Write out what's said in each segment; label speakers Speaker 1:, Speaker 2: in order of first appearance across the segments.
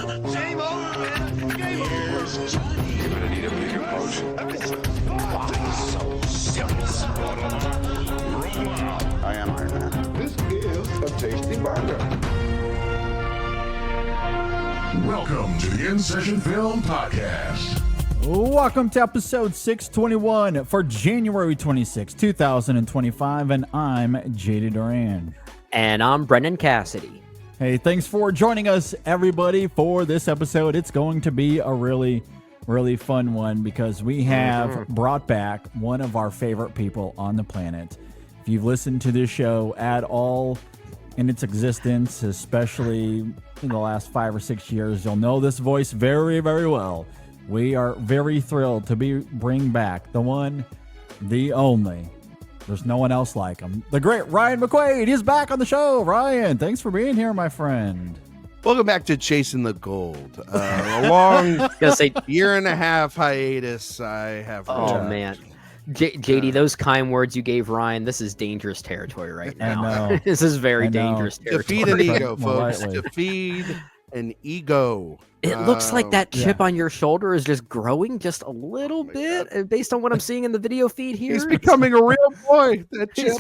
Speaker 1: Game over, man. Game over.
Speaker 2: You're gonna need a bigger potion.
Speaker 1: So serious.
Speaker 2: I am Iron Man.
Speaker 3: This is a tasty burger.
Speaker 4: Welcome to the InSession Film Podcast.
Speaker 5: Welcome to episode 621 for January 26, 2025, and I'm JD Duran.
Speaker 6: And I'm Brendan Cassidy.
Speaker 5: Hey, thanks for joining us, everybody, for this episode. It's going to be a really fun one because we have brought back one of our favorite people on the planet. If you've listened to this show at all in its existence, especially in the last 5 or 6 years, you'll know this voice very, very well. We are very thrilled to bring back the one, the only. There's no one else like him. The great Ryan McQuade. He's back on the show. Ryan, thanks for being here, my friend.
Speaker 7: Welcome back to Chasing the Gold. A long year and a half hiatus I have.
Speaker 6: Oh, man. JD, those kind words you gave Ryan, this is dangerous territory right now. This is very dangerous territory.
Speaker 7: Defeat an ego, folks. Defeat an ego.
Speaker 6: It looks like that chip on your shoulder is just growing just a little bit based on what I'm seeing in the video feed here.
Speaker 7: He's becoming a real boy. That chip.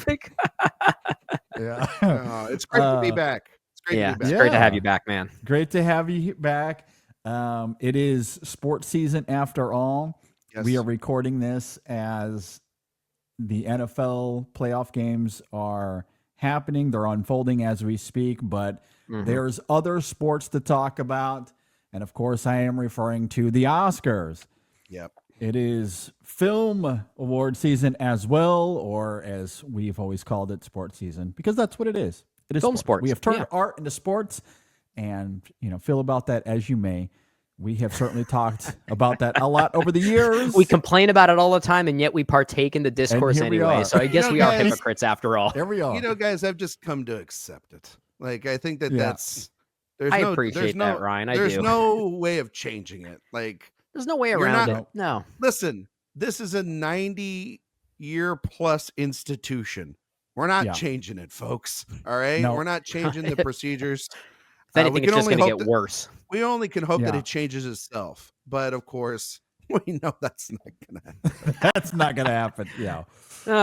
Speaker 7: It's great to be back. It's great to be back.
Speaker 6: It's great to have you back, man.
Speaker 5: Great to have you back. It is sports season after all. Yes. We are recording this as the NFL playoff games are happening. They're unfolding as we speak, but there's other sports to talk about. And of course, I am referring to the Oscars.
Speaker 7: Yep.
Speaker 5: It is film award season as well, or as we've always called it, sports season, because that's what it is. It is
Speaker 6: film sports.
Speaker 5: We have turned art into sports, and feel about that as you may. We have certainly talked about that a lot over the years.
Speaker 6: We complain about it all the time, and yet we partake in the discourse anyway. So I guess we are hypocrites after all.
Speaker 5: Here we are.
Speaker 7: Guys, I've just come to accept it. Like, I think that's...
Speaker 6: I appreciate that, Ryan.
Speaker 7: There's no way of changing it. Like,
Speaker 6: there's no way around it. No.
Speaker 7: Listen, this is a 90-year plus institution. We're not changing it, folks. All right? No. We're not changing the procedures.
Speaker 6: If anything, it's just going to get worse.
Speaker 7: We only can hope that it changes itself. But of course, we know that's not going to happen.
Speaker 5: That's not going to happen. Yeah.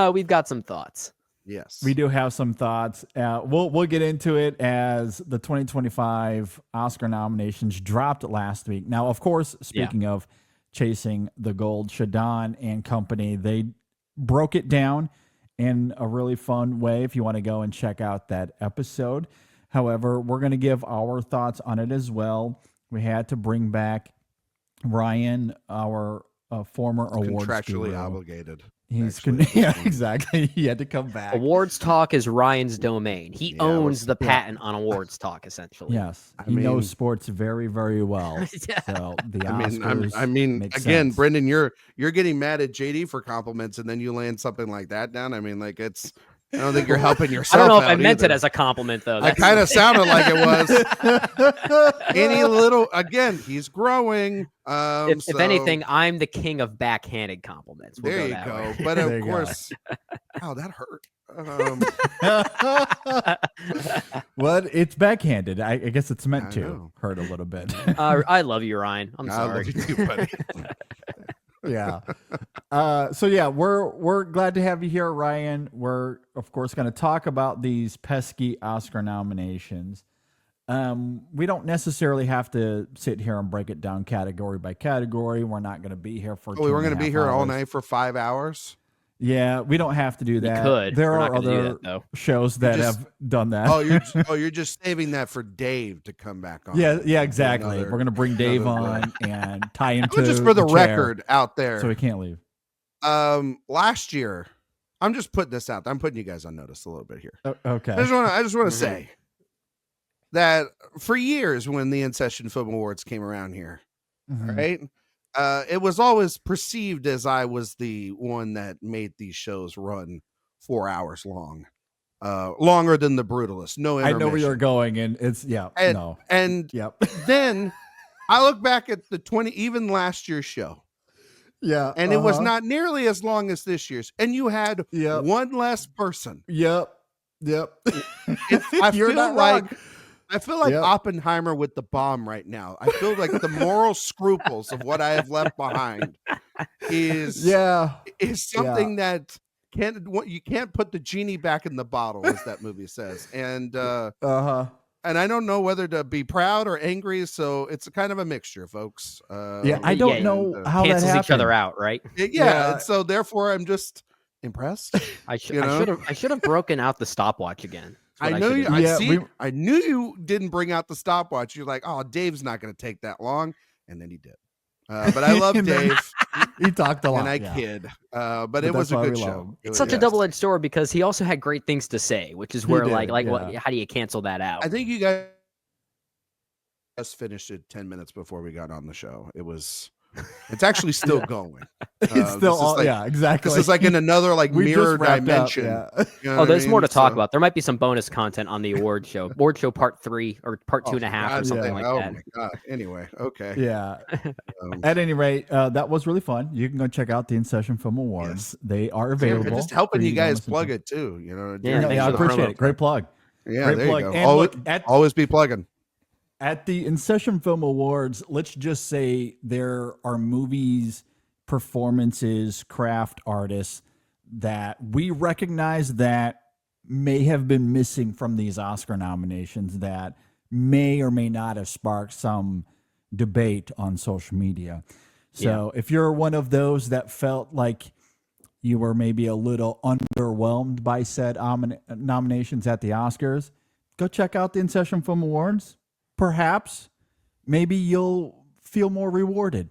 Speaker 6: We've got some thoughts.
Speaker 7: Yes,
Speaker 5: we do have some thoughts. We'll get into it as the 2025 Oscar nominations dropped last week. Now, of course, speaking of Chasing the Gold, Shadon and company, they broke it down in a really fun way. If you want to go and check out that episode, however, we're going to give our thoughts on it as well. We had to bring back Ryan, our former awards
Speaker 7: contractually
Speaker 5: guru.
Speaker 7: Obligated.
Speaker 5: Exactly. He had to come back.
Speaker 6: Awards talk is Ryan's domain. He owns the patent on awards talk, essentially.
Speaker 5: Yes, he knows sports very, very well. So the Oscars.
Speaker 7: I mean, again,
Speaker 5: sense.
Speaker 7: Brendan, you're getting mad at JD for compliments, and then you land something like that down. I mean, like I don't think you're helping yourself.
Speaker 6: I don't know if I
Speaker 7: either.
Speaker 6: meant it as a compliment, though.
Speaker 7: I kind of sounded like it was. He's growing.
Speaker 6: If anything, I'm the king of backhanded compliments.
Speaker 7: There you go. But of course, wow, that hurt.
Speaker 5: Well, it's backhanded. I guess it's meant to hurt a little bit.
Speaker 6: I love you, Ryan. I'm sorry.
Speaker 7: I love you too, buddy.
Speaker 5: Yeah. We're glad to have you here, Ryan. We're of course going to talk about these pesky Oscar nominations. We don't necessarily have to sit here and break it down category by category. We're not going to be here for.
Speaker 7: We're going to be here all night for 5 hours.
Speaker 5: Yeah, we don't have to do that.
Speaker 6: Could.
Speaker 5: There are other shows that have done that.
Speaker 7: You're just saving that for Dave to come back on.
Speaker 5: Yeah, exactly. We're going to bring Dave on and tie him to
Speaker 7: just for the record out there.
Speaker 5: So he can't leave.
Speaker 7: Last year, I'm just putting this out. I'm putting you guys on notice a little bit here.
Speaker 5: Okay.
Speaker 7: I just want to say that for years when the InSession Film Awards came around here, right? It was always perceived as I was the one that made these shows run 4 hours long, longer than The Brutalist. No intermission.
Speaker 5: I know where you're going, and it's
Speaker 7: then I look back at the even last year's show.
Speaker 5: Yeah.
Speaker 7: And it was not nearly as long as this year's. And you had one less person.
Speaker 5: Yep.
Speaker 7: I feel like I feel like Oppenheimer with the bomb right now. I feel like the moral scruples of what I have left behind is something that you can't put the genie back in the bottle, as that movie says. And and I don't know whether to be proud or angry, so it's a kind of a mixture, folks.
Speaker 5: I don't know how that
Speaker 6: cancels
Speaker 5: happened.
Speaker 6: each other out, right?
Speaker 7: And so therefore I'm just impressed.
Speaker 6: I should have broken out the stopwatch again.
Speaker 7: I knew you didn't bring out the stopwatch. You're like, oh, Dave's not going to take that long, and then he did. But I love Dave.
Speaker 5: He talked a lot,
Speaker 7: and I kid. But it was a good show.
Speaker 6: It's such a double-edged sword because he also had great things to say, which is where what? How do you cancel that out?
Speaker 7: I think you guys just finished it 10 minutes before we got on the show. It's actually still going.
Speaker 5: It's still exactly.
Speaker 7: This is like in another mirror dimension.
Speaker 6: You know there's more to talk about. There might be some bonus content on the award show. Award show part 3 or part 2.5 or something like that.
Speaker 7: Oh my god. Anyway, okay.
Speaker 5: Yeah. At any rate, that was really fun. You can go check out the InSession Film Awards. They are available.
Speaker 7: Just helping you guys plug it too.
Speaker 5: I appreciate it. Great plug.
Speaker 7: Yeah,
Speaker 5: great
Speaker 7: there
Speaker 5: plug.
Speaker 7: you go.
Speaker 5: And
Speaker 7: always be plugging.
Speaker 5: At the InSession Film Awards, let's just say there are movies, performances, craft artists that we recognize that may have been missing from these Oscar nominations that may or may not have sparked some debate on social media. So if you're one of those that felt like you were maybe a little underwhelmed by said nominations at the Oscars, go check out the InSession Film Awards. Perhaps, maybe you'll feel more rewarded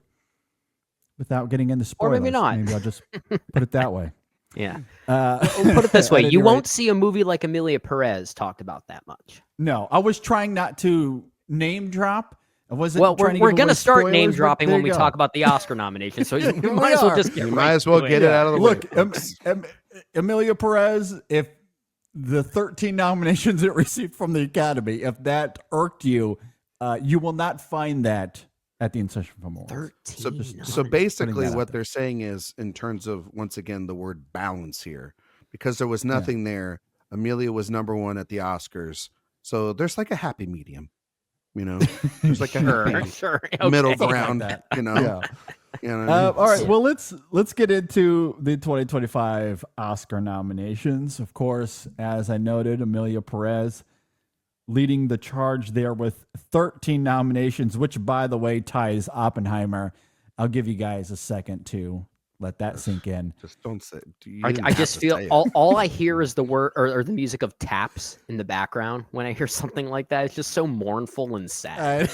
Speaker 5: without getting into spoilers.
Speaker 6: Or maybe not.
Speaker 5: Maybe I'll just put it that way.
Speaker 6: Yeah. We'll put it this way. You won't see a movie like Amelia Perez talked about that much.
Speaker 5: No, I was trying not to name drop. I wasn't
Speaker 6: we're going to start name dropping when we talk about the Oscar nomination. So you might as well just get
Speaker 7: it out of the way.
Speaker 5: Look, Amelia Perez, if the 13 nominations it received from the Academy, if that irked you, you will not find that at the InSession Film Awards.
Speaker 7: So basically what they're saying is, in terms of, once again, the word balance here, because there was nothing there, Amelia was number 1 at the Oscars. So there's like a happy medium, there's like a happy middle ground,
Speaker 5: All right, well, let's get into the 2025 Oscar nominations. Of course, as I noted, Amelia Perez leading the charge there with 13 nominations, which, by the way, ties Oppenheimer. I'll give you guys a second to let that sink in.
Speaker 7: Just don't say.
Speaker 6: I just feel all I hear is the word or the music of taps in the background when I hear something like that. It's just so mournful and sad.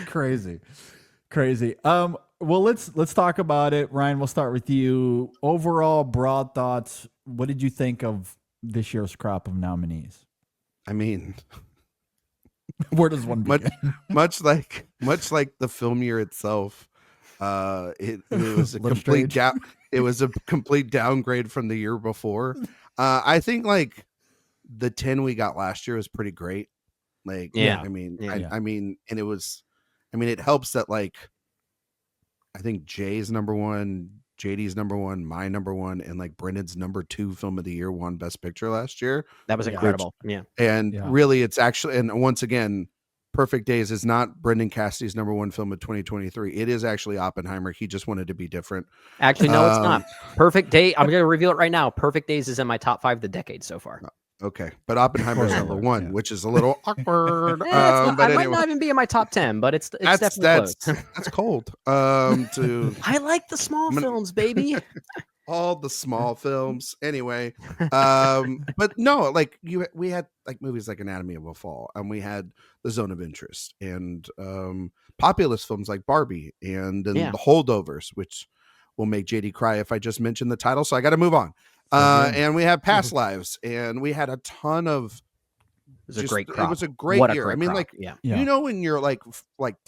Speaker 5: Crazy. Well, let's talk about it. Ryan, we'll start with you. Overall, broad thoughts. What did you think of this year's crop of nominees?
Speaker 7: I mean,
Speaker 5: where does one begin?
Speaker 7: much like the film year itself, it was a complete it was a complete downgrade from the year before. I think the 10 we got last year was pretty great. I mean, and it was, it helps that I think Jay's number 1, JD's number 1, my number 1, and Brendan's number 2 film of the year won Best Picture last year.
Speaker 6: That was incredible.
Speaker 7: Really, it's actually, and once again, Perfect Days is not Brendan Cassidy's number 1 film of 2023. It is actually Oppenheimer. He just wanted to be different.
Speaker 6: Actually, no, it's not. Perfect Day. I'm going to reveal it right now. Perfect Days is in my top 5 of the decade so far.
Speaker 7: Okay, but Oppenheimer's number 1, which is a little awkward.
Speaker 6: But might not even be in my top 10, but it's definitely close.
Speaker 7: That's cold.
Speaker 6: I like the small films, baby.
Speaker 7: All the small films, anyway. But no, we had movies like Anatomy of a Fall, and we had The Zone of Interest, and populist films like Barbie, and The Holdovers, which will make JD cry if I just mention the title. So I got to move on. And we have Past Lives, and we had a ton of.
Speaker 6: It was a great crop.
Speaker 7: It was a great year.
Speaker 6: Great
Speaker 7: crop. When you're like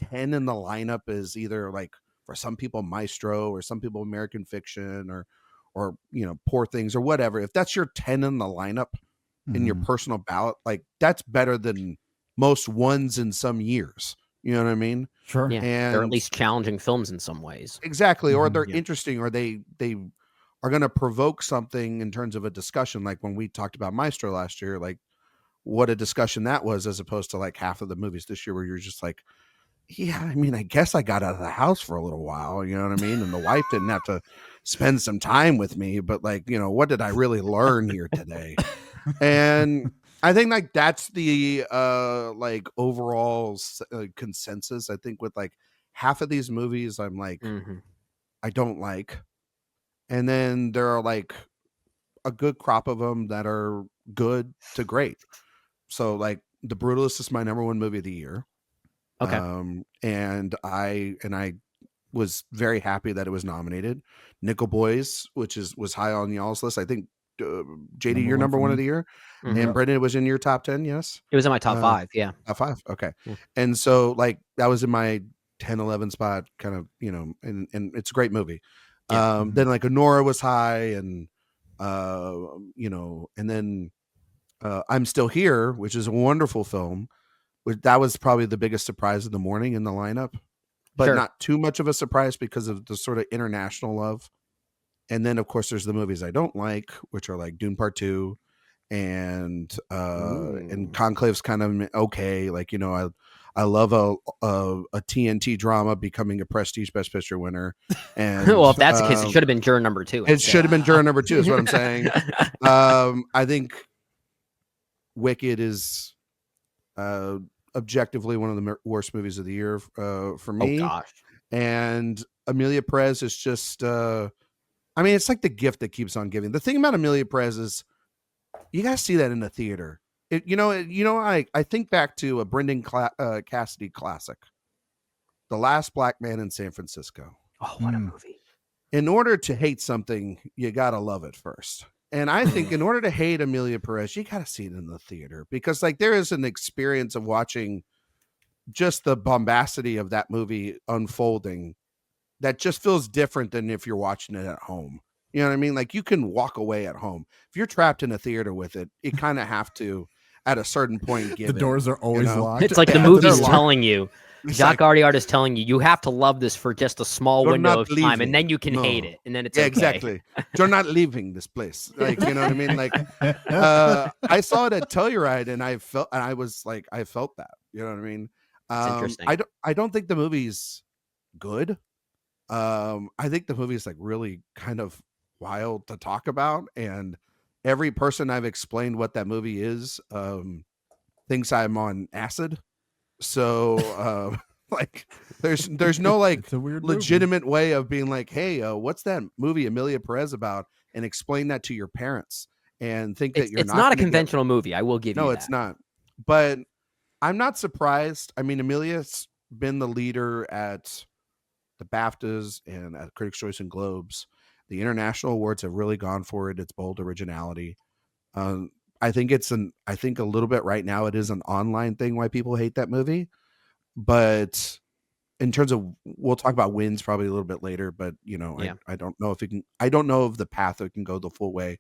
Speaker 7: 10 in the lineup is either for some people Maestro, or some people American Fiction, or Poor Things, or whatever. If that's your 10 in the lineup in your personal ballot, that's better than most ones in some years. You know what I mean?
Speaker 5: Sure.
Speaker 6: Yeah. And they're at least challenging films in some ways.
Speaker 7: Exactly. Or they're interesting, or they are going to provoke something in terms of a discussion. Like when we talked about Maestro last year, what a discussion that was, as opposed to like half of the movies this year where you're just like, yeah, I mean, I guess I got out of the house for a little while, you know what I mean? And the wife didn't have to spend some time with me, but like, you know, what did I really learn here today? And I think like that's the like overall consensus. I think with like half of these movies, I'm like, I don't like. And then there are like a good crop of them that are good to great. So like The Brutalist is my number one movie of the year.
Speaker 6: Okay.
Speaker 7: And I was very happy that it was nominated. Nickel Boys, which was high on y'all's list. I think JD, you're number one of the year, and Brendan, it was in your top 10. Yes,
Speaker 6: it was in my top 5. Yeah,
Speaker 7: top 5. Okay,
Speaker 6: Yeah.
Speaker 7: And so like that was in my 10, 11 spot, kind of, you know, and it's a great movie.
Speaker 6: Yeah.
Speaker 7: Then like Honora was high, and you know, and then I'm Still Here, which is a wonderful film. That was probably the biggest surprise of the morning in the lineup, but
Speaker 6: Sure.
Speaker 7: not too much of a surprise because of the sort of international love. And then of course there's the movies I don't like, which are like Dune Part 2 and Conclave's kind of okay. Like, you know, I love a TNT drama becoming a Prestige Best Picture winner. And
Speaker 6: well, if that's the case, it should have been juror number 2.
Speaker 7: It should have been juror number 2 is what I'm saying. I think Wicked is objectively one of the worst movies of the year for me.
Speaker 6: Oh gosh.
Speaker 7: And Amelia Perez is just I mean, it's like the gift that keeps on giving. The thing about Amelia Perez is you guys see that in the theater. I think back to a Brendan Cassidy classic, The Last Black Man in San Francisco.
Speaker 6: Oh, what a movie.
Speaker 7: In order to hate something, you got to love it first. And I think in order to hate Amelia Perez, you got to see it in the theater, because like there is an experience of watching just the bombacity of that movie unfolding that just feels different than if you're watching it at home. You know what I mean? Like you can walk away at home. If you're trapped in a theater with it, you kind of have to, at a certain point, give
Speaker 5: the doors are always locked.
Speaker 6: It's like the movie's telling you. Jacques Audiard is telling you have to love this for just a small window of time, and then you can hate it, and then it's okay.
Speaker 7: Exactly. You're not leaving this place, like, you know what I mean? Like, I saw it at Telluride, and I felt that, you know what I mean?
Speaker 6: Interesting.
Speaker 7: I don't think the movie's good. I think the movie is like really kind of wild to talk about, and every person I've explained what that movie is thinks I'm on acid. So like there's no like legitimate way of being like, hey, what's that movie Amelia Perez about, and explain that to your parents and think that
Speaker 6: it's not a conventional movie. I will give you that.
Speaker 7: No, it's not. But I'm not surprised. I mean, Amelia's been the leader at the BAFTAs and at Critics' Choice and Globes. The international awards have really gone for it. It's bold originality. I think a little bit right now it is an online thing why people hate that movie. But in terms of, we'll talk about wins probably a little bit later, but you know, yeah. I don't know if it can, I don't know if the path it can go the full way,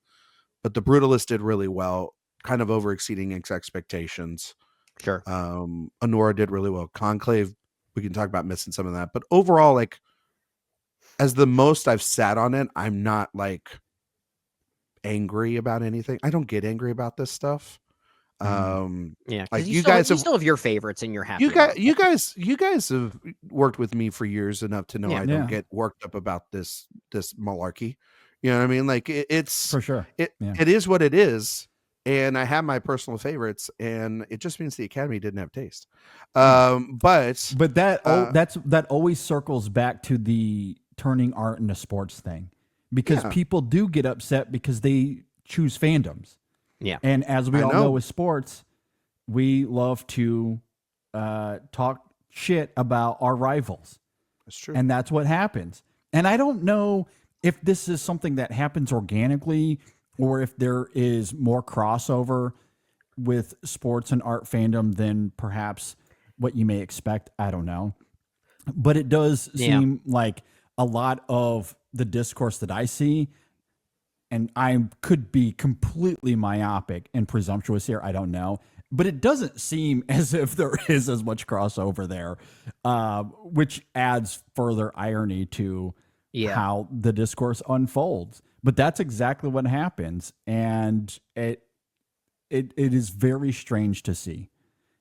Speaker 7: but The Brutalist did really well, kind of over exceeding its expectations.
Speaker 6: Sure.
Speaker 7: Honora did really well. Conclave, we can talk about missing some of that, but overall, like as the most I've sat on it, I'm not like angry about anything. I don't get angry about this stuff.
Speaker 6: Yeah,
Speaker 7: like
Speaker 6: you guys still have your favorites and you're happy.
Speaker 7: You guys have worked with me for years enough to know I don't get worked up about this malarkey. You know what I mean? Like it's
Speaker 5: for sure.
Speaker 7: It is what it is, and I have my personal favorites, and it just means the Academy didn't have taste. But
Speaker 5: that always circles back to the turning art into sports thing, because people do get upset because they choose fandoms.
Speaker 6: Yeah.
Speaker 5: And as we all know with sports, we love to talk shit about our rivals.
Speaker 7: That's true.
Speaker 5: And that's what happens. And I don't know if this is something that happens organically or if there is more crossover with sports and art fandom than perhaps what you may expect. I don't know. But it does seem like a lot of the discourse that I see, and I could be completely myopic and presumptuous here, I don't know, but it doesn't seem as if there is as much crossover there, which adds further irony to how the discourse unfolds. But that's exactly what happens. And it is very strange to see.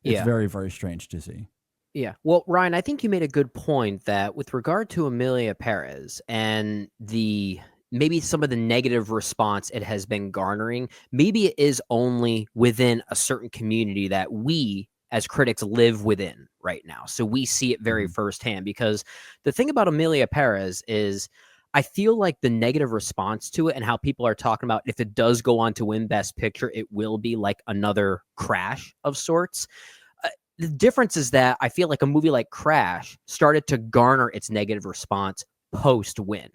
Speaker 5: It's
Speaker 6: Yeah.
Speaker 5: very, very strange to see.
Speaker 6: Yeah. Well, Ryan, I think you made a good point that with regard to Amelia Perez and maybe some of the negative response it has been garnering, maybe it is only within a certain community that we as critics live within right now. So we see it very firsthand, because the thing about Amelia Perez is I feel like the negative response to it and how people are talking about if it does go on to win Best Picture, it will be like another Crash of sorts. The difference is that I feel like a movie like Crash started to garner its negative response post-win.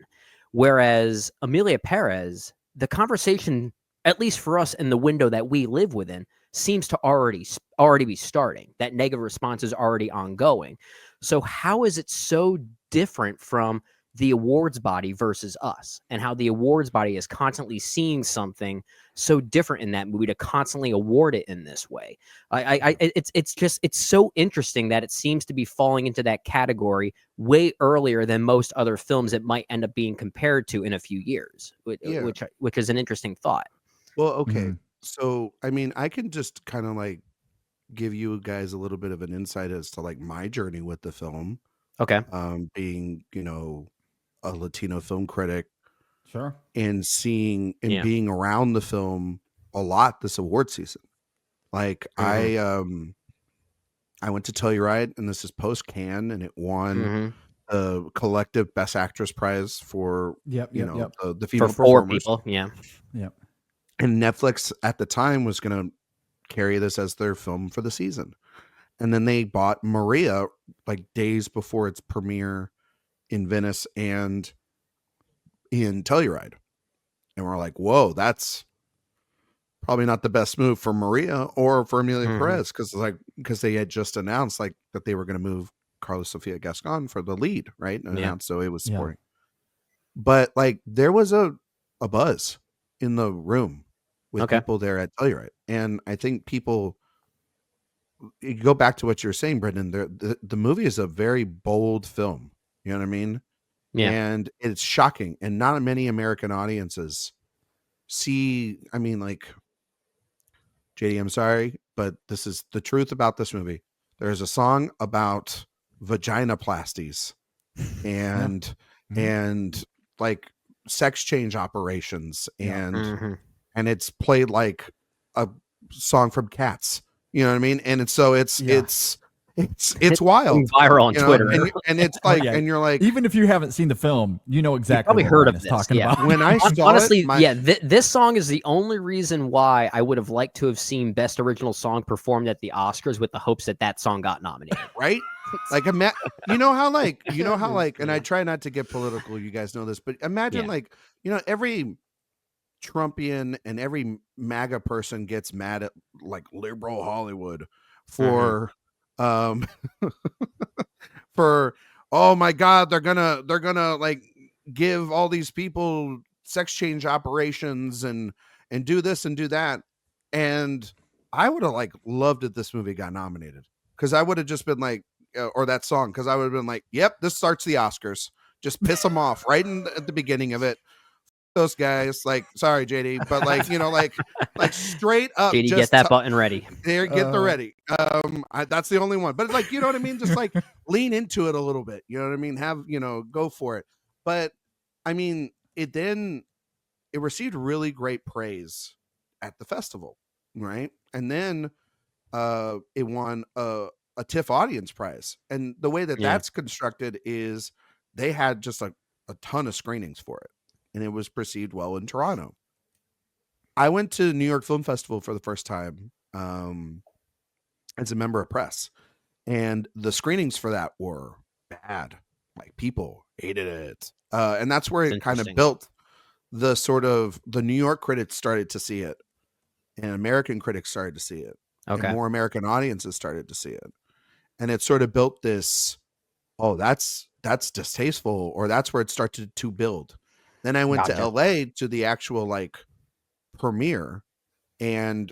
Speaker 6: Whereas Amelia Perez, the conversation, at least for us in the window that we live within, seems to already be starting. That negative response is already ongoing. So how is it so different from the awards body versus us, and how the awards body is constantly seeing something so different in that movie to constantly award it in this way? It's so interesting that it seems to be falling into that category way earlier than most other films it might end up being compared to in a few years, which is an interesting thought.
Speaker 7: Well, okay.
Speaker 5: Mhm.
Speaker 7: So, I mean, I can just kind of like give you guys a little bit of an insight as to like my journey with the film,
Speaker 6: Okay.
Speaker 7: being, a Latino film critic
Speaker 5: Sure.
Speaker 7: and seeing and
Speaker 6: Yeah.
Speaker 7: being around the film a lot this award season. Like I went to Telluride, and this is post Cannes, and it won a collective Best Actress prize for
Speaker 5: Yep.
Speaker 7: the
Speaker 6: For
Speaker 7: female
Speaker 6: four
Speaker 7: performers.
Speaker 6: people. Yeah.
Speaker 5: Yep.
Speaker 7: And Netflix at the time was going to carry this as their film for the season. And then they bought Maria like days before its premiere in Venice and in Telluride. And we're like, whoa, that's probably not the best move for Maria or for Amelia Perez, because they had just announced like that they were going to move Carlos Sofia Gascon for the lead, right? And announced so it was supporting. But like there was a buzz in the room with people there at Telluride. And I think people, you go back to what you were saying, Brendan, the movie is a very bold film. You know what I mean?
Speaker 6: Yeah.
Speaker 7: And it's shocking. And not many American audiences see, I mean, like, JD, I'm sorry, but this is the truth about this movie. There's a song about vaginoplasties and like sex change operations and it's played like a song from Cats. You know what I mean? And it's wild.
Speaker 6: Viral on Twitter.
Speaker 7: And it's like, and you're like,
Speaker 5: even if you haven't seen the film, you know exactly
Speaker 6: probably
Speaker 5: what
Speaker 6: heard
Speaker 5: Ryan
Speaker 6: of
Speaker 5: is
Speaker 6: this.
Speaker 5: talking about.
Speaker 7: When I saw
Speaker 6: honestly,
Speaker 7: it,
Speaker 6: this song is the only reason why I would have liked to have seen Best Original Song performed at the Oscars, with the hopes that song got nominated.
Speaker 7: Right? Like, you know how and I try not to get political, you guys know this, but imagine every Trumpian and every MAGA person gets mad at like liberal Hollywood for for, oh my God, they're gonna like give all these people sex change operations and do this and do that. And I would have like loved if this movie got nominated, because I would have just been like, or that song, because I would have been like, yep, this starts the Oscars. Just piss them off right at the beginning of it. Those guys, like, sorry, JD, but like, like straight up,
Speaker 6: JD,
Speaker 7: just
Speaker 6: get that button ready.
Speaker 7: There, get the ready. That's the only one. But like, you know what I mean? Just like lean into it a little bit. You know what I mean? Have, go for it. But I mean, it received really great praise at the festival, right? And then it won a TIFF audience prize. And the way that that's constructed is they had just a ton of screenings for it, and it was perceived well in Toronto. I went to New York Film Festival for the first time as a member of press, and the screenings for that were bad. Like, people hated it. And that's where it kind of built the sort of, the New York critics started to see it, and American critics started to see it.
Speaker 6: Okay.
Speaker 7: And more American audiences started to see it. And it sort of built this, oh, that's distasteful, or that's where it started to build. Then I went to LA to the actual like premiere, and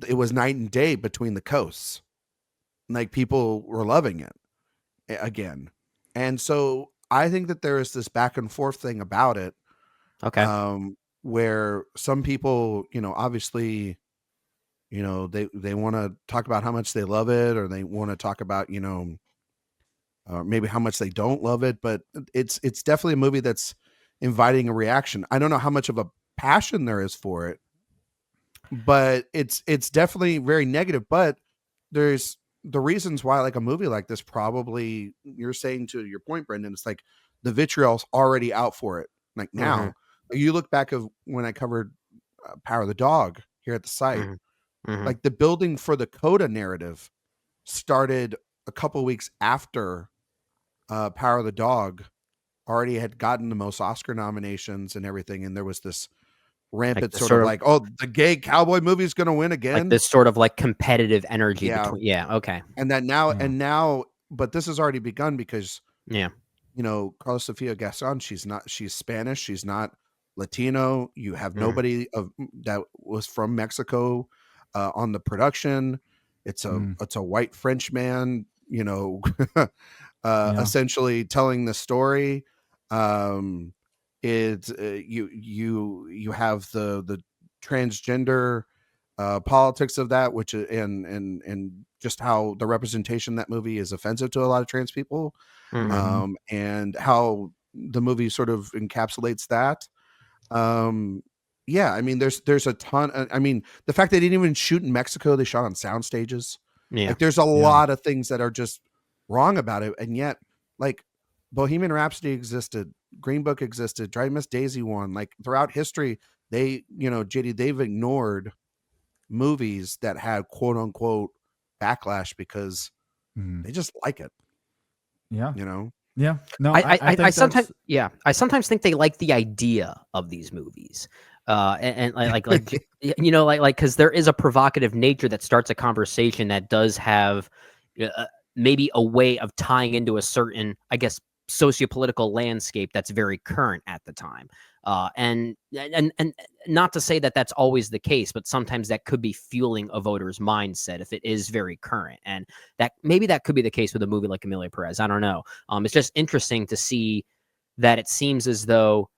Speaker 7: it was night and day between the coasts. Like, people were loving it again. And so I think that there is this back and forth thing about it.
Speaker 6: Okay.
Speaker 7: Where some people, obviously you know, they want to talk about how much they love it, or they want to talk about, you know, maybe how much they don't love it. But it's definitely a movie that's inviting a reaction. I don't know how much of a passion there is for it, but it's definitely very negative. But there's the reasons why, like, a movie like this, probably, you're saying, to your point, Brendan, it's like the vitriol's already out for it. Like now, you look back of when I covered Power of the Dog here at the site, like the building for the Coda narrative started a couple weeks after Power of the Dog already had gotten the most Oscar nominations and everything, and there was this rampant
Speaker 6: Like
Speaker 7: sort of like, oh, the gay cowboy movie is going to win again.
Speaker 6: Like this sort of like competitive energy
Speaker 7: Yeah.
Speaker 6: between. Yeah. Okay.
Speaker 7: And that now, but this has already begun because,
Speaker 6: Yeah.
Speaker 7: you know, Carla Sofia Gaston, she's Spanish. She's not Latino. You have nobody that was from Mexico on the production. It's a white French man, you know, essentially telling the story. It's you have the transgender politics of that, which and just how the representation that movie is offensive to a lot of trans people, and how the movie sort of encapsulates that. Yeah, I mean, there's a ton. I mean, the fact they didn't even shoot in Mexico, they shot on sound stages.
Speaker 6: Yeah.
Speaker 7: Like, there's a lot of things that are just wrong about it, and yet, like, Bohemian Rhapsody existed, Green Book existed, Dry Miss Daisy won. Like, throughout history, they, you know, JD, they've ignored movies that had quote unquote backlash because they just like it.
Speaker 5: Yeah.
Speaker 7: You know?
Speaker 5: Yeah. No,
Speaker 6: I sometimes think they like the idea of these movies. And like you know, like because there is a provocative nature that starts a conversation that does have maybe a way of tying into a certain, I guess, sociopolitical landscape that's very current at the time. And not to say that that's always the case, but sometimes that could be fueling a voter's mindset if it is very current. And that maybe that could be the case with a movie like Emilia Perez. I don't know. It's just interesting to see that it seems as though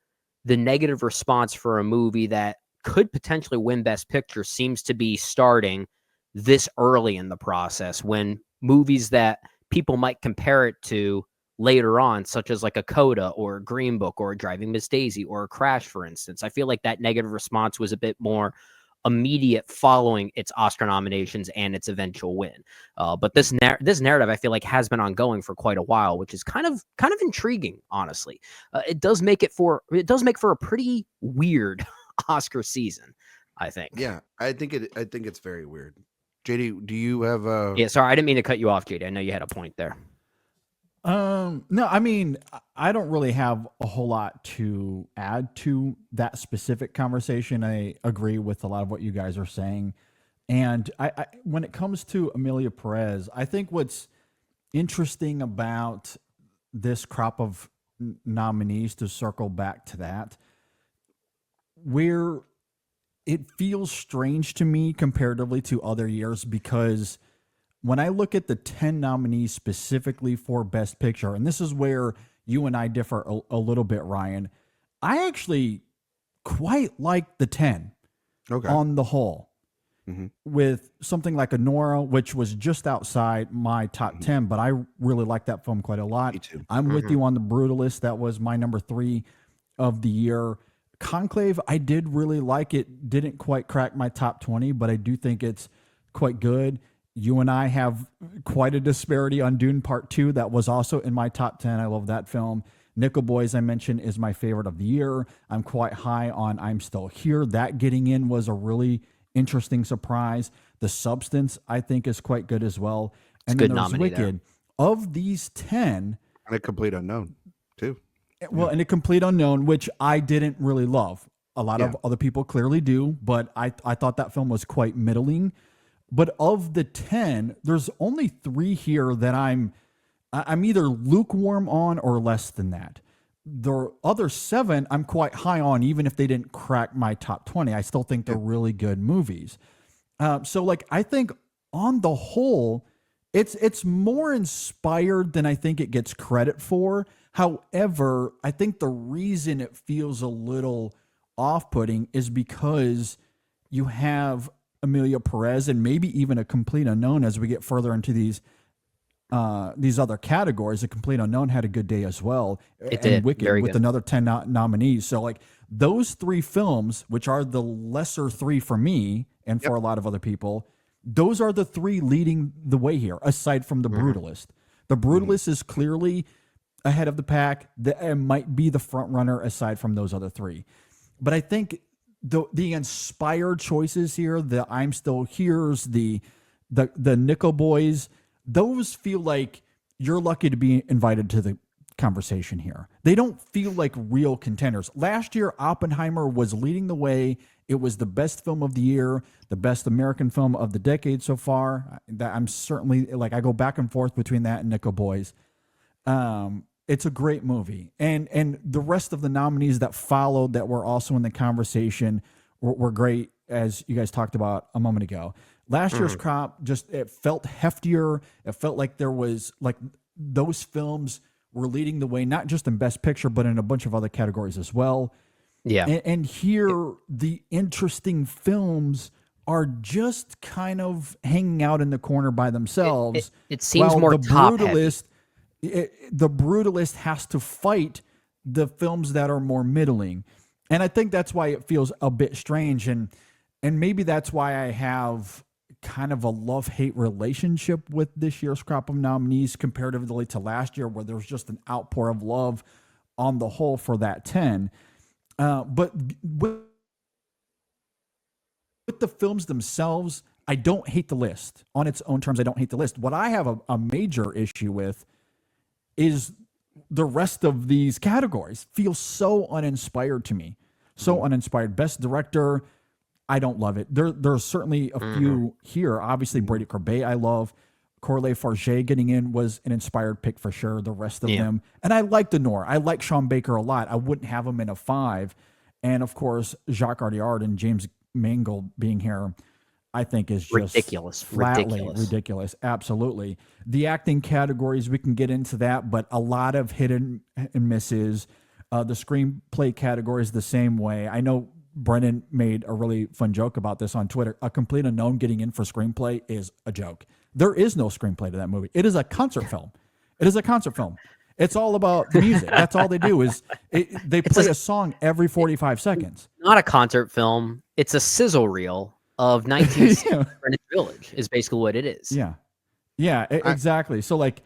Speaker 6: the negative response for a movie that could potentially win Best Picture seems to be starting this early in the process, when movies that people might compare it to later on, such as like a Coda or a Green Book or a Driving Miss Daisy or a Crash, for instance, I feel like that negative response was a bit more immediate following its Oscar nominations and its eventual win. But this narrative, I feel like, has been ongoing for quite a while, which is kind of intriguing, honestly. It does make for a pretty weird Oscar season, I think.
Speaker 7: Yeah, I think it's very weird. JD, do you have
Speaker 6: Yeah, sorry, I didn't mean to cut you off, JD. I know you had a point there.
Speaker 5: No, I mean, I don't really have a whole lot to add to that specific conversation. I agree with a lot of what you guys are saying. And I when it comes to Emilia Perez, I think what's interesting about this crop of nominees, to circle back to that, where it feels strange to me comparatively to other years, because when I look at the 10 nominees specifically for Best Picture, and this is where you and I differ a little bit, Ryan, I actually quite like the 10 on the whole. With something like Anora, which was just outside my top 10, but I really like that film quite a lot.
Speaker 7: Me too.
Speaker 5: I'm with you on The Brutalist. That was my number 3 of the year. Conclave, I did really like it. Didn't quite crack my top 20, but I do think it's quite good. You and I have quite a disparity on Dune Part 2. That was also in my top 10. I love that film. Nickel Boys, I mentioned, is my favorite of the year. I'm quite high on I'm Still Here. That getting in was a really interesting surprise. The Substance, I think, is quite good as well. And then there's Wicked. Of these 10...
Speaker 7: And A Complete Unknown, too.
Speaker 5: Well, and A Complete Unknown, which I didn't really love. A lot of other people clearly do, but I thought that film was quite middling. But of the 10, there's only 3 here that I'm either lukewarm on or less than that. The other 7 I'm quite high on, even if they didn't crack my top 20. I still think they're really good movies. So, like, I think on the whole, it's more inspired than I think it gets credit for. However, I think the reason it feels a little off-putting is because you have Amelia Perez and maybe even A Complete Unknown as we get further into these other categories. A Complete Unknown had a good day as well.
Speaker 6: It did.
Speaker 5: Wicked
Speaker 6: Very
Speaker 5: with
Speaker 6: good.
Speaker 5: another 10 nominees. So like those three films, which are the lesser three for me and for a lot of other people, those are the three leading the way here, aside from The Brutalist. The Brutalist is clearly ahead of the pack. It might be the front runner aside from those other three. But I think the inspired choices here, the I'm Still Here's, the Nickel Boys, those feel like you're lucky to be invited to the conversation here. They don't feel like real contenders. Last year, Oppenheimer was leading the way. It was the best film of the year, the best American film of the decade so far. That I'm certainly like, I go back and forth between that and Nickel Boys. It's a great movie. And the rest of the nominees that followed that were also in the conversation were great, as you guys talked about a moment ago. Last year's crop, it felt heftier. It felt like there was like those films were leading the way, not just in Best Picture, but in a bunch of other categories as well.
Speaker 6: Yeah.
Speaker 5: And here, the interesting films are just kind of hanging out in the corner by themselves.
Speaker 6: It seems
Speaker 5: while
Speaker 6: more
Speaker 5: the
Speaker 6: top heavy.
Speaker 5: Brutalist, the Brutalist has to fight the films that are more middling. And I think that's why it feels a bit strange. And maybe that's why I have kind of a love-hate relationship with this year's crop of nominees comparatively to last year, where there's just an outpour of love on the whole for that 10. But with the films themselves, I don't hate the list. On its own terms, I don't hate the list. What I have a major issue with is the rest of these categories feel so uninspired to me. So uninspired. Best Director, I don't love it. There's certainly a few here. Obviously, Brady Corbet, I love. Corley Farge getting in was an inspired pick for sure. The rest of them. And I like Denor. I like Sean Baker a lot. I wouldn't have him in a 5. And of course, Jacques Audiard and James Mangold being here, I think is just flatly ridiculous. Absolutely. The acting categories, we can get into that, but a lot of hit and misses. The screenplay category is the same way. I know Brennan made a really fun joke about this on Twitter. A Complete Unknown getting in for screenplay is a joke. There is no screenplay to that movie. It is a concert film. It's all about the music. That's all they do is they play a song every 45 seconds.
Speaker 6: Not a concert film. It's a sizzle reel of 1960s Greenwich Village is basically what it is.
Speaker 5: Yeah, exactly. So like,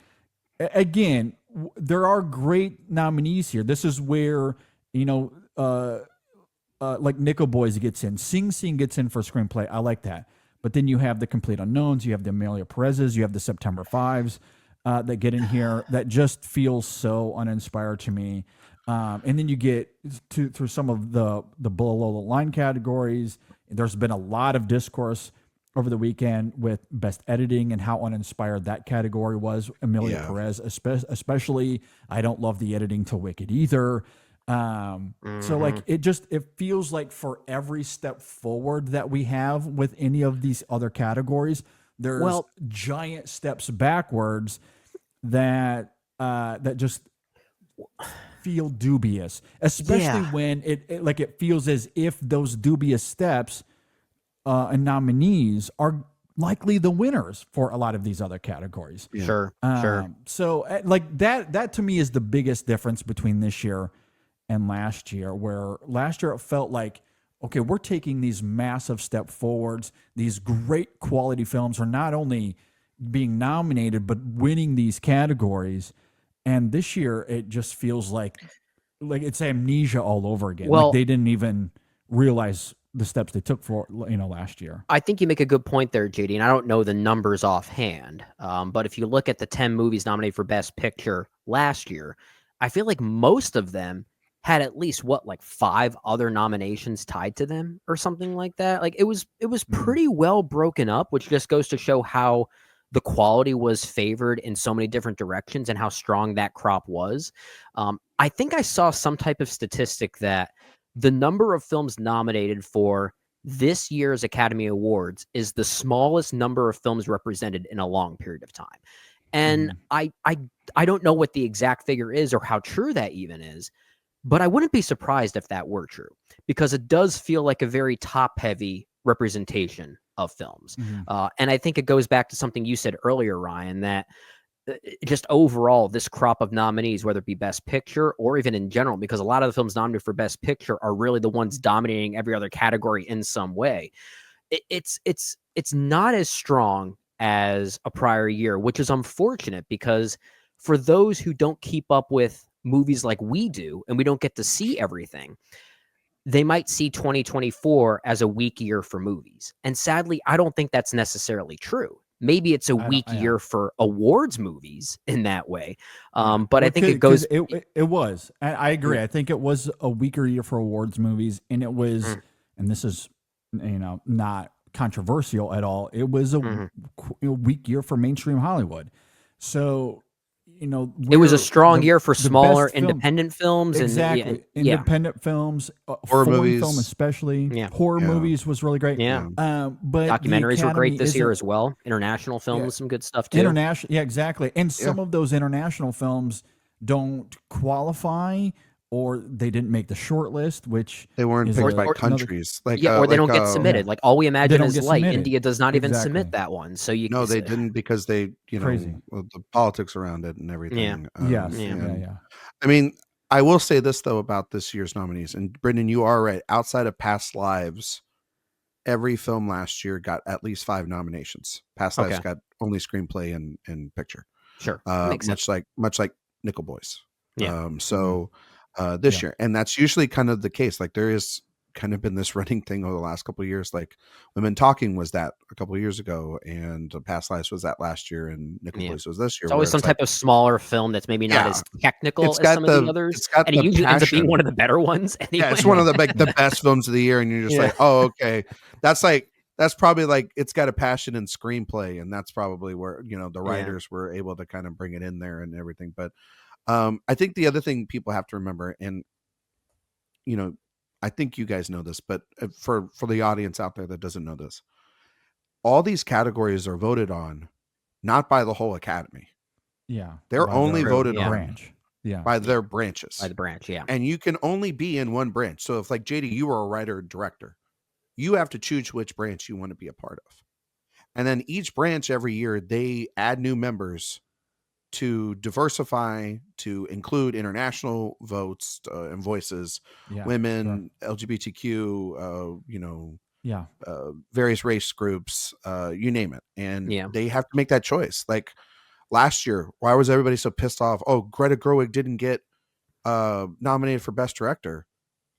Speaker 5: again, there are great nominees here. This is where, like Nickel Boys gets in. Sing Sing gets in for screenplay. I like that. But then you have the Complete Unknowns. You have the Amelia Perez's. You have the September 5s that get in here that just feels so uninspired to me. And then you get through some of the below the line categories. There's been a lot of discourse over the weekend with best editing and how uninspired that category was. Amelia Perez, especially. I don't love the editing to Wicked either. So like it feels like for every step forward that we have with any of these other categories, there's giant steps backwards that just feel dubious, especially when it feels as if those dubious steps and nominees are likely the winners for a lot of these other categories.
Speaker 6: Sure.
Speaker 5: So like that to me is the biggest difference between this year and last year, where last year it felt like, okay, we're taking these massive step forwards. These great quality films are not only being nominated, but winning these categories. And this year it just feels like it's amnesia all over again.
Speaker 6: Well,
Speaker 5: like they didn't even realize the steps they took for, last year.
Speaker 6: I think you make a good point there, JD, and I don't know the numbers offhand. But if you look at the 10 movies nominated for Best Picture last year, I feel like most of them had at least 5 other nominations tied to them or something like that. Like it was pretty well broken up, which just goes to show how the quality was favored in so many different directions and how strong that crop was. I think I saw some type of statistic that the number of films nominated for this year's Academy Awards is the smallest number of films represented in a long period of time. And I don't know what the exact figure is or how true that even is, but I wouldn't be surprised if that were true, because it does feel like a very top-heavy representation of films.
Speaker 5: Mhm.
Speaker 6: And I think it goes back to something you said earlier, Ryan, that just overall, this crop of nominees, whether it be Best Picture or even in general, because a lot of the films nominated for Best Picture are really the ones dominating every other category in some way. It's not as strong as a prior year, which is unfortunate because for those who don't keep up with movies like we do and we don't get to see everything, they might see 2024 as a weak year for movies. And sadly, I don't think that's necessarily true. Maybe it's a
Speaker 5: I don't.
Speaker 6: weak
Speaker 5: Yeah.
Speaker 6: year for awards movies in that way.
Speaker 5: Yeah.
Speaker 6: But I
Speaker 5: Well,
Speaker 6: think it goes.
Speaker 5: It was. I agree.
Speaker 6: Yeah.
Speaker 5: I think it was a weaker year for awards movies, and it was.
Speaker 6: Mm.
Speaker 5: And this is, not controversial at all. It was a weak year for mainstream Hollywood. So,
Speaker 6: It was a strong
Speaker 5: the-
Speaker 6: year for
Speaker 5: the
Speaker 6: smaller
Speaker 5: best film-
Speaker 6: independent films.
Speaker 5: Exactly.
Speaker 6: And yeah.
Speaker 5: Independent films,
Speaker 7: Horror
Speaker 5: foreign
Speaker 7: movies.
Speaker 5: film especially.
Speaker 6: Yeah.
Speaker 5: Horror
Speaker 7: Yeah.
Speaker 5: movies was really great.
Speaker 6: Yeah.
Speaker 5: But the
Speaker 6: Documentaries were great
Speaker 5: Academy
Speaker 6: this year
Speaker 5: isn't-
Speaker 6: as well. International films,
Speaker 5: Yeah.
Speaker 6: some good stuff too.
Speaker 5: International, yeah, exactly. And some of those international films don't qualify, or they didn't make the short list, which
Speaker 7: They weren't
Speaker 5: is
Speaker 7: picked by
Speaker 5: another-
Speaker 7: countries. Like
Speaker 6: Yeah, or they
Speaker 7: like,
Speaker 6: don't get submitted. Like All We
Speaker 5: They
Speaker 6: Imagine
Speaker 5: don't
Speaker 6: is
Speaker 5: get
Speaker 6: Light.
Speaker 5: submitted.
Speaker 6: India does not even
Speaker 5: Exactly.
Speaker 6: submit that one. So you
Speaker 7: No, they didn't because they,
Speaker 5: Crazy.
Speaker 7: well, the politics around it and everything.
Speaker 5: Yes,
Speaker 6: yeah.
Speaker 5: yeah.
Speaker 7: I mean, I will say this though about this year's nominees, and Brendan, you are right. Outside of Past Lives, every film last year got at least 5 nominations. Past Lives
Speaker 6: Okay.
Speaker 7: got only screenplay and picture.
Speaker 6: Sure. Makes sense.
Speaker 7: much like Nickel Boys.
Speaker 6: Yeah.
Speaker 7: This
Speaker 5: Yeah.
Speaker 7: year, and that's usually kind of the case. Like there is kind of been this running thing over the last couple of years. Like Women Talking was that a couple of years ago, and Past Lives was that last year, and Nickel
Speaker 6: Yeah.
Speaker 7: Boys was this year.
Speaker 6: It's always
Speaker 7: where
Speaker 6: some type of smaller film that's maybe not
Speaker 7: Yeah.
Speaker 6: as technical
Speaker 7: It's
Speaker 6: as
Speaker 7: got
Speaker 6: some of
Speaker 7: the-
Speaker 6: the others.
Speaker 7: it's got
Speaker 6: And it
Speaker 7: the
Speaker 6: usually ends up being
Speaker 7: passion.
Speaker 6: one of the better ones. Anyway.
Speaker 7: Yeah, it's one of the best films of the year, and you're just
Speaker 6: Yeah.
Speaker 7: like, oh, okay. That's probably like it's got a passion in screenplay, and that's probably where the writers were able to kind of bring it in there and everything. But I think the other thing people have to remember, and I think you guys know this, but for the audience out there that doesn't know this, all these categories are voted on not by the whole Academy.
Speaker 5: Yeah.
Speaker 7: They're
Speaker 5: By
Speaker 7: only
Speaker 5: the
Speaker 7: voted
Speaker 6: Yeah.
Speaker 7: on
Speaker 5: branch. Yeah.
Speaker 7: by their branches.
Speaker 6: By the branch, yeah.
Speaker 7: And you can only be in one branch. So if like JD, you were a writer or director, you have to choose which branch you want to be a part of. And then each branch every year, they add new members to diversify, to include international votes and voices,
Speaker 5: Yeah.
Speaker 7: women, LGBTQ,
Speaker 5: Yeah.
Speaker 7: various race groups, you name it. And
Speaker 6: Yeah.
Speaker 7: they have to make that choice. Like last year, why was everybody so pissed off? Oh, Greta Gerwig didn't get nominated for Best Director.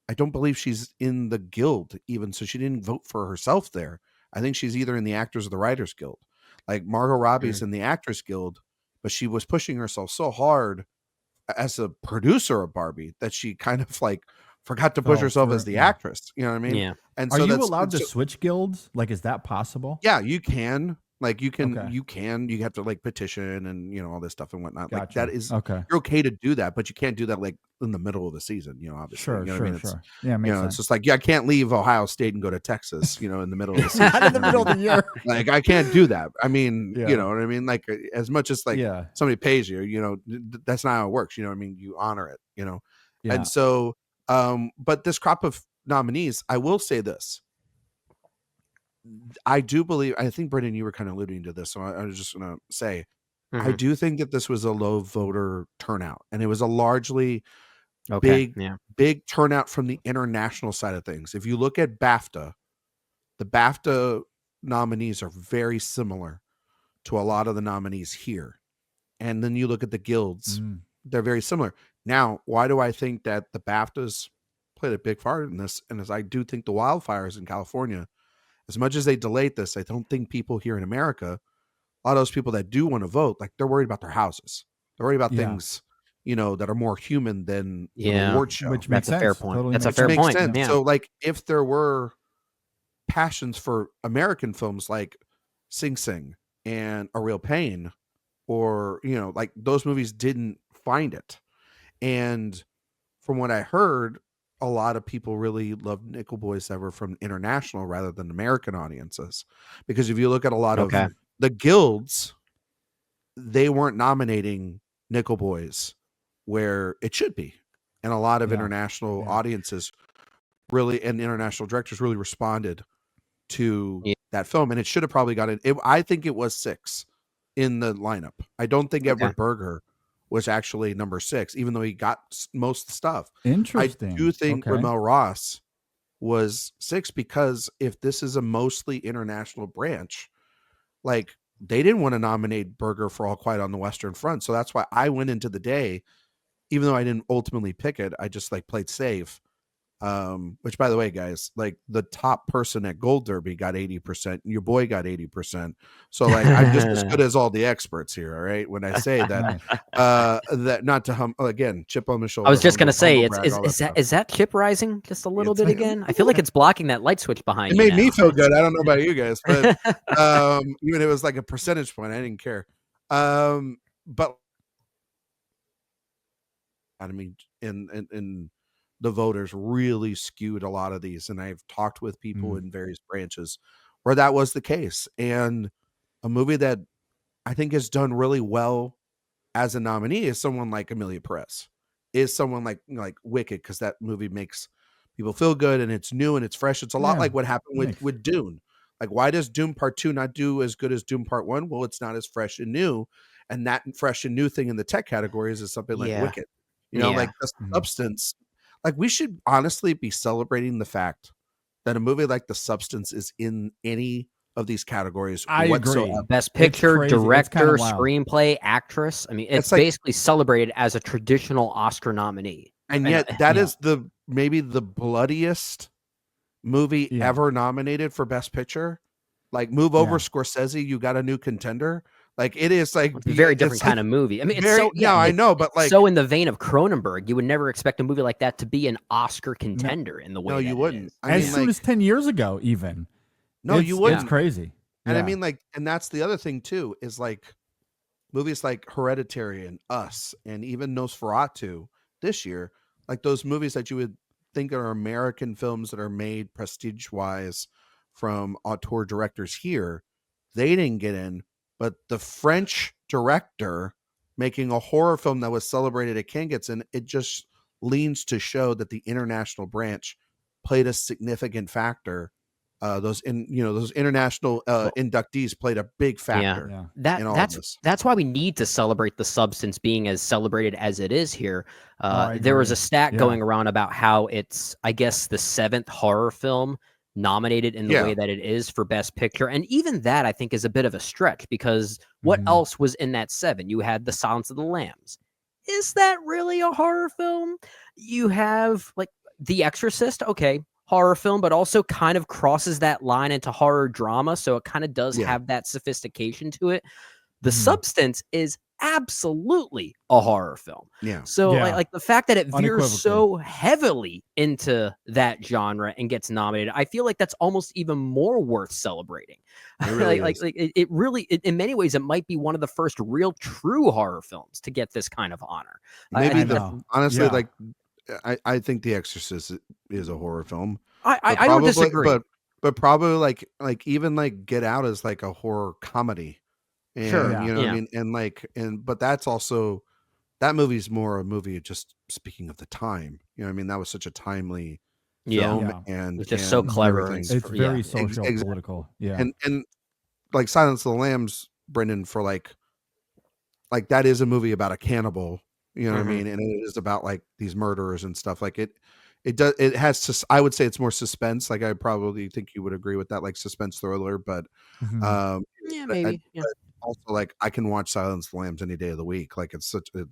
Speaker 7: I don't believe she's in the guild even, so she didn't vote for herself there. I think she's either in the Actors or the Writers Guild. Like Margot Robbie's in the Actors Guild, but she was pushing herself so hard as a producer of Barbie that she kind of like forgot to push
Speaker 5: Fell
Speaker 7: herself
Speaker 5: through,
Speaker 7: as the
Speaker 5: yeah.
Speaker 7: actress. You know what I mean?
Speaker 6: Yeah.
Speaker 7: And
Speaker 5: Are
Speaker 7: so
Speaker 5: you
Speaker 7: that's
Speaker 5: allowed to
Speaker 7: so-
Speaker 5: switch guilds? Like, is that possible?
Speaker 7: Yeah, you can. Like you can,
Speaker 5: Okay.
Speaker 7: you have to like petition and all this stuff and whatnot. Like
Speaker 5: Gotcha.
Speaker 7: that is
Speaker 5: Okay.
Speaker 7: you're okay to do that, but you can't do that like in the middle of the season, obviously.
Speaker 5: Sure.
Speaker 7: You know what
Speaker 5: Sure.
Speaker 7: I mean? It's,
Speaker 5: Sure. Yeah. Makes
Speaker 7: it's
Speaker 5: sense.
Speaker 7: just like, I can't leave Ohio State and go to Texas, in the middle of the season.
Speaker 5: Not in the middle of the year.
Speaker 7: Like I can't do that. I mean,
Speaker 5: Yeah.
Speaker 7: you know what I mean? Like as much as like
Speaker 5: Yeah.
Speaker 7: somebody pays you, that's not how it works. You know what I mean? You honor it,
Speaker 5: Yeah.
Speaker 7: And so, but this crop of nominees, I will say this. I do believe, I think Brendan, you were kind of alluding to this. So I was just going to say, I
Speaker 6: Mhm.
Speaker 7: do think that this was a low voter turnout, and it was a largely
Speaker 6: Okay.
Speaker 7: big,
Speaker 6: Yeah.
Speaker 7: big turnout from the international side of things. If you look at BAFTA, the BAFTA nominees are very similar to a lot of the nominees here. And then you look at the guilds, they're very similar. Now, why do I think that the BAFTAs played a big part in this? And as I do think the wildfires in California, as much as they delayed this, I don't think people here in America, a lot of those people that do want to vote, like they're worried about their houses. They're worried about things, that are more human than the
Speaker 6: Yeah.
Speaker 7: award show.
Speaker 5: Which
Speaker 6: That's
Speaker 5: makes
Speaker 6: a fair
Speaker 5: sense.
Speaker 6: point.
Speaker 5: Totally
Speaker 6: That's a
Speaker 5: makes
Speaker 6: fair
Speaker 5: sense.
Speaker 7: Makes
Speaker 6: point.
Speaker 7: sense.
Speaker 6: Yeah.
Speaker 7: So, like, if there were passions for American films like Sing Sing and A Real Pain, or like those movies didn't find it. And from what I heard, a lot of people really loved Nickel Boys ever from international rather than American audiences. Because if you look at a lot
Speaker 6: Okay.
Speaker 7: of the guilds, they weren't nominating Nickel Boys where it should be. And a lot of
Speaker 5: Yeah.
Speaker 7: international
Speaker 5: Yeah.
Speaker 7: audiences really, and international directors really responded to
Speaker 6: Yeah.
Speaker 7: that film, and it should have probably gotten it. I think it was 6 in the lineup. I don't think Edward Berger was actually number 6, even though he got most stuff.
Speaker 5: Interesting.
Speaker 7: I do think Ramel Ross was 6 because if this is a mostly international branch, like they didn't want to nominate Berger for All Quiet on the Western Front. So that's why I went into the day, even though I didn't ultimately pick it, I just like played safe. Which by the way, guys, like the top person at Gold Derby got 80%. Your boy got 80%. So like I'm just as good as all the experts here. All right. When I say that, that not to again, chip on the shoulder.
Speaker 6: I was just gonna say,
Speaker 7: brag,
Speaker 6: is that chip rising just a little bit again? I feel like it's blocking that light switch behind
Speaker 7: it
Speaker 6: you.
Speaker 7: Made me feel good. I don't know about you guys, but even if it was like a percentage point, I didn't care. But I mean, in the voters really skewed a lot of these, and I've talked with people in various branches where that was the case. And a movie that I think has done really well as a nominee is someone like Amelia Perez, is someone like Wicked, because that movie makes people feel good and it's new and it's fresh. It's a lot like what happened with Dune. Like, why does Dune Part 2 not do as good as Dune Part 1? Well, it's not as fresh and new, and that fresh and new thing in the tech categories is something like Wicked. You know, like the substance. Like, we should honestly be celebrating the fact that a movie like The Substance is in any of these categories.
Speaker 5: I agree.
Speaker 6: Best picture, director, screenplay, actress. I mean, it's basically celebrated as a traditional Oscar nominee.
Speaker 7: And yet that is maybe the bloodiest movie ever nominated for Best Picture. Like, move over Scorsese, you got a new contender. Like, it is like
Speaker 6: it's a very different kind of movie. I mean, it's so
Speaker 7: I know, but like
Speaker 6: so in the vein of Cronenberg, you would never expect a movie like that to be an Oscar contender in the way.
Speaker 7: No, you wouldn't.
Speaker 5: As soon as 10 years ago, even.
Speaker 7: No, you wouldn't.
Speaker 5: It's crazy.
Speaker 7: And I mean, like, and that's the other thing too, is like movies like Hereditary and Us and even Nosferatu this year, like those movies that you would think are American films that are made prestige wise from auteur directors here, they didn't get in. But the French director making a horror film that was celebrated at Cannes gets in, it just leans to show that the international branch played a significant factor. Those international inductees played a big factor.
Speaker 6: That's why we need to celebrate The Substance being as celebrated as it is here. There was a stat going around about how it's, I guess, the 7th horror film nominated in the way that it is for Best Picture. And even that, I think, is a bit of a stretch, because what else was in that 7? You had The Silence of the Lambs. Is that really a horror film? You have like The Exorcist. Okay, horror film, but also kind of crosses that line into horror drama. So it kind of does have that sophistication to it. The Substance is absolutely a horror film. So like the fact that it veers so heavily into that genre and gets nominated, I feel like that's almost even more worth celebrating. It really it really, in many ways, it might be one of the first real true horror films to get this kind of honor.
Speaker 7: Maybe honestly, like I think The Exorcist is a horror film.
Speaker 6: I don't disagree,
Speaker 7: but probably like even like Get Out is like a horror comedy. And, you know what I mean? And but that's also, that movie's more a movie just speaking of the time. You know what I mean? That was such a timely film. And
Speaker 6: it's just so clever.
Speaker 5: It's very social, political.
Speaker 7: And like Silence of the Lambs, Brendan, for like that is a movie about a cannibal, you know what I mean? And it is about like these murderers and stuff. Like it has, I would say it's more suspense. Like, I probably think you would agree with that, like suspense thriller, but
Speaker 6: maybe.
Speaker 7: Also, like, I can watch Silence of the Lambs any day of the week. Like, it's such a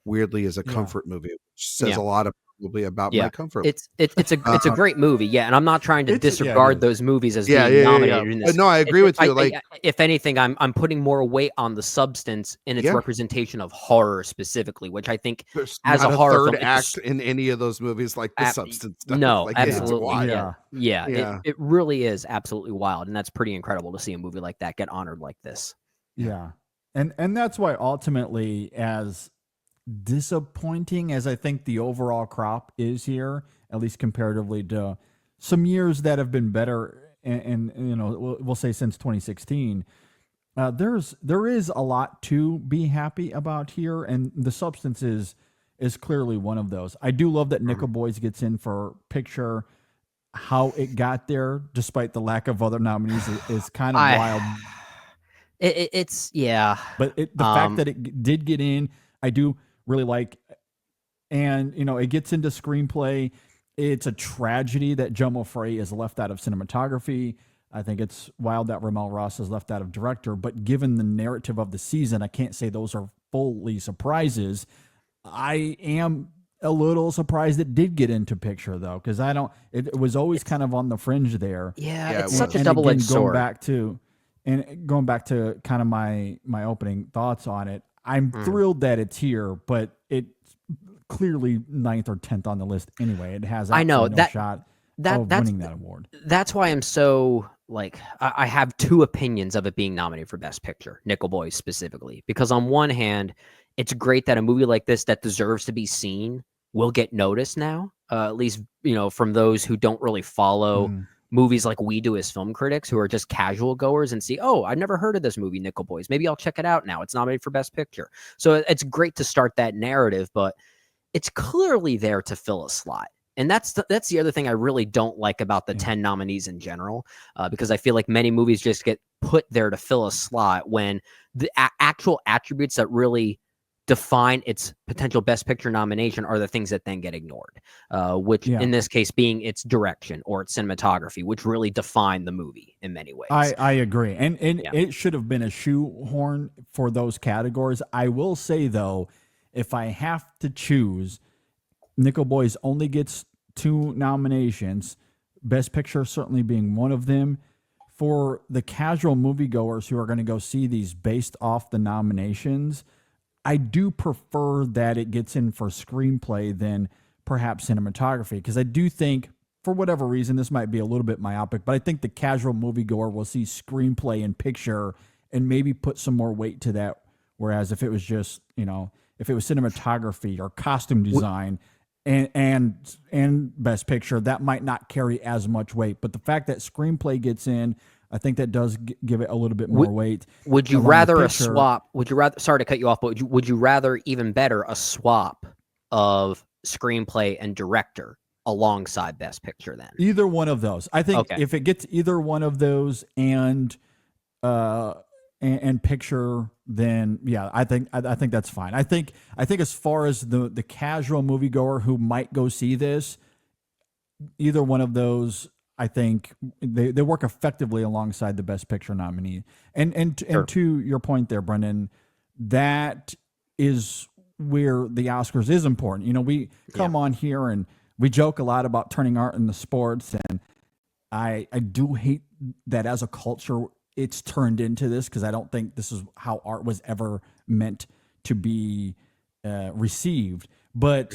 Speaker 7: weirdly is a comfort movie, which says a lot of probably about my comfort.
Speaker 6: It's a great movie, and I'm not trying to disregard those movies as being nominated in this.
Speaker 7: No, I agree with you.
Speaker 6: If anything, I'm putting more weight on The Substance in its representation of horror specifically, which I think
Speaker 7: there's
Speaker 6: as
Speaker 7: not
Speaker 6: a horror
Speaker 7: third act in any of those movies like The Substance.
Speaker 6: No,
Speaker 7: like,
Speaker 6: absolutely, it really is absolutely wild, and that's pretty incredible to see a movie like that get honored like this.
Speaker 5: Yeah. And that's why ultimately, as disappointing as I think the overall crop is here, at least comparatively to some years that have been better, and you know, we'll say since 2016, there is a lot to be happy about here, and The Substance is clearly one of those. I do love that Nickel Boys gets in for picture. how it got there, despite the lack of other nominees, is kind of wild.
Speaker 6: It's yeah.
Speaker 5: But the fact that it did get in, I do really like. And, it gets into screenplay. It's a tragedy that Jomo Frey is left out of cinematography. I think it's wild that Ramel Ross is left out of director. But given the narrative of the season, I can't say those are fully surprises. I am a little surprised it did get into picture, though, because it was always kind of on the fringe there.
Speaker 6: Yeah,
Speaker 7: Yeah,
Speaker 6: it's
Speaker 7: it
Speaker 6: such a
Speaker 5: And
Speaker 6: double-edged
Speaker 5: again,
Speaker 6: sword.
Speaker 5: going back to kind of my opening thoughts on it, I'm thrilled that it's here, but it's clearly 9th or 10th on the list anyway. It has
Speaker 6: I know,
Speaker 5: no
Speaker 6: that-
Speaker 5: shot
Speaker 6: that-
Speaker 5: of
Speaker 6: that's-
Speaker 5: winning that award.
Speaker 6: That's why I'm so like I have two opinions of it being nominated for Best Picture, Nickel Boys specifically, because on one hand, it's great that a movie like this that deserves to be seen will get noticed now, at least from those who don't really follow movies like we do as film critics, who are just casual goers and see, oh, I've never heard of this movie, Nickel Boys. Maybe I'll check it out now. It's nominated for Best Picture. So it's great to start that narrative, but it's clearly there to fill a slot. And that's the other thing I really don't like about the 10 nominees in general, because I feel like many movies just get put there to fill a slot when the actual attributes that really define its potential Best Picture nomination are the things that then get ignored, which in this case being its direction or its cinematography, which really define the movie in many ways.
Speaker 5: I agree. And it should have been a shoehorn for those categories. I will say, though, if I have to choose, Nickel Boys only gets 2 nominations, Best Picture certainly being one of them. For the casual moviegoers who are going to go see these based off the nominations, I do prefer that it gets in for screenplay than perhaps cinematography, because I do think, for whatever reason, this might be a little bit myopic, but I think the casual moviegoer will see screenplay and picture and maybe put some more weight to that. Whereas if it was just, if it was cinematography or costume design and Best Picture, that might not carry as much weight. But the fact that screenplay gets in, I think that does give it a little bit more weight.
Speaker 6: Would you
Speaker 5: along
Speaker 6: rather
Speaker 5: with
Speaker 6: a
Speaker 5: picture.
Speaker 6: swap? Would you rather? Sorry to cut you off, but would you rather, even better, a swap of screenplay and director alongside Best Picture? Then
Speaker 5: Either one of those. I think if it gets either one of those and picture, then I think that's fine. I think as far as the casual moviegoer who might go see this, either one of those, I think they work effectively alongside the Best Picture nominee. And to your point there, Brendan, that is where the Oscars is important. We come on here and we joke a lot about turning art into sports, and I do hate that as a culture it's turned into this, because I don't think this is how art was ever meant to be received. But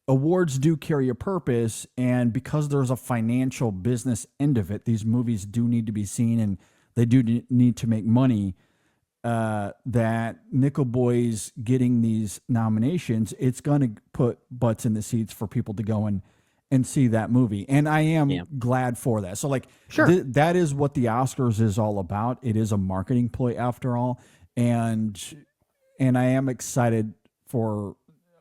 Speaker 5: awards do carry a purpose, and because there's a financial business end of it, these movies do need to be seen and they do need to make money. That Nickel Boys getting these nominations, it's going to put butts in the seats for people to go and see that movie. And I am glad for that. So that is what the Oscars is all about. It is a marketing ploy after all. And I am excited for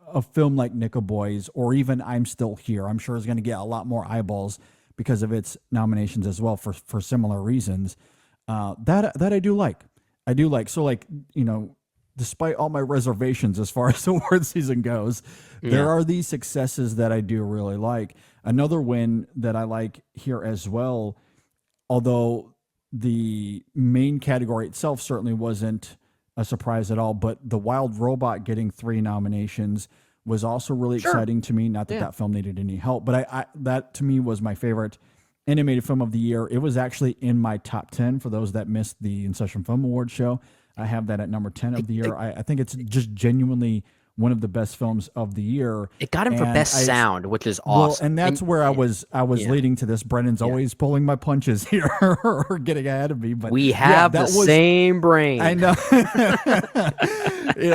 Speaker 5: a film like Nickel Boys, or even I'm Still Here. I'm sure it's going to get a lot more eyeballs because of its nominations as well for similar reasons. That I do like. So despite all my reservations as far as the award season goes, there are these successes that I do really like. Another win that I like here as well, although the main category itself certainly wasn't a surprise at all, but The Wild Robot getting 3 nominations was also really exciting to me. Not that that film needed any help, but I that to me was my favorite animated film of the year. It was actually in my top 10 for those that missed the InSession Film Award show. I have that at number 10 of the year. I think it's just genuinely one of the best films of the year.
Speaker 6: It got him for Best Sound, which is awesome.
Speaker 5: Well, and that's where I was leading to this. Brendan's always pulling my punches here or getting ahead of me. But
Speaker 6: we have the same brain.
Speaker 5: I know.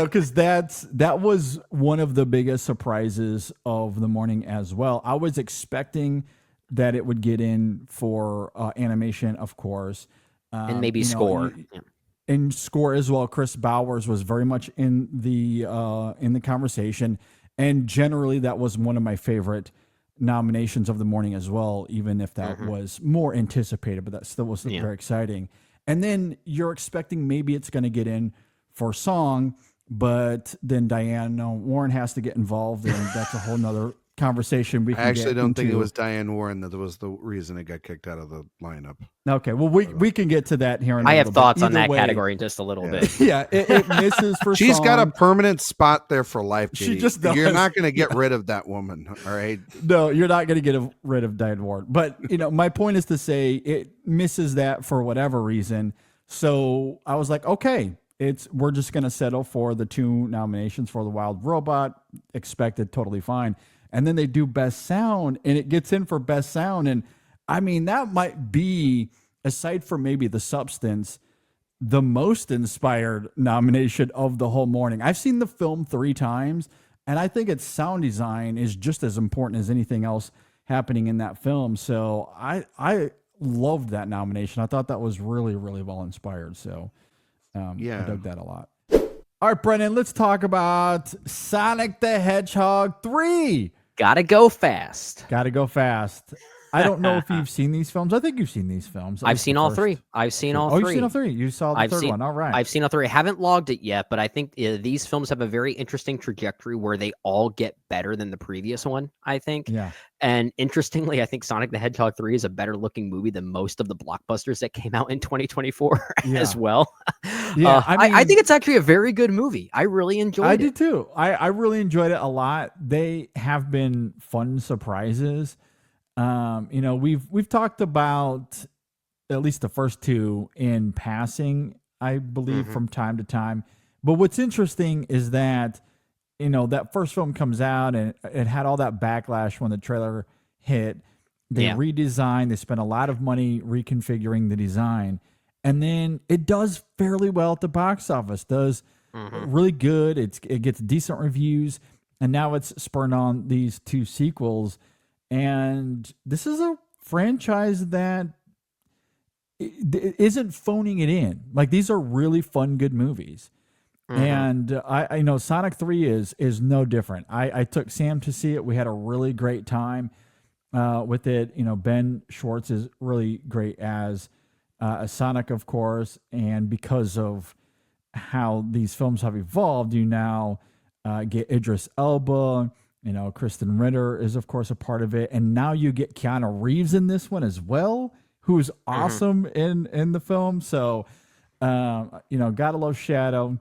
Speaker 5: Because that was one of the biggest surprises of the morning as well. I was expecting that it would get in for animation, of course.
Speaker 6: And maybe score.
Speaker 5: And score as well. Chris Bowers was very much in the conversation, and generally that was one of my favorite nominations of the morning as well, even if that was more anticipated, but that still was very exciting. And then you're expecting maybe it's going to get in for song, but then Diane Warren has to get involved, and that's a whole nother conversation.
Speaker 7: I actually don't think it was Diane Warren that was the reason it got kicked out of the lineup.
Speaker 5: Okay, well, we can get to that here in a
Speaker 6: I have
Speaker 5: little
Speaker 6: thoughts
Speaker 5: bit.
Speaker 6: on that
Speaker 5: Either way,
Speaker 6: category in just a little bit.
Speaker 5: Yeah, it misses for
Speaker 7: She's
Speaker 5: song.
Speaker 7: got a permanent spot there for life.
Speaker 5: She
Speaker 7: Katie.
Speaker 5: just does.
Speaker 7: You're not going to get rid of that woman, all right?
Speaker 5: No, you're not going to get rid of Diane Warren. But, my point is to say it misses that for whatever reason. So I was like, okay, we're just going to settle for the 2 nominations for The Wild Robot. Expected, totally fine. And then they do Best Sound, and it gets in for Best Sound. And I mean, that might be, aside from maybe the substance, the most inspired nomination of the whole morning. I've seen the film 3 times, and I think its sound design is just as important as anything else happening in that film. So I loved that nomination. I thought that was really, really well inspired. So I dug that a lot. All right, Brennan, let's talk about Sonic the Hedgehog 3.
Speaker 6: Gotta go fast.
Speaker 5: Gotta go fast. I don't know if you've seen these films. I think you've seen these films.
Speaker 6: I've seen all 3. I've seen all 3.
Speaker 5: Oh, you've seen all 3. You saw the third one. All right.
Speaker 6: I've seen all 3. I haven't logged it yet, but I think these films have a very interesting trajectory where they all get better than the previous one, I think.
Speaker 5: Yeah.
Speaker 6: And interestingly, I think Sonic the Hedgehog 3 is a better looking movie than most of the blockbusters that came out in 2024 as well.
Speaker 5: Yeah,
Speaker 6: I think it's actually a very good movie. I really enjoyed it.
Speaker 5: I did too. I really enjoyed it a lot. They have been fun surprises. We've talked about at least the first 2 in passing, I believe, from time to time. But what's interesting is that, that first film comes out and it had all that backlash when the trailer hit. They redesigned, they spent a lot of money reconfiguring the design. And then it does fairly well at the box office, does really good. It gets decent reviews. And now it's spurred on these 2 sequels. And this is a franchise that isn't phoning it in. Like, these are really fun, good movies. And I know Sonic 3 is no different. I took Sam to see it. We had a really great time with it. Ben Schwartz is really great as Sonic, of course. And because of how these films have evolved, you now get Idris Elba. Kristen Ritter is, of course, a part of it. And now you get Keanu Reeves in this one as well, who's awesome in the film. So, gotta love Shadow.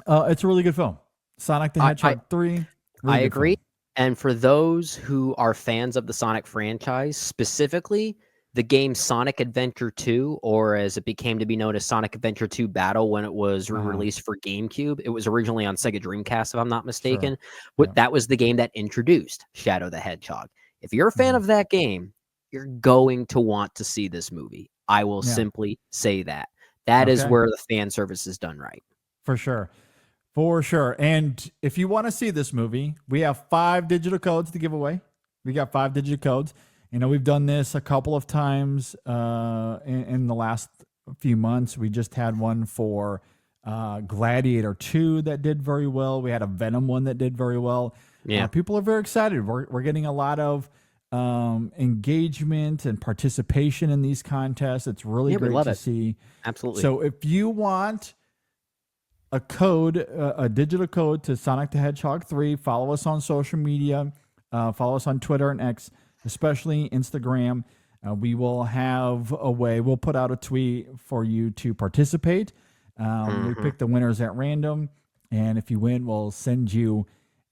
Speaker 5: It's a really good film. Sonic the Hedgehog 3. Really
Speaker 6: I agree.
Speaker 5: Film.
Speaker 6: And for those who are fans of the Sonic franchise, specifically the game Sonic Adventure 2, or as it became to be known as Sonic Adventure 2 Battle when it was released for GameCube. It was originally on Sega Dreamcast, if I'm not mistaken. Sure. That was the game that introduced Shadow the Hedgehog. If you're a fan of that game, you're going to want to see this movie. I will simply say that. That is where the fan service is done right.
Speaker 5: For sure. For sure. And if you want to see this movie, we have 5 digital codes to give away. We got 5 digital codes. We've done this a couple of times in the last few months. We just had one for Gladiator 2 that did very well. We had a Venom one that did very well. Yeah, people are very excited. We're getting a lot of engagement and participation in these contests. It's really great to see.
Speaker 6: Absolutely.
Speaker 5: So if you want a code, a digital code to Sonic the Hedgehog 3, follow us on social media. Follow us on Twitter and X, especially Instagram. We will have a way. We'll put out a tweet for you to participate. We pick the winners at random, and if you win, we'll send you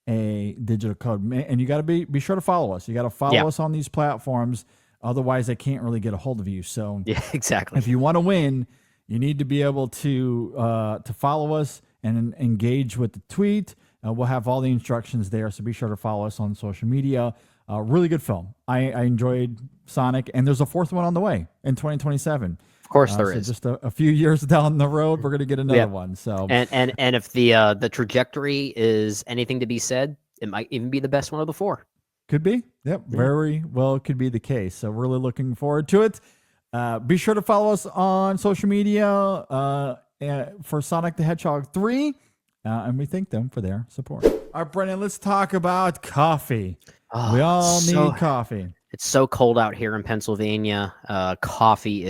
Speaker 5: a digital code. And you got to be sure to follow us. You got to follow us on these platforms. Otherwise, they can't really get a hold of you. So
Speaker 6: yeah, exactly.
Speaker 5: If you want to win, you need to be able to follow us and engage with the tweet. We'll have all the instructions there, so be sure to follow us on social media. Really good film. I enjoyed Sonic, and there's a 4th one on the way in 2027.
Speaker 6: Of course there is.
Speaker 5: Just a few years down the road, we're going to get another one. So
Speaker 6: and if the trajectory is anything to be said, it might even be the best one of the 4.
Speaker 5: Could be. Yep, very well could be the case. So really looking forward to it. Be sure to follow us on social media for Sonic the Hedgehog 3. and we thank them for their support. All right, Brendan, let's talk about coffee.
Speaker 6: Oh,
Speaker 5: We all
Speaker 6: so-
Speaker 5: need coffee.
Speaker 6: It's so cold out here in Pennsylvania. Coffee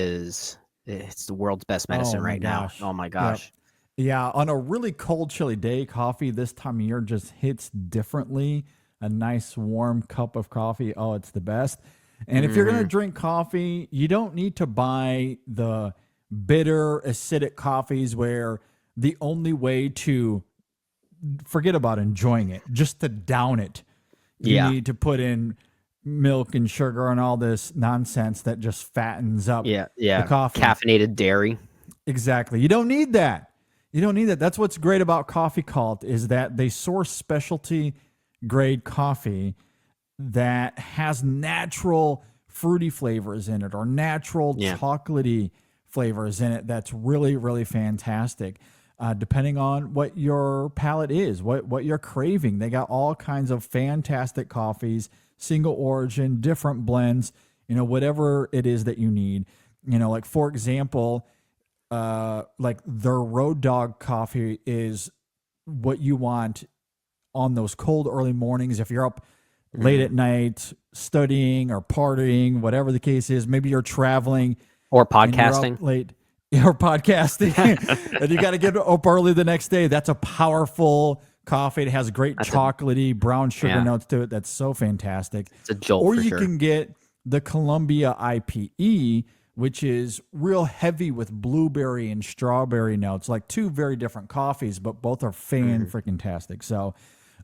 Speaker 6: it's the world's best medicine
Speaker 5: Oh my
Speaker 6: right now.
Speaker 5: gosh.
Speaker 6: Oh my gosh.
Speaker 5: Yeah, on a really cold, chilly day, coffee this time of year just hits differently. A nice warm cup of coffee, oh, it's the best. And if you're going to drink coffee, you don't need to buy the bitter, acidic coffees where the only way to forget about enjoying it, just to down it, you
Speaker 6: Yeah.
Speaker 5: need to put in milk and sugar and all this nonsense that just fattens up
Speaker 6: Yeah.
Speaker 5: the coffee.
Speaker 6: Caffeinated dairy.
Speaker 5: Exactly. You don't need that. You don't need that. That's what's great about Coffee Cult is that they source specialty grade coffee that has natural fruity flavors in it or natural chocolatey flavors in it. That's really, really fantastic. Depending on what your palate is, what you're craving. They got all kinds of fantastic coffees, single origin, different blends, whatever it is that you need. Like for example, like their Road Dog coffee is what you want on those cold early mornings. If you're up late at night studying or partying, whatever the case is, maybe you're traveling
Speaker 6: Or
Speaker 5: and you're up
Speaker 6: podcasting.
Speaker 5: late or podcasting and you got to get up early the next day. That's a powerful coffee. It has great chocolatey brown sugar notes to it. That's so fantastic.
Speaker 6: It's a jolt
Speaker 5: Or
Speaker 6: for
Speaker 5: you
Speaker 6: sure.
Speaker 5: can get the Columbia IPE, which is real heavy with blueberry and strawberry notes, like two very different coffees, but both are freaking-tastic. So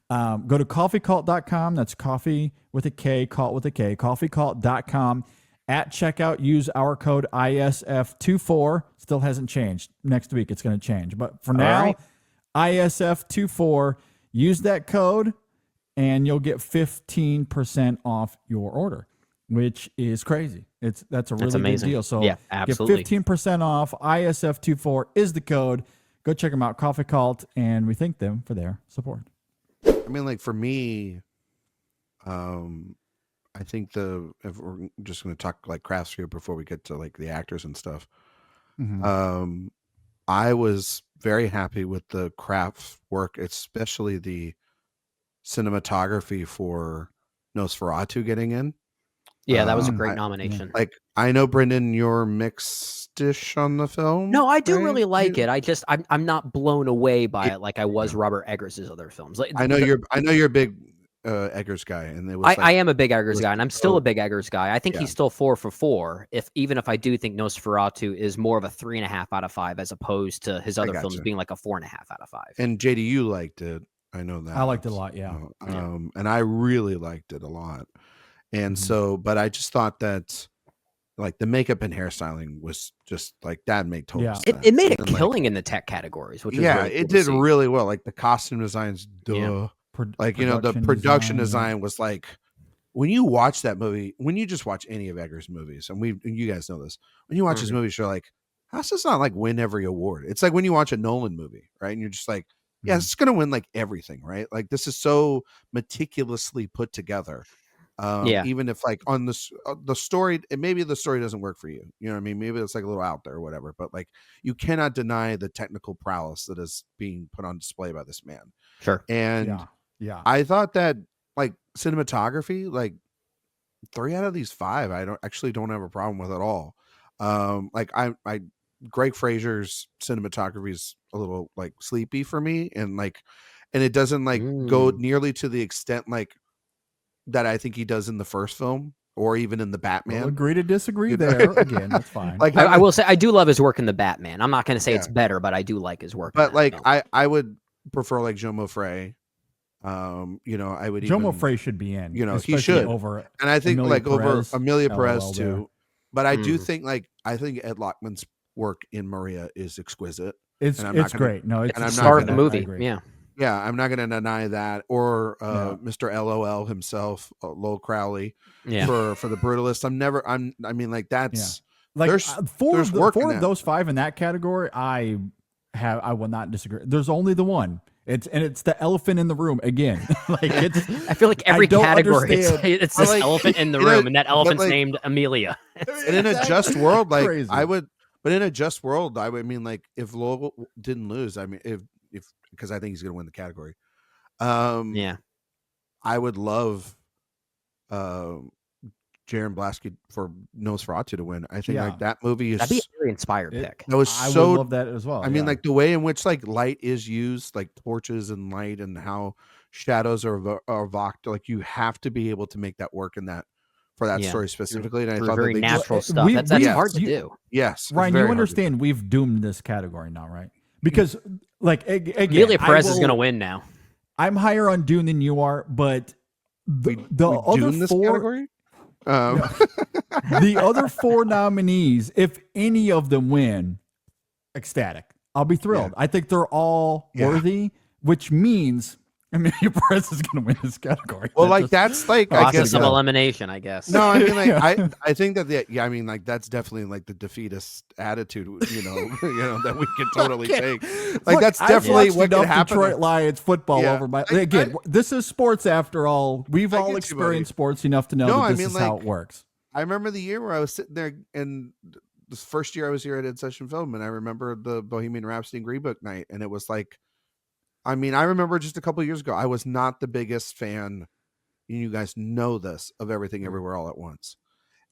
Speaker 5: go to coffeecult.com. That's coffee with a K, cult with a K, coffeecult.com. At checkout, use our code ISF24. Still hasn't changed. Next week, it's going to change. But for now,
Speaker 6: right.
Speaker 5: ISF24, use that code, and you'll get 15% off your order, which is crazy. That's a really good
Speaker 6: amazing.
Speaker 5: deal. So
Speaker 6: Yeah, absolutely.
Speaker 5: get 15% off. ISF24 is the code. Go check them out, Coffee Cult, and we thank them for their support.
Speaker 7: I mean, like for me, I think if we're just going to talk like crafts here before we get to like the actors and stuff, I was very happy with the craft work, especially the cinematography for Nosferatu getting in.
Speaker 6: Yeah, that was a great nomination.
Speaker 7: Like, I know, Brendan, you're mixed-ish on the film.
Speaker 6: No, I do
Speaker 7: right?
Speaker 6: really like it. I'm not blown away by it like I was Robert Eggers' other films. Like,
Speaker 7: I know you're a big Eggers guy, and it was
Speaker 6: I am a big Eggers guy, and I'm still
Speaker 7: so-
Speaker 6: a big Eggers guy. I think
Speaker 7: Yeah.
Speaker 6: he's still 4 for 4. Even if I do think Nosferatu is more of a 3.5 out of 5 as opposed to his other films
Speaker 7: gotcha.
Speaker 6: being like a 4.5 out of 5.
Speaker 7: And JD, you liked it. I know that.
Speaker 5: I liked it a lot, yeah.
Speaker 7: And I really liked it a lot. And so, but I just thought that like the makeup and hairstyling was just like that made total
Speaker 5: Yeah.
Speaker 7: sense.
Speaker 6: It made a
Speaker 7: And, like,
Speaker 6: killing in the tech categories, which is
Speaker 7: yeah,
Speaker 6: really cool
Speaker 7: it
Speaker 6: to
Speaker 7: did
Speaker 6: see.
Speaker 7: really well. Like the costume designs, duh.
Speaker 6: Yeah.
Speaker 7: Like, the production design was like, when you watch that movie, when you just watch any of Eggers' movies, and you guys know this, when you watch his movies, you're like, how's this not like win every award? It's like when you watch a Nolan movie, right? And you're just like, yeah, it's gonna win like everything, right? Like this is so meticulously put together. Even if like on the story, maybe the story doesn't work for you. You know what I mean? Maybe it's like a little out there or whatever, but like you cannot deny the technical prowess that is being put on display by this man.
Speaker 6: Sure.
Speaker 7: And
Speaker 5: Yeah.
Speaker 7: I thought that like cinematography, like 3 out of these 5, I don't have a problem with at all. Like I Greg Fraser's cinematography is a little like sleepy for me, and it doesn't like go nearly to the extent like that I think he does in the first film or even in the Batman.
Speaker 5: We'll agree to disagree
Speaker 7: You know?
Speaker 5: there. Again, that's fine.
Speaker 7: Like
Speaker 6: I will say I do love his work in the Batman. I'm not going to say it's better, but I do like his work. in
Speaker 7: but
Speaker 6: that
Speaker 7: like
Speaker 6: film.
Speaker 7: I would prefer like Joe Frey. I would
Speaker 5: Joe
Speaker 7: even,
Speaker 5: Frey should be in.
Speaker 7: he
Speaker 5: especially
Speaker 7: should.
Speaker 5: over.
Speaker 7: And I think
Speaker 5: Amelia
Speaker 7: like
Speaker 5: Perez,
Speaker 7: over Amelia Perez
Speaker 5: LOL
Speaker 7: too.
Speaker 5: there.
Speaker 7: But I do think I think Ed Lockman's work in Maria is exquisite.
Speaker 5: It's
Speaker 7: And I'm not
Speaker 5: it's
Speaker 7: gonna-
Speaker 5: great. No, it's
Speaker 7: and
Speaker 5: a
Speaker 7: I'm not
Speaker 6: Star of
Speaker 7: gonna-
Speaker 6: the
Speaker 5: I
Speaker 6: movie.
Speaker 5: agree.
Speaker 6: Yeah.
Speaker 7: Yeah, I'm not going to deny that. Or
Speaker 5: Yeah.
Speaker 7: Mr. LOL himself, Lowell Crowley,
Speaker 6: Yeah.
Speaker 7: for the Brutalist. I mean, like that's
Speaker 5: Like
Speaker 7: there's
Speaker 5: four of
Speaker 7: work in that.
Speaker 5: those 5 in that category, I will not disagree. There's only the one. It's the elephant in the room again. Like it's
Speaker 6: I feel like every
Speaker 5: don't
Speaker 6: category
Speaker 5: understand.
Speaker 6: it's
Speaker 7: But,
Speaker 6: this
Speaker 7: like,
Speaker 6: elephant in the
Speaker 7: you know,
Speaker 6: room, and that
Speaker 7: but,
Speaker 6: elephant's
Speaker 7: like-
Speaker 6: named Amelia.
Speaker 7: and in a just world, like
Speaker 5: Crazy.
Speaker 7: I would, but in a just world, I would mean like if Lowell didn't lose, I mean if because I think he's going to win the category.
Speaker 6: Yeah.
Speaker 7: I would love Jaron Blasky for Nosferatu to win. I think
Speaker 5: Yeah.
Speaker 7: like that movie
Speaker 6: That'd be
Speaker 7: is
Speaker 6: a very inspired pick.
Speaker 7: that was
Speaker 5: I
Speaker 7: so
Speaker 5: would love that as well.
Speaker 7: I mean,
Speaker 5: yeah.
Speaker 7: like the way in which like light is used, like torches and light, and how shadows are evoked. Like you have to be able to make that work in that for that
Speaker 6: Yeah.
Speaker 7: story specifically. And I
Speaker 6: Through
Speaker 7: thought
Speaker 6: very
Speaker 7: that they
Speaker 6: natural
Speaker 5: just-
Speaker 6: stuff.
Speaker 5: we-
Speaker 6: That's
Speaker 5: we-
Speaker 6: hard to
Speaker 5: you-
Speaker 6: do.
Speaker 7: yes, it's
Speaker 5: Ryan,
Speaker 7: very
Speaker 5: you
Speaker 7: hard to do.
Speaker 5: understand we've doomed this category now, right? Because like again,
Speaker 6: Amelia
Speaker 5: I
Speaker 6: Perez is
Speaker 5: will-
Speaker 6: going to win now.
Speaker 5: I'm higher on Dune than you are, but the
Speaker 7: We
Speaker 5: other
Speaker 7: doom this
Speaker 5: four,
Speaker 7: category.
Speaker 5: the other four nominees, if any of them win, ecstatic. I'll be thrilled. I think they're all
Speaker 7: Yeah.
Speaker 5: worthy, which means Amelia Perez is going to win this category.
Speaker 7: Well,
Speaker 5: That
Speaker 7: like
Speaker 5: just-
Speaker 7: that's like I
Speaker 6: Process
Speaker 7: guess
Speaker 6: of elimination, I guess.
Speaker 7: no, I mean like I think that I mean like that's definitely like the defeatist attitude, you know that we can totally take. Like
Speaker 5: Look,
Speaker 7: that's
Speaker 5: I've
Speaker 7: definitely
Speaker 5: watched
Speaker 7: what could
Speaker 5: enough
Speaker 7: happen.
Speaker 5: Detroit Lions football
Speaker 7: Yeah.
Speaker 5: over my.
Speaker 7: I-
Speaker 5: Again, this is sports after all. We've
Speaker 7: I
Speaker 5: all
Speaker 7: get you,
Speaker 5: experienced
Speaker 7: buddy.
Speaker 5: sports enough to know
Speaker 7: No,
Speaker 5: that
Speaker 7: I
Speaker 5: this
Speaker 7: mean,
Speaker 5: is how
Speaker 7: like,
Speaker 5: it works.
Speaker 7: I remember the year where I was sitting there, and this first year I was here at InSession Film, and I remember the Bohemian Rhapsody and Green Book night, and it was like, I mean, I remember just a couple of years ago, I was not the biggest fan, and you guys know this, of Everything Everywhere All at Once.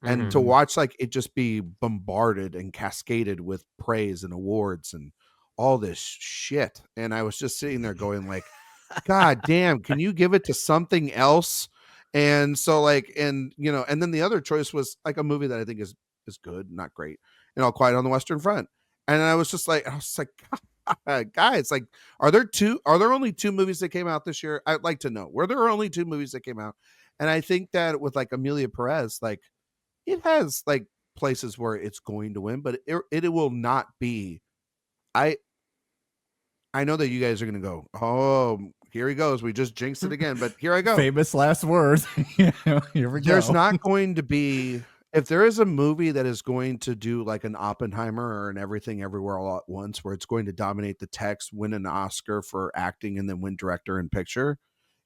Speaker 7: And to watch like it just be bombarded and cascaded with praise and awards and all this shit, and I was just sitting there going like, God damn, can you give it to something else? And so like, and and then the other choice was like a movie that I think is good, not great, and All Quiet on the Western Front. And I was like, guys, like, are there only two movies that came out this year? I'd like to know. Were there only two movies that came out? And I think that with like Amelia Perez, like it has like places where it's going to win, but it will not be. I know that you guys are going to go, oh, here he goes. We just jinxed it again, but here I go.
Speaker 5: Famous last words. Here we go.
Speaker 7: There's not going to be, if there is a movie that is going to do like an Oppenheimer or an Everything Everywhere All at Once, where it's going to dominate the text, win an Oscar for acting, and then win director and picture,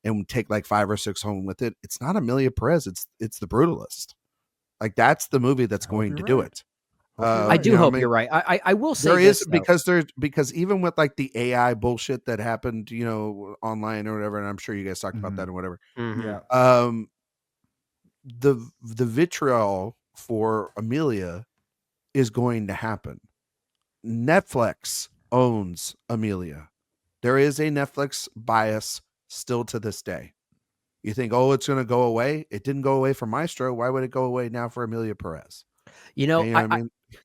Speaker 7: and take like 5 or 6 home with it, it's not Amelia Perez. It's The Brutalist. Like that's the movie that's going to do it.
Speaker 6: I do hope you're right. I will say
Speaker 7: there
Speaker 6: this,
Speaker 7: is because even with like the AI bullshit that happened, online or whatever, and I'm sure you guys talked about that or whatever.
Speaker 5: Yeah.
Speaker 7: The vitriol for Amelia is going to happen. Netflix owns Amelia. There is a Netflix bias still to this day. You think, oh, it's going to go away? It didn't go away for Maestro. Why would it go away now for Amelia Perez?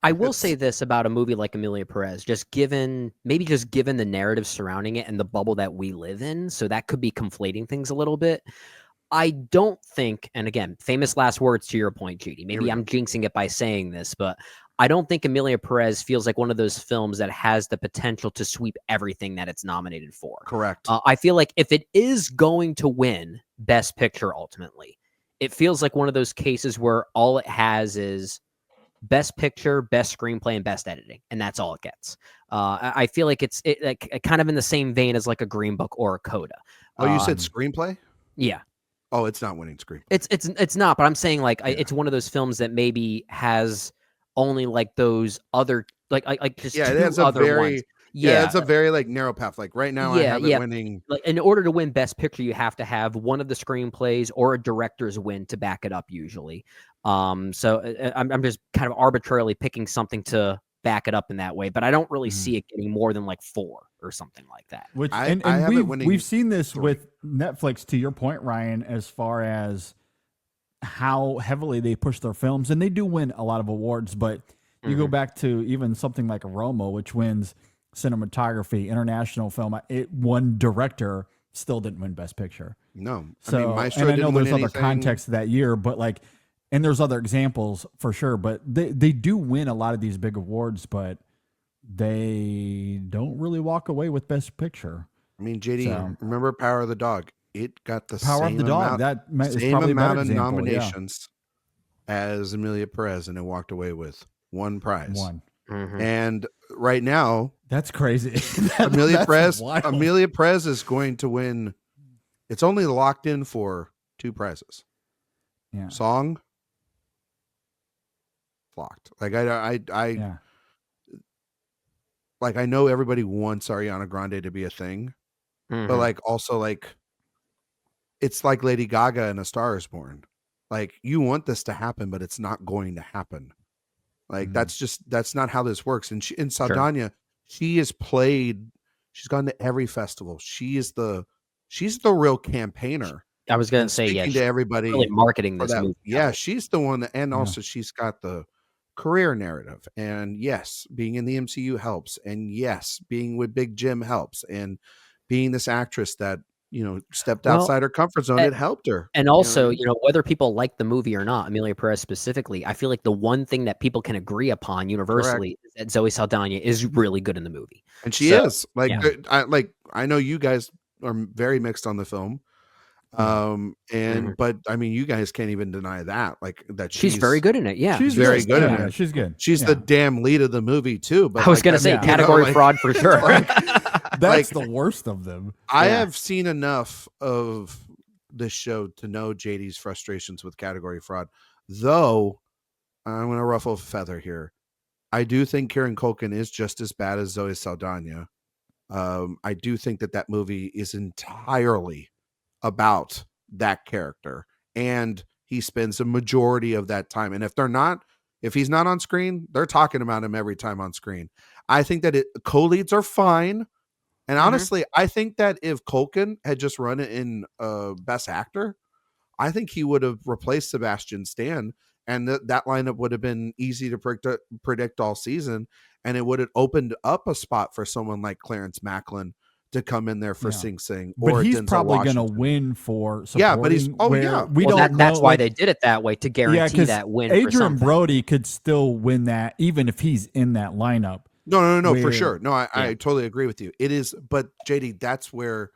Speaker 6: I will say this about a movie like Amelia Perez, just given the narrative surrounding it and the bubble that we live in. So that could be conflating things a little bit. I don't think, and again, famous last words to your point, Judy. Maybe I'm jinxing it by saying this, but I don't think Amelia Perez feels like one of those films that has the potential to sweep everything that it's nominated for.
Speaker 7: Correct.
Speaker 6: I feel like if it is going to win Best Picture ultimately, it feels like one of those cases where all it has is Best Picture, Best Screenplay, and Best Editing, and that's all it gets. I feel like it's kind of in the same vein as like a Green Book or a Coda.
Speaker 7: Oh, you said screenplay?
Speaker 6: Yeah.
Speaker 7: Oh, it's not winning screenplay.
Speaker 6: It's not, but I'm saying like it's one of those films that maybe has only like those other like just
Speaker 7: Yeah,
Speaker 6: two
Speaker 7: it has a
Speaker 6: other
Speaker 7: very
Speaker 6: ones.
Speaker 7: yeah, it's a very like narrow path. Like right now, I have it winning.
Speaker 6: Like in order to win Best Picture, you have to have one of the screenplays or a director's win to back it up. Usually, so I'm just kind of arbitrarily picking something to back it up in that way, but I don't really see it getting more than like 4 or something like that.
Speaker 5: Which
Speaker 7: I
Speaker 5: and
Speaker 7: have it winning
Speaker 5: we've seen this
Speaker 7: 3.
Speaker 5: with Netflix. To your point, Ryan, as far as how heavily they push their films, and they do win a lot of awards, but. You go back to even something like Roma, which wins cinematography, international film. It won director, still didn't win Best Picture.
Speaker 7: No,
Speaker 5: So,
Speaker 7: I mean, Maestro
Speaker 5: and I know
Speaker 7: didn't win
Speaker 5: there's other
Speaker 7: anything.
Speaker 5: context that year, but like, and there's other examples for sure. But they do win a lot of these big awards, but they don't really walk away with Best Picture.
Speaker 7: I mean, JD,
Speaker 5: So-
Speaker 7: remember Power of the Dog? It got the
Speaker 5: Power
Speaker 7: same
Speaker 5: of the Dog,
Speaker 7: amount,
Speaker 5: that is
Speaker 7: same
Speaker 5: probably a better
Speaker 7: amount of
Speaker 5: example, yeah.
Speaker 7: nominations as Amelia Perez, and it walked away with 1 prize.
Speaker 5: One.
Speaker 7: And right now,
Speaker 5: That's crazy.
Speaker 7: Amelia
Speaker 5: That's wild.
Speaker 7: Perez is going to win. It's only locked in for 2 prizes.
Speaker 5: Yeah.
Speaker 7: Song locked. Like I
Speaker 5: Yeah.
Speaker 7: like I know everybody wants Ariana Grande to be a thing, but
Speaker 6: Mhm.
Speaker 7: like also like it's like Lady Gaga and A Star Is Born. Like you want this to happen, but it's not going to happen. Like that's not how this works. And she in
Speaker 6: Sure.
Speaker 7: Saldana, she has played, she's gone to every festival. She's the real campaigner
Speaker 6: I was gonna
Speaker 7: and
Speaker 6: say, yeah,
Speaker 7: speaking
Speaker 6: she's
Speaker 7: to everybody
Speaker 6: really marketing
Speaker 7: for
Speaker 6: this
Speaker 7: that.
Speaker 6: movie
Speaker 7: Yeah,
Speaker 6: now.
Speaker 7: she's the one that, and
Speaker 5: Yeah.
Speaker 7: also she's got the career narrative. And yes, being in the MCU helps. And yes, being with Big Jim helps. And being this actress that, stepped
Speaker 6: Well,
Speaker 7: outside her comfort zone,
Speaker 6: a
Speaker 7: it helped her.
Speaker 6: and
Speaker 7: You know what I
Speaker 6: also,
Speaker 7: mean?
Speaker 6: whether people like the movie or not, Amelia Perez specifically, I feel like the one thing that people can agree upon
Speaker 7: Correct.
Speaker 6: universally is that Zoe Saldana is really good in the movie.
Speaker 7: And she
Speaker 6: So,
Speaker 7: is like,
Speaker 6: yeah.
Speaker 7: I know you guys are very mixed on the film.
Speaker 6: Mhm.
Speaker 7: But I mean, you guys can't even deny that, like that
Speaker 6: She's very good in it, yeah.
Speaker 5: She's
Speaker 6: She
Speaker 7: very
Speaker 6: is.
Speaker 7: good in
Speaker 5: Yeah,
Speaker 7: it.
Speaker 5: she's good.
Speaker 7: She's
Speaker 5: Yeah.
Speaker 7: the damn lead of the movie too. But
Speaker 6: I was
Speaker 7: like,
Speaker 6: gonna
Speaker 7: that's,
Speaker 6: say
Speaker 5: Yeah.
Speaker 6: category
Speaker 7: like,
Speaker 6: fraud for sure.
Speaker 5: That's
Speaker 7: like,
Speaker 5: the worst of them.
Speaker 7: I
Speaker 6: Yeah.
Speaker 7: have seen enough of this show to know JD's frustrations with category fraud. Though I'm going to ruffle a feather here. I do think Kieran Culkin is just as bad as Zoe Saldana. I do think that movie is entirely about that character, and he spends a majority of that time. And if he's not on screen, they're talking about him every time on screen. I think that co-leads are fine. And honestly, I think that if Culkin had just run it in Best Actor, I think he would have replaced Sebastian Stan, and that lineup would have been easy to predict all season, and it would have opened up a spot for someone like Clarence Macklin to come in there for
Speaker 5: Yeah.
Speaker 7: Sing Sing,
Speaker 5: But
Speaker 7: or
Speaker 5: he's
Speaker 7: Denzel
Speaker 5: probably going to
Speaker 7: Washington.
Speaker 5: win for supporting.
Speaker 7: Yeah, but he's
Speaker 5: we
Speaker 6: Well,
Speaker 5: don't know.
Speaker 6: that's why
Speaker 5: like,
Speaker 6: they did it that way, to guarantee
Speaker 5: 'cause
Speaker 6: that win for
Speaker 5: Adrian
Speaker 6: something.
Speaker 5: Brody could still win that even if he's in that lineup.
Speaker 7: No, for
Speaker 5: where-
Speaker 7: sure. No, I
Speaker 6: Yeah.
Speaker 7: totally agree with you. It is, but JD, that's where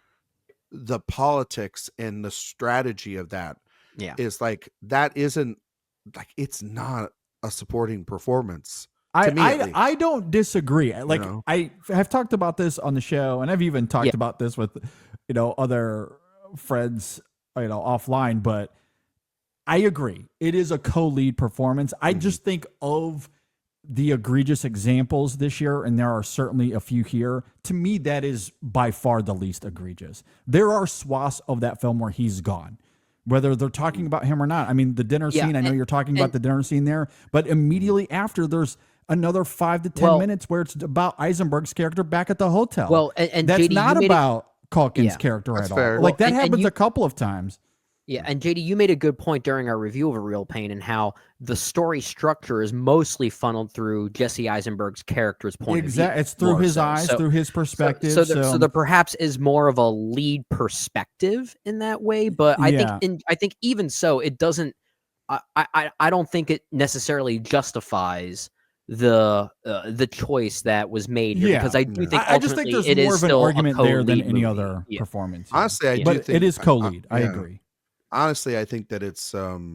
Speaker 7: the politics and the strategy of that
Speaker 6: Yeah.
Speaker 7: is like, that isn't like, it's not a supporting performance. To me, at least.
Speaker 5: I don't disagree. Like
Speaker 7: know?
Speaker 5: I have talked about this on the show, and I've even talked about this with other friends offline. But I agree, it is a co-lead performance. I just think of the egregious examples this year, and there are certainly a few here. To me, that is by far the least egregious. There are swaths of that film where he's gone, whether they're talking about him or not. I mean, the dinner scene, I know you're talking about the dinner scene there, but immediately after, there's another 5 to 10 minutes where it's about Eisenberg's character back at the hotel.
Speaker 6: Well, and
Speaker 5: that's
Speaker 6: JD,
Speaker 5: not about Culkin's character
Speaker 7: That's
Speaker 5: at
Speaker 7: fair.
Speaker 5: all. Like that
Speaker 6: Well, and
Speaker 5: happens
Speaker 6: you-
Speaker 5: a couple of times.
Speaker 6: Yeah, and JD, you made a good point during our review of A Real Pain and how the story structure is mostly funneled through Jesse Eisenberg's character's point of view.
Speaker 5: It's through
Speaker 6: more
Speaker 5: his
Speaker 6: so.
Speaker 5: eyes, through his perspective.
Speaker 6: So there perhaps is more of a lead perspective in that way, but I think even so, it doesn't. I don't think it necessarily justifies the choice that was made here, because I do think
Speaker 5: I just think
Speaker 6: ultimately
Speaker 5: there's
Speaker 6: it is
Speaker 5: more of an
Speaker 6: still
Speaker 5: argument
Speaker 6: a
Speaker 5: there than
Speaker 6: co-lead
Speaker 5: any
Speaker 6: movie.
Speaker 5: other
Speaker 6: Yeah.
Speaker 5: performance. here.
Speaker 7: Honestly, I do
Speaker 5: but
Speaker 7: think
Speaker 5: it is co-lead. I
Speaker 7: yeah.
Speaker 5: agree.
Speaker 7: Honestly, I think that it's I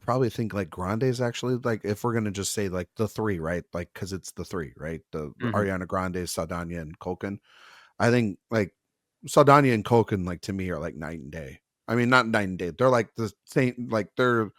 Speaker 7: probably think like Grande's actually, like, if we're gonna just say like the three, right? Like, because it's the three, right? The Ariana Grande, Saldana, and Culkin. I think like Saldana and Culkin, like, to me, are like night and day. I mean, not night and day. They're like the same. Like, they're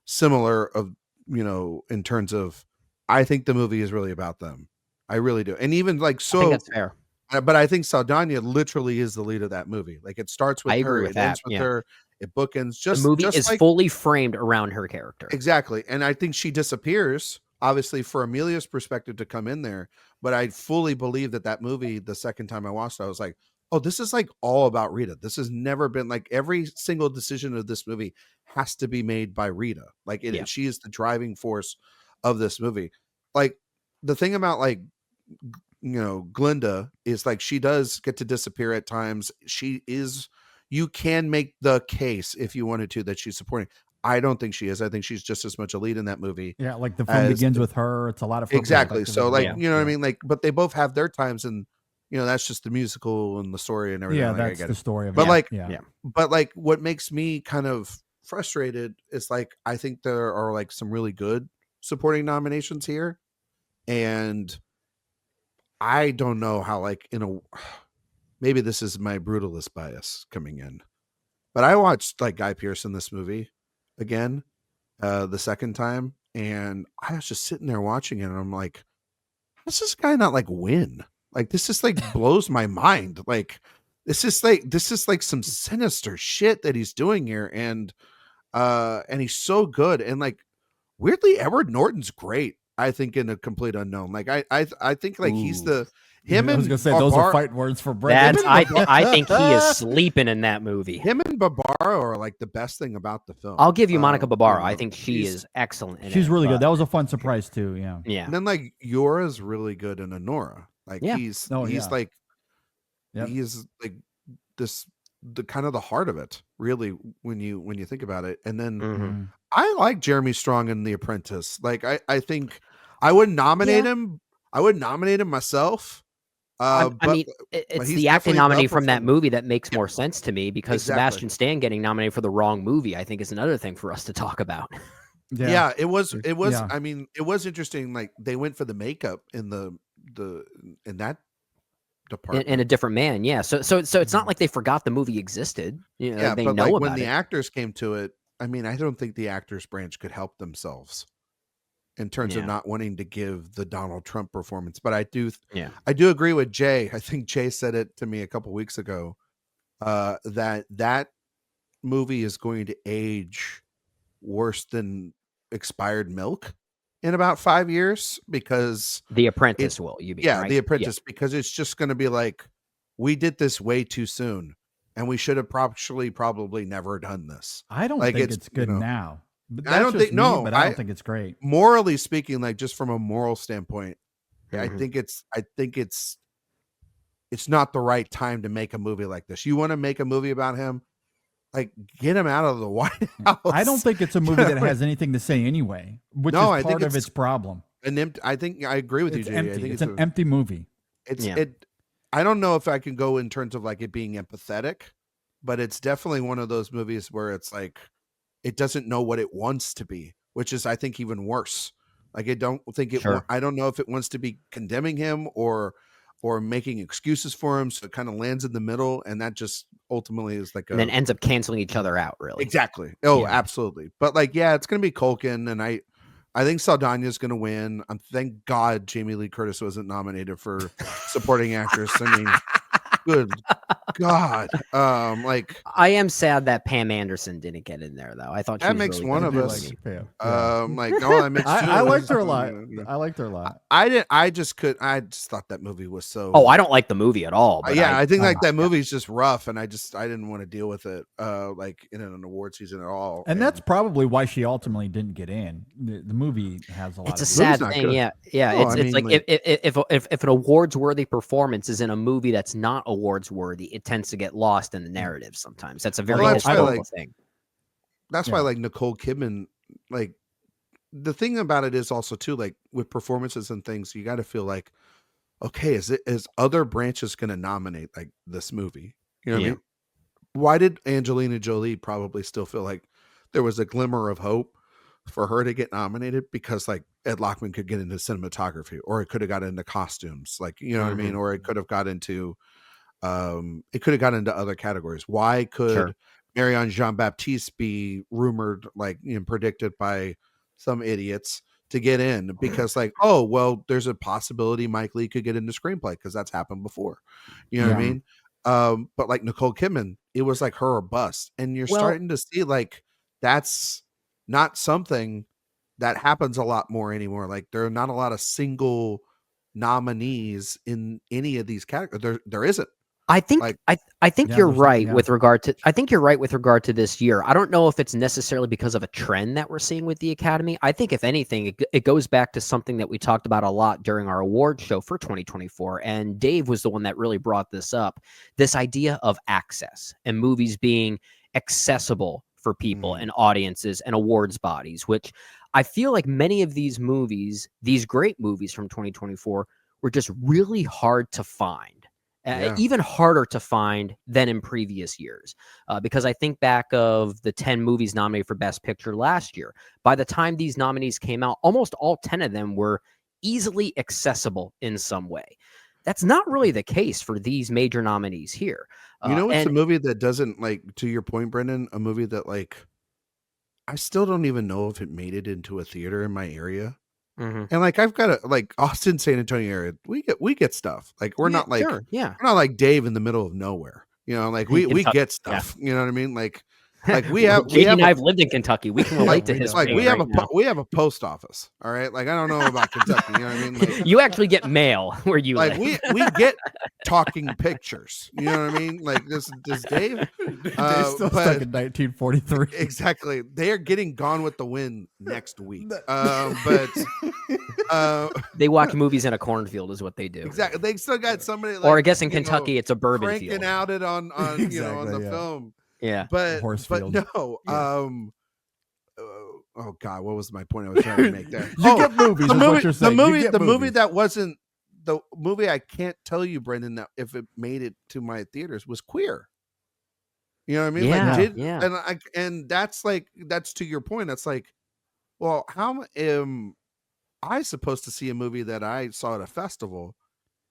Speaker 7: similar of in terms of. I think the movie is really about them. I really do, and even like so.
Speaker 6: I think that's fair.
Speaker 7: But I think Saldana literally is the lead of that movie. Like, it starts with
Speaker 6: I
Speaker 7: her,
Speaker 6: agree with
Speaker 7: it
Speaker 6: that,
Speaker 7: ends with her, it bookends.
Speaker 6: The movie is
Speaker 7: like,
Speaker 6: fully framed around her character.
Speaker 7: exactly, and I think she disappears, obviously, for Amelia's perspective to come in there. But I fully believe that movie, the second time I watched it, I was like, oh, this is like all about Rita. This has never been like, every single decision of this movie has to be made by Rita. Like, she is the driving force of this movie. Like, the thing about like, Glinda is like, she does get to disappear at times. You can make the case if you wanted to that she's supporting. I don't think she is. I think she's just as much a lead in that movie.
Speaker 5: Yeah, like the film begins with her. It's a lot of her
Speaker 7: exactly.
Speaker 5: perspective
Speaker 7: So
Speaker 5: as
Speaker 7: like,
Speaker 5: well.
Speaker 7: what I mean? Like, but they both have their times, and that's just the musical and the story and everything.
Speaker 5: Yeah,
Speaker 7: Like, I
Speaker 5: that's
Speaker 7: get
Speaker 5: the
Speaker 7: it.
Speaker 5: story of
Speaker 7: But
Speaker 5: it.
Speaker 7: but like, what makes me kind of frustrated is like, I think there are like some really good supporting nominations here, and I don't know how, like, maybe this is my brutalist bias coming in, but I watched like Guy Pearce in this movie again, the second time, and I was just sitting there watching it, and I'm like, does this guy not like win? Like this just like blows my mind. Like this is like some sinister shit that he's doing here, and he's so good. And like weirdly, Edward Norton's great. I think in A Complete Unknown. Like I think like he's the him.
Speaker 5: I was
Speaker 7: and
Speaker 5: gonna say those are fight words for Brett.
Speaker 6: I think he is sleeping in that movie.
Speaker 7: Him and Barbara are like the best thing about the film.
Speaker 6: I'll give you Monica Barbara. I think she is excellent.
Speaker 5: She's really good. That was a fun surprise too. Yeah.
Speaker 6: Yeah.
Speaker 7: And then like Yora's really good in Honora. Like he's like he's like the kind of the heart of it, really, when you think about it. And then I like Jeremy Strong in The Apprentice. Like I think I would nominate him. I would nominate him myself.
Speaker 6: I mean, it's the acting nominee from that movie that makes more sense to me, because Sebastian Stan getting nominated for the wrong movie, I think, is another thing for us to talk about.
Speaker 7: Yeah, it was. Yeah. I mean, it was interesting. Like they went for the makeup in in that department.
Speaker 6: In A Different Man, yeah. So it's not like they forgot the movie existed. You know, they
Speaker 7: but
Speaker 6: know
Speaker 7: like
Speaker 6: about
Speaker 7: when the
Speaker 6: it.
Speaker 7: actors came to it, I mean, I don't think the actors branch could help themselves in terms of not wanting to give the Donald Trump performance. But I do agree with Jay. I think Jay said it to me a couple weeks ago, that movie is going to age worse than expired milk in about 5 years, because
Speaker 6: The Apprentice will. Right?
Speaker 7: The Apprentice, because it's just going to be like, we did this way too soon, and we should have probably never done this.
Speaker 5: I don't think it's good now. But
Speaker 7: I don't think
Speaker 5: but I don't think it's great.
Speaker 7: Morally speaking, like just from a moral standpoint, I think it's not the right time to make a movie like this. You want to make a movie about him, like get him out of the White House.
Speaker 5: I don't think it's a movie that has anything to say anyway, which is part of its problem.
Speaker 7: I think I agree with you, Jay.
Speaker 5: Empty.
Speaker 7: I think
Speaker 5: it's an empty movie.
Speaker 7: I don't know if I can go in terms of like it being empathetic, but it's definitely one of those movies where it's like it doesn't know what it wants to be, which is, I think, even worse. Like I don't think it.
Speaker 6: Sure.
Speaker 7: I don't know if it wants to be condemning him or making excuses for him, so it kind of lands in the middle, and that just ultimately is like
Speaker 6: and then ends up canceling each other out. Really,
Speaker 7: exactly. Oh, absolutely. But like, it's gonna be Culkin, and I think Saldana's gonna win. Thank God Jamie Lee Curtis wasn't nominated for supporting actress. I mean, good God. Like
Speaker 6: I am sad that Pam Anderson didn't get in there, though. I thought
Speaker 7: that makes
Speaker 6: really
Speaker 7: one
Speaker 6: good.
Speaker 7: of us.
Speaker 5: Like,
Speaker 7: no, that makes two.
Speaker 5: I liked her a lot. I liked her a lot.
Speaker 7: I just thought that movie was so.
Speaker 6: Oh, I don't like the movie at all. But
Speaker 7: I think like that movie's just rough, and I didn't want to deal with it like in an award season at all.
Speaker 5: And that's probably why she ultimately didn't get in. The movie has a lot.
Speaker 6: It's a sad thing. Yeah.
Speaker 7: No,
Speaker 6: it's like if an awards worthy performance is in a movie that's not awards worthy, it tends to get lost in the narrative sometimes. That's a very historical thing.
Speaker 7: That's why like Nicole Kidman, like the thing about it is also too, like with performances and things, you got to feel like, okay, is other branches going to nominate like this movie? You know what I mean? Why did Angelina Jolie probably still feel like there was a glimmer of hope for her to get nominated? Because like Ed Lockman could get into cinematography, or it could have got into costumes, like, you know what I mean? Or it could have got into other categories. Why could Marianne Jean-Baptiste be rumored, like, predicted by some idiots to get in? Because like, oh, well, there's a possibility Mike Leigh could get into screenplay because that's happened before. You know what I mean? But like Nicole Kidman, it was like her or bust. And you're starting to see like that's not something that happens a lot more anymore. Like there are not a lot of single nominees in any of these categories. There isn't.
Speaker 6: I think you're right with regard to this year. I don't know if it's necessarily because of a trend that we're seeing with the Academy. I think if anything, it goes back to something that we talked about a lot during our award show for 2024. And Dave was the one that really brought this up, this idea of access and movies being accessible for people and audiences and awards bodies, which I feel like many of these movies, these great movies from 2024, were just really hard to find. Even harder to find than in previous years, because I think back of the 10 movies nominated for Best Picture last year. By the time these nominees came out, almost all 10 of them were easily accessible in some way. That's not really the case for these major nominees here.
Speaker 7: It's a movie that doesn't, like, to your point, Brendan, a movie that, like, I still don't even know if it made it into a theater in my area. And like I've got like Austin, San Antonio area, we get stuff. Like we're not like
Speaker 6: sure, yeah.
Speaker 7: we're not like Dave in the middle of nowhere. You know, like we
Speaker 6: Kentucky,
Speaker 7: get stuff. You know what I mean? Like we have
Speaker 6: Katie and I have lived in Kentucky. We can relate to his
Speaker 7: like
Speaker 6: pain
Speaker 7: we have
Speaker 6: right now.
Speaker 7: we have a post office. All right. Like I don't know about Kentucky. You know what I mean? Like,
Speaker 6: You actually get mail where you
Speaker 7: like
Speaker 6: live.
Speaker 7: we get talking pictures. You know what I mean? Like this Dave.
Speaker 5: They're still
Speaker 7: but-
Speaker 5: stuck in 1943.
Speaker 7: Exactly. They are getting Gone with the Wind next week. But
Speaker 6: They watch movies in a cornfield is what they do.
Speaker 7: exactly. They still got somebody like,
Speaker 6: Or I guess in
Speaker 7: you know,
Speaker 6: Kentucky it's a bourbon
Speaker 7: cranking
Speaker 6: field.
Speaker 7: out it on you know, on
Speaker 5: Exactly,
Speaker 7: the
Speaker 5: yeah.
Speaker 7: film.
Speaker 6: Yeah.
Speaker 7: But
Speaker 5: Horse
Speaker 7: but
Speaker 5: field.
Speaker 7: no. Oh God, what was my point I was trying to make there?
Speaker 5: You get movies,
Speaker 7: the
Speaker 5: is
Speaker 7: movie,
Speaker 5: what you're saying.
Speaker 7: the
Speaker 5: You
Speaker 7: movie,
Speaker 5: get
Speaker 7: the movie
Speaker 5: movies.
Speaker 7: that wasn't the movie. I can't tell you, Brendan, that if it made it to my theaters was Queer. You know what I mean?
Speaker 6: Yeah,
Speaker 7: like,
Speaker 6: yeah.
Speaker 7: and that's like that's to your point. That's like, well, how am I supposed to see a movie that I saw at a festival?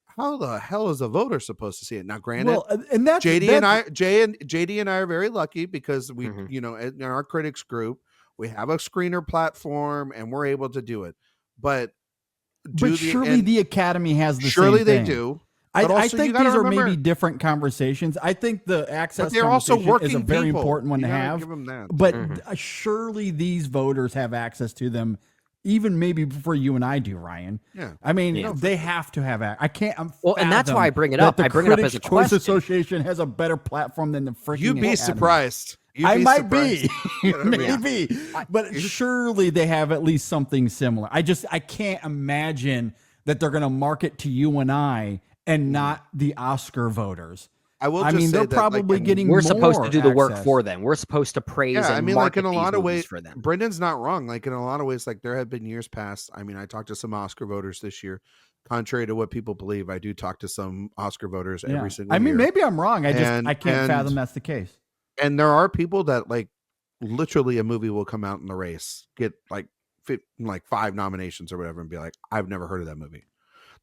Speaker 7: How the hell is a voter supposed to see it? Now, granted,
Speaker 5: Well, and that's
Speaker 7: JD and I, JD and I are very lucky because we,
Speaker 6: Mhm.
Speaker 7: you know, in our critics group, we have a screener platform and we're able to do it. But
Speaker 5: surely the Academy has the
Speaker 7: surely
Speaker 5: same
Speaker 7: they
Speaker 5: thing.
Speaker 7: do.
Speaker 5: I
Speaker 7: But also,
Speaker 5: think
Speaker 7: you gotta
Speaker 5: these are
Speaker 7: remember-
Speaker 5: maybe different conversations. I think the access
Speaker 7: But they're also
Speaker 5: conversation
Speaker 7: working
Speaker 5: is a very
Speaker 7: people.
Speaker 5: important one
Speaker 7: You
Speaker 5: to
Speaker 7: gotta
Speaker 5: have.
Speaker 7: give 'em that.
Speaker 5: But
Speaker 6: Mhm.
Speaker 5: surely these voters have access to them, even maybe before you and I do, Ryan.
Speaker 7: Yeah.
Speaker 5: I mean,
Speaker 6: Yeah.
Speaker 5: they have to have access. I can't.
Speaker 6: Well, and that's why I bring it
Speaker 5: that
Speaker 6: up.
Speaker 5: The
Speaker 6: I bring it up
Speaker 5: Critics'
Speaker 6: as a
Speaker 5: Choice
Speaker 6: question.
Speaker 5: Association has a better platform than the freaking.
Speaker 7: You'd be
Speaker 5: Academy.
Speaker 7: surprised. You'd
Speaker 5: I
Speaker 7: be
Speaker 5: might
Speaker 7: surprised.
Speaker 5: be, maybe, but surely they have at least something similar. I can't imagine that they're going to market to you and I and not the Oscar voters.
Speaker 7: I will.
Speaker 5: I
Speaker 7: Just
Speaker 5: mean,
Speaker 7: say
Speaker 5: they're
Speaker 7: that,
Speaker 5: probably
Speaker 7: like,
Speaker 5: getting.
Speaker 6: We're supposed to
Speaker 5: more
Speaker 6: do the work
Speaker 5: access.
Speaker 6: for them. We're supposed to praise
Speaker 7: Yeah,
Speaker 6: and
Speaker 7: I mean, like
Speaker 6: market
Speaker 7: in a
Speaker 6: these
Speaker 7: lot of
Speaker 6: movies
Speaker 7: ways,
Speaker 6: for them.
Speaker 7: Brendan's not wrong. Like in a lot of ways, like there have been years past. I mean, I talked to some Oscar voters this year. Contrary to what people believe, I do talk to some Oscar voters
Speaker 5: Yeah.
Speaker 7: every single
Speaker 5: I mean,
Speaker 7: year.
Speaker 5: maybe I'm wrong. I
Speaker 7: And-
Speaker 5: can't fathom that's the case.
Speaker 7: And there are people that like literally a movie will come out in the race, get like 5 nominations or whatever, and be like, I've never heard of that movie.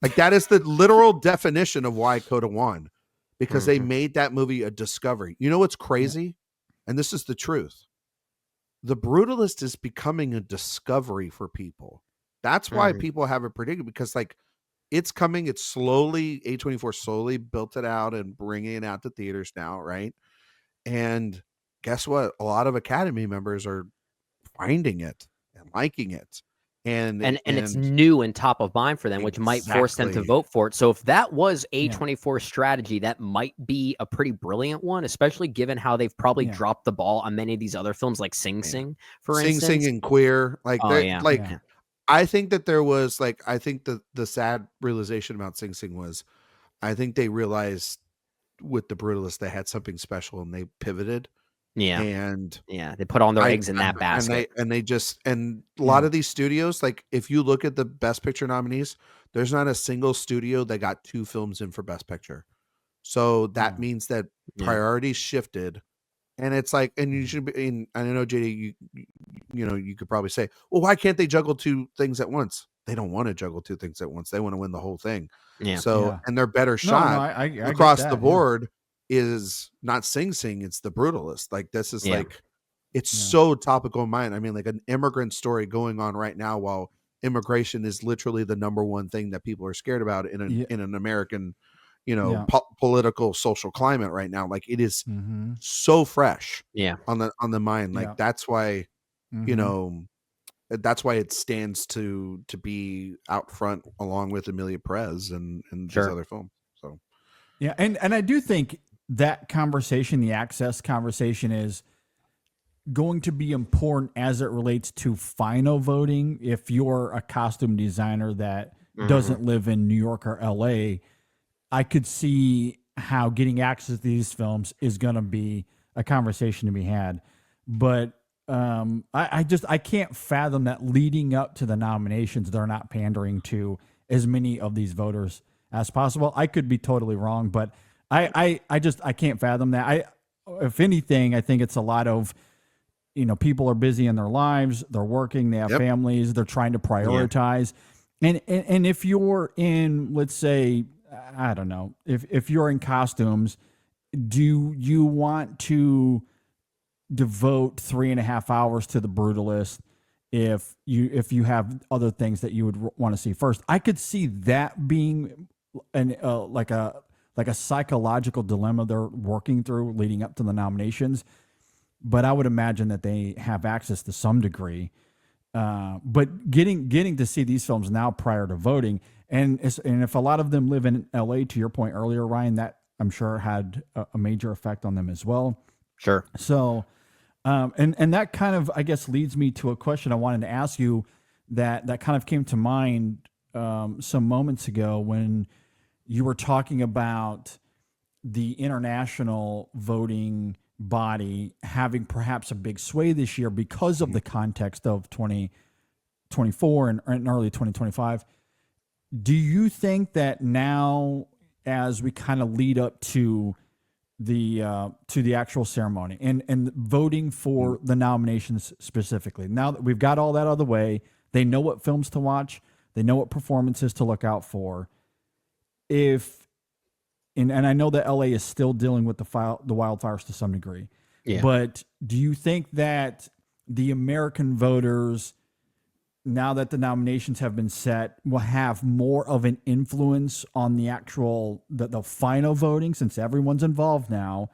Speaker 7: Like that is the literal definition of why Coda won, because they made that movie a discovery. You know what's crazy? And this is the truth. The Brutalist is becoming a discovery for people. That's why people have it predicted, because like it's coming. It's slowly, A24 slowly built it out and bringing it out to theaters now, right? And guess what? A lot of Academy members are finding it and liking it. And
Speaker 6: it's new and top of mind for them, which might force them to
Speaker 7: Exactly.
Speaker 6: vote for it. So if that was A24 strategy, that might be a pretty brilliant one, especially given how they've probably dropped the ball on many of these other films like Sing Sing, for
Speaker 7: Sing
Speaker 6: instance.
Speaker 7: Sing and Queer. Like,
Speaker 6: Oh,
Speaker 7: they're-
Speaker 6: yeah.
Speaker 7: like
Speaker 5: Yeah.
Speaker 7: I think that there was like, I think the sad realization about Sing Sing was, I think they realized with the Brutalist they had something special and they pivoted.
Speaker 6: Yeah.
Speaker 7: And
Speaker 6: Yeah. They put all their eggs in that basket.
Speaker 7: And a lot of these studios, like if you look at the Best Picture nominees, there's not a single studio that got 2 films in for Best Picture. So that means that priorities shifted. And it's like, and you should be, and I know JD, you know, you could probably say, well, why can't they juggle 2 things at once? They don't want to juggle 2 things at once. They want to win the whole thing.
Speaker 6: Yeah.
Speaker 7: So,
Speaker 5: Yeah.
Speaker 7: and their better shot
Speaker 5: I get
Speaker 7: across
Speaker 5: that,
Speaker 7: the
Speaker 5: yeah.
Speaker 7: board is not Sing Sing, it's the Brutalist. Like this is
Speaker 6: Yeah.
Speaker 7: like, it's
Speaker 5: Yeah.
Speaker 7: so topical of mind. I mean, like an immigrant story going on right now while immigration is literally the number one thing that people are scared about in an American, you know,
Speaker 5: Yeah.
Speaker 7: political social climate right now. Like it is
Speaker 5: Mhm.
Speaker 7: so fresh
Speaker 6: Yeah.
Speaker 7: on the mind. Like
Speaker 5: Yeah.
Speaker 7: that's why, you
Speaker 5: Mhm.
Speaker 7: know, that's why it stands to be out front along with Emilia Perez and
Speaker 6: Sure.
Speaker 7: these other films. So
Speaker 5: Yeah, and I do think that conversation, the access conversation, is going to be important as it relates to final voting. If you're a costume designer that doesn't live in New York or LA, I could see how getting access to these films is going to be a conversation to be had. But I can't fathom that leading up to the nominations, they're not pandering to as many of these voters as possible. I could be totally wrong, but I can't fathom that. If anything, I think it's a lot of, you know, people are busy in their lives, they're working, they have families, they're trying to prioritize. And if you're in, let's say, I don't know, if you're in costumes, do you want to devote 3.5 hours to the Brutalist if you have other things that you would want to see first. I could see that being like a psychological dilemma they're working through leading up to the nominations. But I would imagine that they have access to some degree. But getting to see these films now prior to voting, and if a lot of them live in LA, to your point earlier, Ryan, that I'm sure had a major effect on them as well.
Speaker 6: Sure.
Speaker 5: So, and that kind of, I guess, leads me to a question I wanted to ask you that kind of came to mind some moments ago when you were talking about the international voting body having perhaps a big sway this year because of the context of 2024 and early 2025. Do you think that now, as we kind of lead up to the actual ceremony and voting for the nominations specifically, now that we've got all that out of the way, they know what films to watch, they know what performances to look out for. And I know that LA is still dealing with the wildfires to some degree, but do you think that the American voters, now that the nominations have been set, will have more of an influence on the actual the final voting, since everyone's involved now?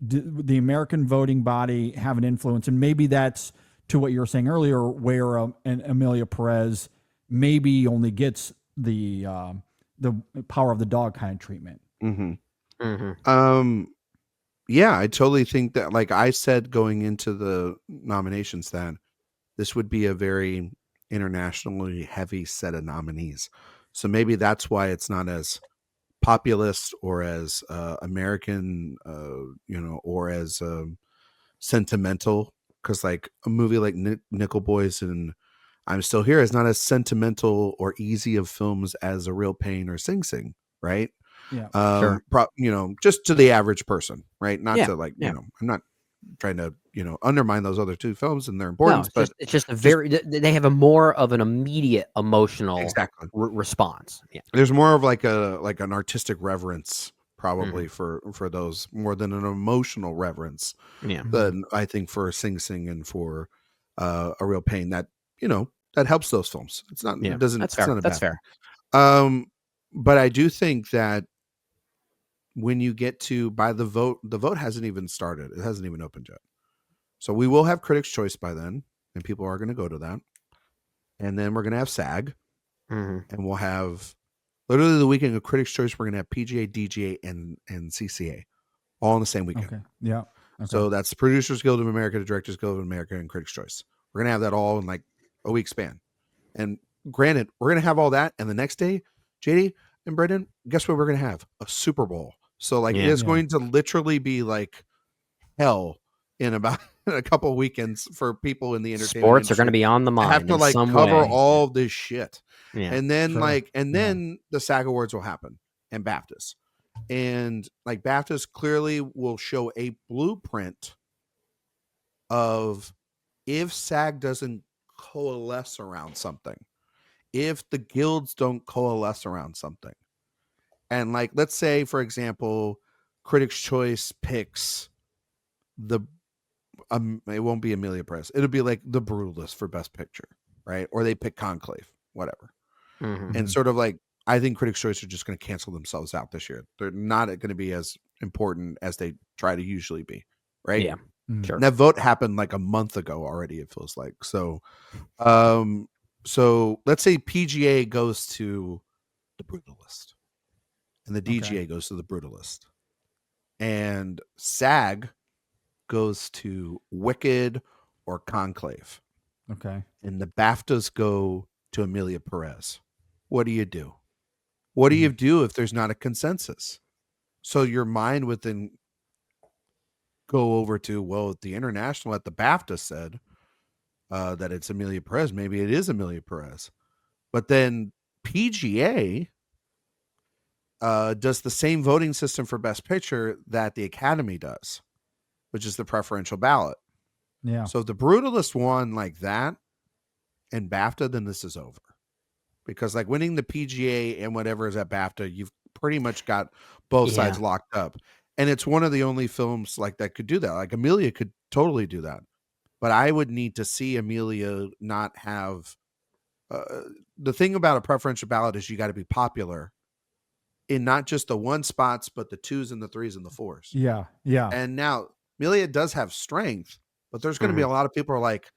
Speaker 5: The American voting body have an influence, and maybe that's to what you were saying earlier, where an Amelia Perez maybe only gets the power of the dog kind of treatment.
Speaker 7: Yeah, I totally think that, like I said going into the nominations, that this would be a very internationally heavy set of nominees. So maybe that's why it's not as populist or as American, or as sentimental. Because like a movie like Nickel Boys and I'm Still Here is not as sentimental or easy of films as A Real Pain or Sing Sing, right?
Speaker 5: Yeah,
Speaker 6: sure.
Speaker 7: Just to the average person, right? Not
Speaker 6: Yeah,
Speaker 7: to like,
Speaker 6: yeah.
Speaker 7: I'm not trying to, undermine those other two films and their importance, but
Speaker 6: It's just a very, they have a more of an immediate emotional
Speaker 7: exactly
Speaker 6: response. Yeah.
Speaker 7: There's more of like an artistic reverence probably for those, more than an emotional reverence.
Speaker 6: Yeah.
Speaker 7: Than I think for Sing Sing and for A Real Pain, that, that helps those films. It's not,
Speaker 6: Yeah.
Speaker 7: it doesn't,
Speaker 6: That's
Speaker 7: it's
Speaker 6: fair.
Speaker 7: not a
Speaker 6: That's
Speaker 7: bad
Speaker 6: fair.
Speaker 7: thing. But I do think that when you get to the vote hasn't even started. It hasn't even opened yet. So we will have Critics' Choice by then, and people are going to go to that. And then we're going to have SAG, and we'll have literally the weekend of Critics' Choice. We're going to have PGA, DGA, and CCA all on the same weekend.
Speaker 5: Okay. Yeah. Okay.
Speaker 7: So that's the Producers Guild of America, the Directors Guild of America, and Critics' Choice. We're going to have that all in like a week span. And granted, we're going to have all that. And the next day, JD and Brendan, guess what we're going to have? A Super Bowl. So like it is going to literally be like hell in about a couple of weekends for people in the entertainment
Speaker 6: Sports are
Speaker 7: industry.
Speaker 6: going to be on the mind.
Speaker 7: I have to
Speaker 6: in
Speaker 7: like
Speaker 6: some
Speaker 7: cover
Speaker 6: way.
Speaker 7: all this shit.
Speaker 6: Yeah.
Speaker 7: And then
Speaker 5: Sure.
Speaker 7: then the SAG Awards will happen and BAFTAs. And like BAFTAs clearly will show a blueprint of if SAG doesn't coalesce around something, if the guilds don't coalesce around something. And like, let's say, for example, Critics' Choice picks it won't be Amelia Perez. It'll be like The Brutalist for Best Picture, right? Or they pick Conclave, whatever. And sort of like, I think Critics' Choice are just going to cancel themselves out this year. They're not going to be as important as they try to usually be, right?
Speaker 6: Yeah. Sure.
Speaker 7: And that vote happened like a month ago already, it feels like. So, so let's say PGA goes to The Brutalist. And the DGA goes to The Brutalist. And SAG goes to Wicked or Conclave.
Speaker 5: Okay.
Speaker 7: And the BAFTAs go to Amelia Perez. What do you do? What do you do if there's not a consensus? So your mind would then go over to, well, the international at the BAFTA said that it's Amelia Perez. Maybe it is Amelia Perez. But then PGA does the same voting system for Best Picture that the Academy does, which is the preferential ballot.
Speaker 5: Yeah.
Speaker 7: So if the Brutalist won like that and BAFTA, then this is over. Because like winning the PGA and whatever is at BAFTA, you've pretty much got both sides locked up. And it's one of the only films like that could do that. Like Amelia could totally do that. but I would need to see Amelia not have. The thing about a preferential ballot is you got to be popular in not just the 1 spots, but the 2s and the 3s and the 4s.
Speaker 5: Yeah. Yeah.
Speaker 7: And now Amelia does have strength, but there's going to be
Speaker 6: Mm-hmm.
Speaker 7: a lot of people who are like,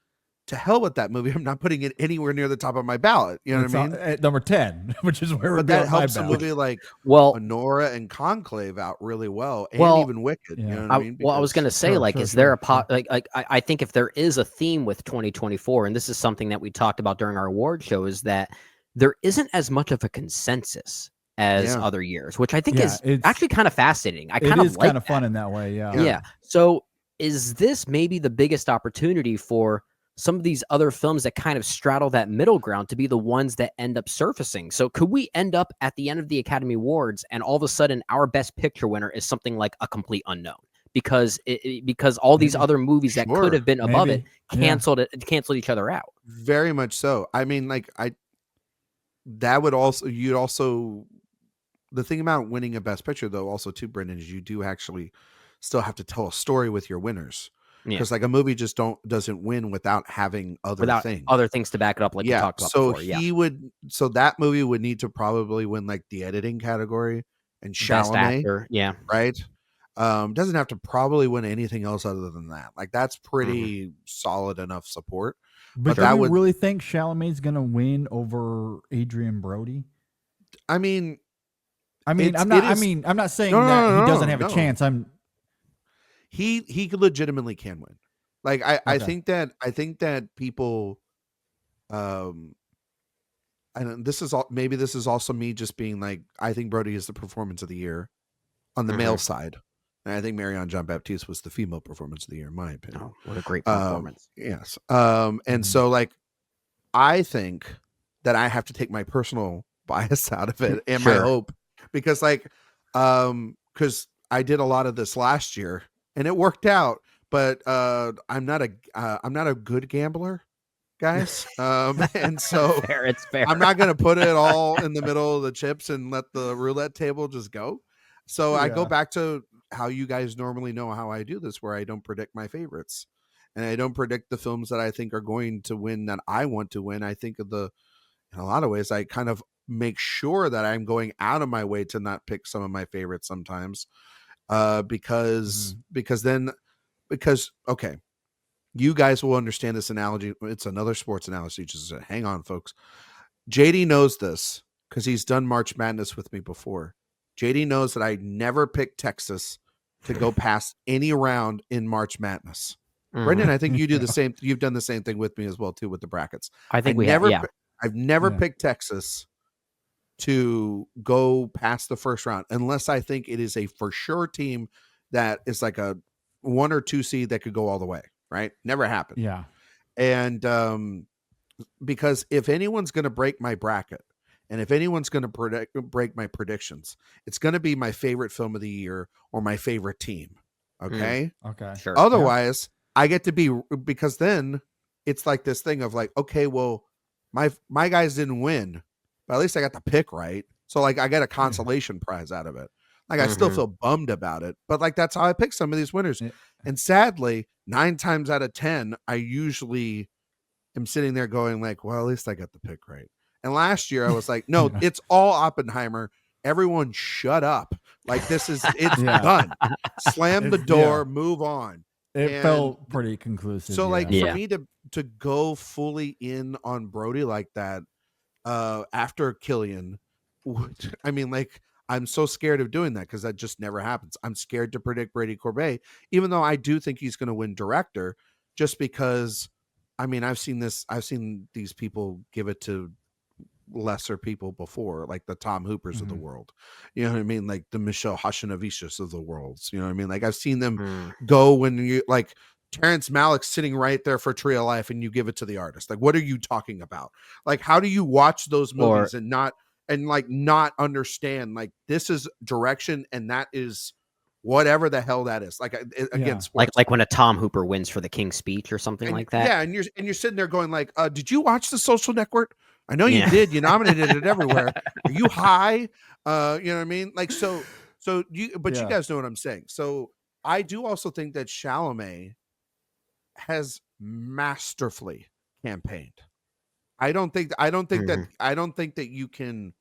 Speaker 7: to hell with that movie. I'm not putting it anywhere near the top of my ballot. You know
Speaker 5: It's
Speaker 7: what I mean?
Speaker 5: at number 10, which is where
Speaker 7: But
Speaker 5: we're
Speaker 7: that helps a
Speaker 5: ballot.
Speaker 7: movie like
Speaker 6: Well,
Speaker 7: Honora and Conclave out really well, and
Speaker 6: Well,
Speaker 7: even Wicked. You
Speaker 5: yeah.
Speaker 7: know what I mean?
Speaker 6: I was going to say,
Speaker 5: Sure,
Speaker 6: like,
Speaker 5: sure,
Speaker 6: is there
Speaker 5: sure,
Speaker 6: I think if there is a theme with 2024, and this is something that we talked about during our award show, is that there isn't as much of a consensus as
Speaker 7: Yeah.
Speaker 6: other years, which I think
Speaker 5: Yeah,
Speaker 6: is
Speaker 5: it's-
Speaker 6: actually kind of fascinating. I
Speaker 5: It
Speaker 6: kind of
Speaker 5: is
Speaker 6: like
Speaker 5: kind of
Speaker 6: that.
Speaker 5: fun in that way. Yeah.
Speaker 6: Yeah. So is this maybe the biggest opportunity for some of these other films that kind of straddle that middle ground to be the ones that end up surfacing? So could we end up at the end of the Academy Awards and all of a sudden our best picture winner is something like A Complete Unknown? Because because all these
Speaker 5: Maybe.
Speaker 6: other movies that
Speaker 7: Sure.
Speaker 6: could have been above
Speaker 5: Maybe.
Speaker 6: it canceled each other out.
Speaker 7: Very much so. I mean, like that would also, the thing about winning a best picture though, also too, Brendan, is you do actually still have to tell a story with your winners.
Speaker 6: Yeah.
Speaker 7: Because like a movie just doesn't win without having other things.
Speaker 6: Other things to back it up, like we talked about
Speaker 7: so
Speaker 6: before.
Speaker 7: So that movie would need to probably win like the editing category and
Speaker 6: Best
Speaker 7: Chalamet,
Speaker 6: actor. Yeah.
Speaker 7: right? Doesn't have to probably win anything else other than that. Like that's pretty solid enough support.
Speaker 5: But
Speaker 7: that
Speaker 5: do you
Speaker 7: would-
Speaker 5: really think Chalamet's going to win over Adrian Brody?
Speaker 7: I mean,
Speaker 5: I'm not saying
Speaker 7: No,
Speaker 5: that he doesn't
Speaker 7: no,
Speaker 5: have a
Speaker 7: no.
Speaker 5: chance.
Speaker 7: he legitimately can win. Like I
Speaker 5: Okay.
Speaker 7: think that people, and this is also me just being like, I think Brody is the performance of the year on the male side, and I think Marianne Jean-Baptiste was the female performance of the year, in my opinion.
Speaker 6: Oh, what a great performance.
Speaker 7: Yes. And so like, I think that I have to take my personal bias out of it and my
Speaker 6: Sure.
Speaker 7: hope, because like, because I did a lot of this last year and it worked out, but I'm not a good gambler, guys. And so
Speaker 6: Fair, it's fair.
Speaker 7: I'm not going to put it all in the middle of the chips and let the roulette table just go. So I go
Speaker 5: Yeah.
Speaker 7: back to how you guys normally know how I do this, where I don't predict my favorites and I don't predict the films that I think are going to win that I want to win. I think in a lot of ways, I kind of make sure that I'm going out of my way to not pick some of my favorites sometimes, because okay, you guys will understand this analogy. It's another sports analogy. Just hang on, folks. JD knows this because he's done March Madness with me before. JD knows that I never pick Texas to go past any round in March Madness. Brendan, I think you do the same. You've done the same thing with me as well too with the brackets.
Speaker 6: I think
Speaker 7: I've never
Speaker 5: Yeah.
Speaker 7: picked Texas to go past the first round unless I think it is a for sure team that is like a 1 or 2 seed that could go all the way. Right? Never happened.
Speaker 5: Yeah.
Speaker 7: And because if anyone's going to break my bracket, and if anyone's going to break my predictions, it's going to be my favorite film of the year or my favorite team. Okay.
Speaker 5: Okay.
Speaker 6: Sure.
Speaker 7: Otherwise, I get to be, because then it's like this thing of like, okay, well, my guys didn't win, but at least I got the pick right. So like I got a consolation prize out of it. Like I still feel bummed about it, but like that's how I pick some of these winners.
Speaker 5: Yeah.
Speaker 7: And sadly, 9 times out of 10, I usually am sitting there going like, well, at least I got the pick right. And last year I was like, no,
Speaker 5: Yeah.
Speaker 7: it's all Oppenheimer. Everyone shut up. Like it's
Speaker 5: Yeah.
Speaker 7: done. Slam the
Speaker 5: It's-
Speaker 7: door,
Speaker 5: yeah.
Speaker 7: move on.
Speaker 5: It
Speaker 7: And
Speaker 5: felt pretty conclusive.
Speaker 7: So like
Speaker 5: yeah.
Speaker 7: for me to go fully in on Brody like that after Killian, I mean, like I'm so scared of doing that because that just never happens. I'm scared to predict Brady Corbet, even though I do think he's going to win director, just because, I mean, I've seen these people give it to lesser people before, like the Tom Hoopers of the world. You know what I mean? Like the Michelle Hashanavicius of the world. You know what I mean? Like I've seen them go when you like Terrence Malick sitting right there for Tree of Life and you give it to the artist. Like, what are you talking about? Like, how do you watch those movies and not understand like this is direction and that is whatever the hell that is. Like again, sports.
Speaker 6: like when a Tom Hooper wins for the King's Speech or something like that.
Speaker 7: Yeah, and you're sitting there going like, did you watch The Social Network? I know you did. You nominated it everywhere. Are you high? You know what I mean? Like you guys know what I'm saying. So I do also think that Chalamet has masterfully campaigned. I don't think that you can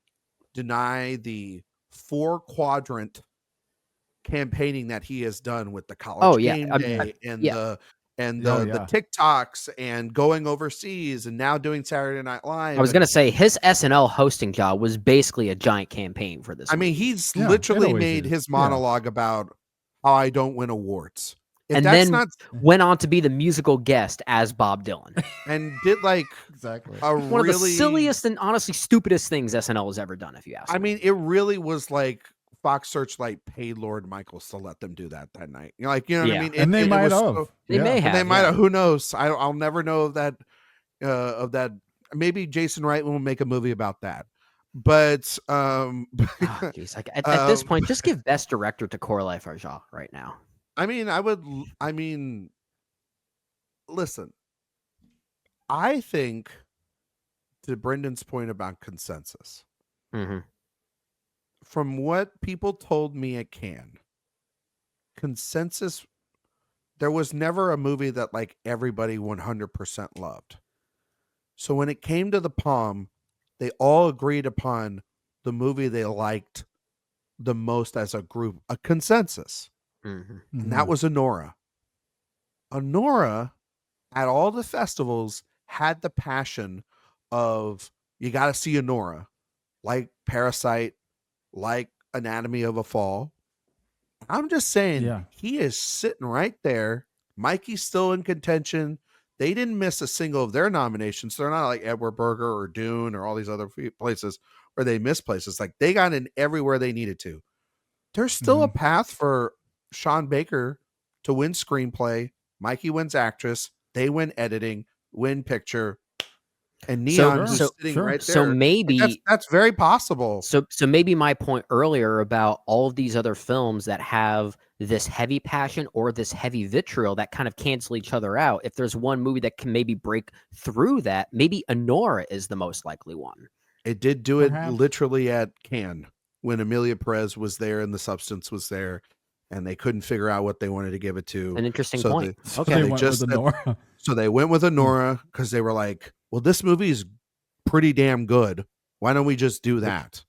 Speaker 7: deny the 4-quadrant campaigning that he has done with the college game day and the TikToks and going overseas and now doing Saturday Night Live.
Speaker 6: I was going to say his SNL hosting job was basically a giant campaign for this.
Speaker 7: I mean, he's literally made his monologue about how I don't win awards.
Speaker 6: And then went on to be the musical guest as Bob Dylan.
Speaker 7: And did like
Speaker 5: exactly
Speaker 6: one of the silliest and honestly stupidest things SNL has ever done, if you ask me.
Speaker 7: I mean, it really was like Fox Searchlight paid Lord Michaels to let them do that night. You know what I mean?
Speaker 5: And they might have.
Speaker 6: They may have.
Speaker 7: They might have. Who knows? I'll never know of that. Maybe Jason Wright will make a movie about that. But
Speaker 6: geez, like at this point, just give Best Director to Coralie Farjah right now.
Speaker 7: Listen, I think to Brendan's point about consensus, from what people told me at Cannes, consensus, there was never a movie that like everybody 100% loved. So when it came to the Palm, they all agreed upon the movie they liked the most as a group, a consensus. And that was Anora. Anora, at all the festivals, had the passion of, you got to see Anora, like Parasite, like Anatomy of a Fall. I'm just saying, he is sitting right there. Mikey's still in contention. They didn't miss a single of their nominations. They're not like Edward Berger or Dune or all these other places where they missed places. Like, they got in everywhere they needed to. There's still a path for Sean Baker to win screenplay. Mikey wins actress. They win editing, win picture, and Neon is sitting right there.
Speaker 6: So maybe
Speaker 7: that's very possible.
Speaker 6: So maybe my point earlier about all of these other films that have this heavy passion or this heavy vitriol that kind of cancel each other out. If there's one movie that can maybe break through that, maybe Anora is the most likely one.
Speaker 7: It did do it literally at Cannes when Amelia Perez was there and The Substance was there. And they couldn't figure out what they wanted to give it to.
Speaker 6: An interesting point.
Speaker 7: So they went with Anora because they were like, well, this movie is pretty damn good. Why don't we just do that?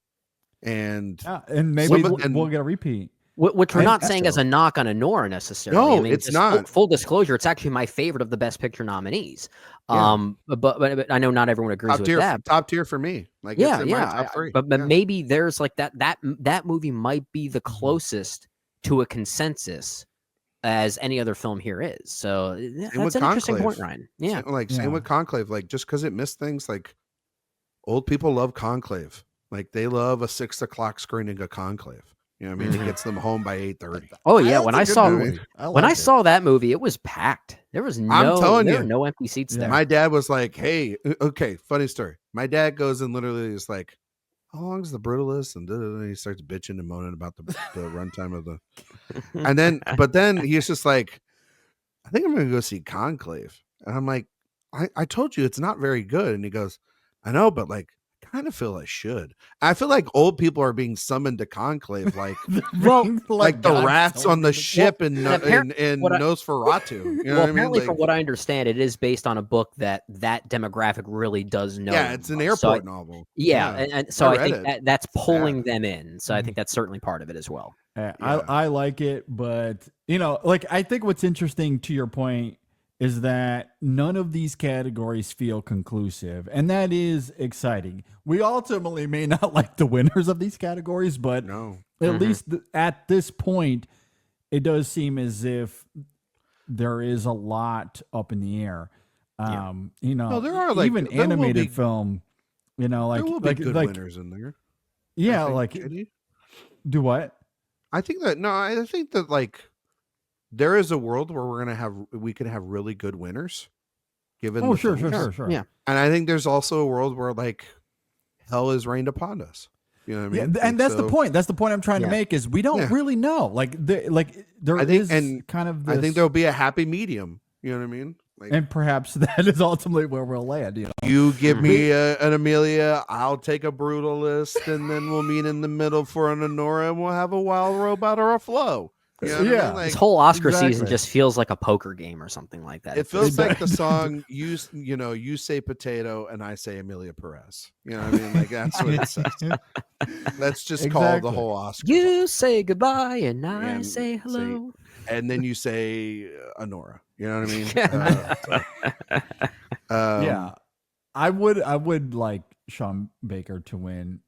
Speaker 7: And
Speaker 5: maybe we'll get a repeat.
Speaker 6: Which we're not saying as a knock on Anora necessarily.
Speaker 7: No,
Speaker 6: I mean,
Speaker 7: it's not.
Speaker 6: Full disclosure, it's actually my favorite of the Best Picture nominees. But I know not everyone agrees with that.
Speaker 7: Top tier for me. Like, it's in my top three.
Speaker 6: But maybe there's like that movie might be the closest to a consensus as any other film here is. So that's an interesting point, Ryan. Yeah.
Speaker 7: Same with Conclave. Like, just because it missed things, like, old people love Conclave. Like, they love a 6:00 screening of Conclave. You know what I mean? It gets them home by 8:30.
Speaker 6: Oh yeah. When I saw that movie, it was packed. There was no empty seats there.
Speaker 7: My dad was like, hey, okay, funny story. My dad goes and literally is like, how long is the Brutalist? And he starts bitching and moaning about the runtime of the. But then he's just like, I think I'm going to go see Conclave. And I'm like, I told you it's not very good. And he goes, I know, but like, I kind of feel I should. I feel like old people are being summoned to Conclave, like, like the rats on the ship in Nosferatu. You know what
Speaker 6: apparently,
Speaker 7: I mean?
Speaker 6: from what I understand, it is based on a book that demographic really does know.
Speaker 7: Yeah, it's an airport novel.
Speaker 6: Yeah, and so I think that's pulling them in. So I think that's certainly part of it as well.
Speaker 5: I like it, but I think what's interesting to your point is that none of these categories feel conclusive, and that is exciting. We ultimately may not like the winners of these categories, but at least at this point, it does seem as if there is a lot up in the air.
Speaker 7: There are
Speaker 5: even animated film. There
Speaker 7: will be good winners in there.
Speaker 5: Yeah, do what?
Speaker 7: I think that like, there is a world where we can have really good winners. Given
Speaker 5: sure.
Speaker 6: Yeah.
Speaker 7: And I think there's also a world where like hell is rained upon us. You know what I mean?
Speaker 5: Yeah, and that's the point. That's the point I'm trying to make is we don't really know. I think
Speaker 7: there'll be a happy medium. You know what I mean? Like,
Speaker 5: and perhaps that is ultimately where we'll land.
Speaker 7: You give me an Amelia, I'll take a Brutalist, and then we'll meet in the middle for an Anora, and we'll have a Wild Robot or a Flow. You know what I
Speaker 5: Yeah.
Speaker 7: mean? Like,
Speaker 6: This whole Oscar season
Speaker 5: Exactly.
Speaker 6: just feels like a poker game or something like that.
Speaker 7: it feels
Speaker 5: does.
Speaker 7: like the song you say potato and I say Amelia Perez. You know what I mean? Like that's what it says. That's just called the
Speaker 5: Exactly.
Speaker 7: whole Oscar.
Speaker 6: You say goodbye and I
Speaker 7: And
Speaker 6: say hello.
Speaker 7: and then you say Honora. You know what I mean?
Speaker 5: Yeah, I would like Sean Baker to win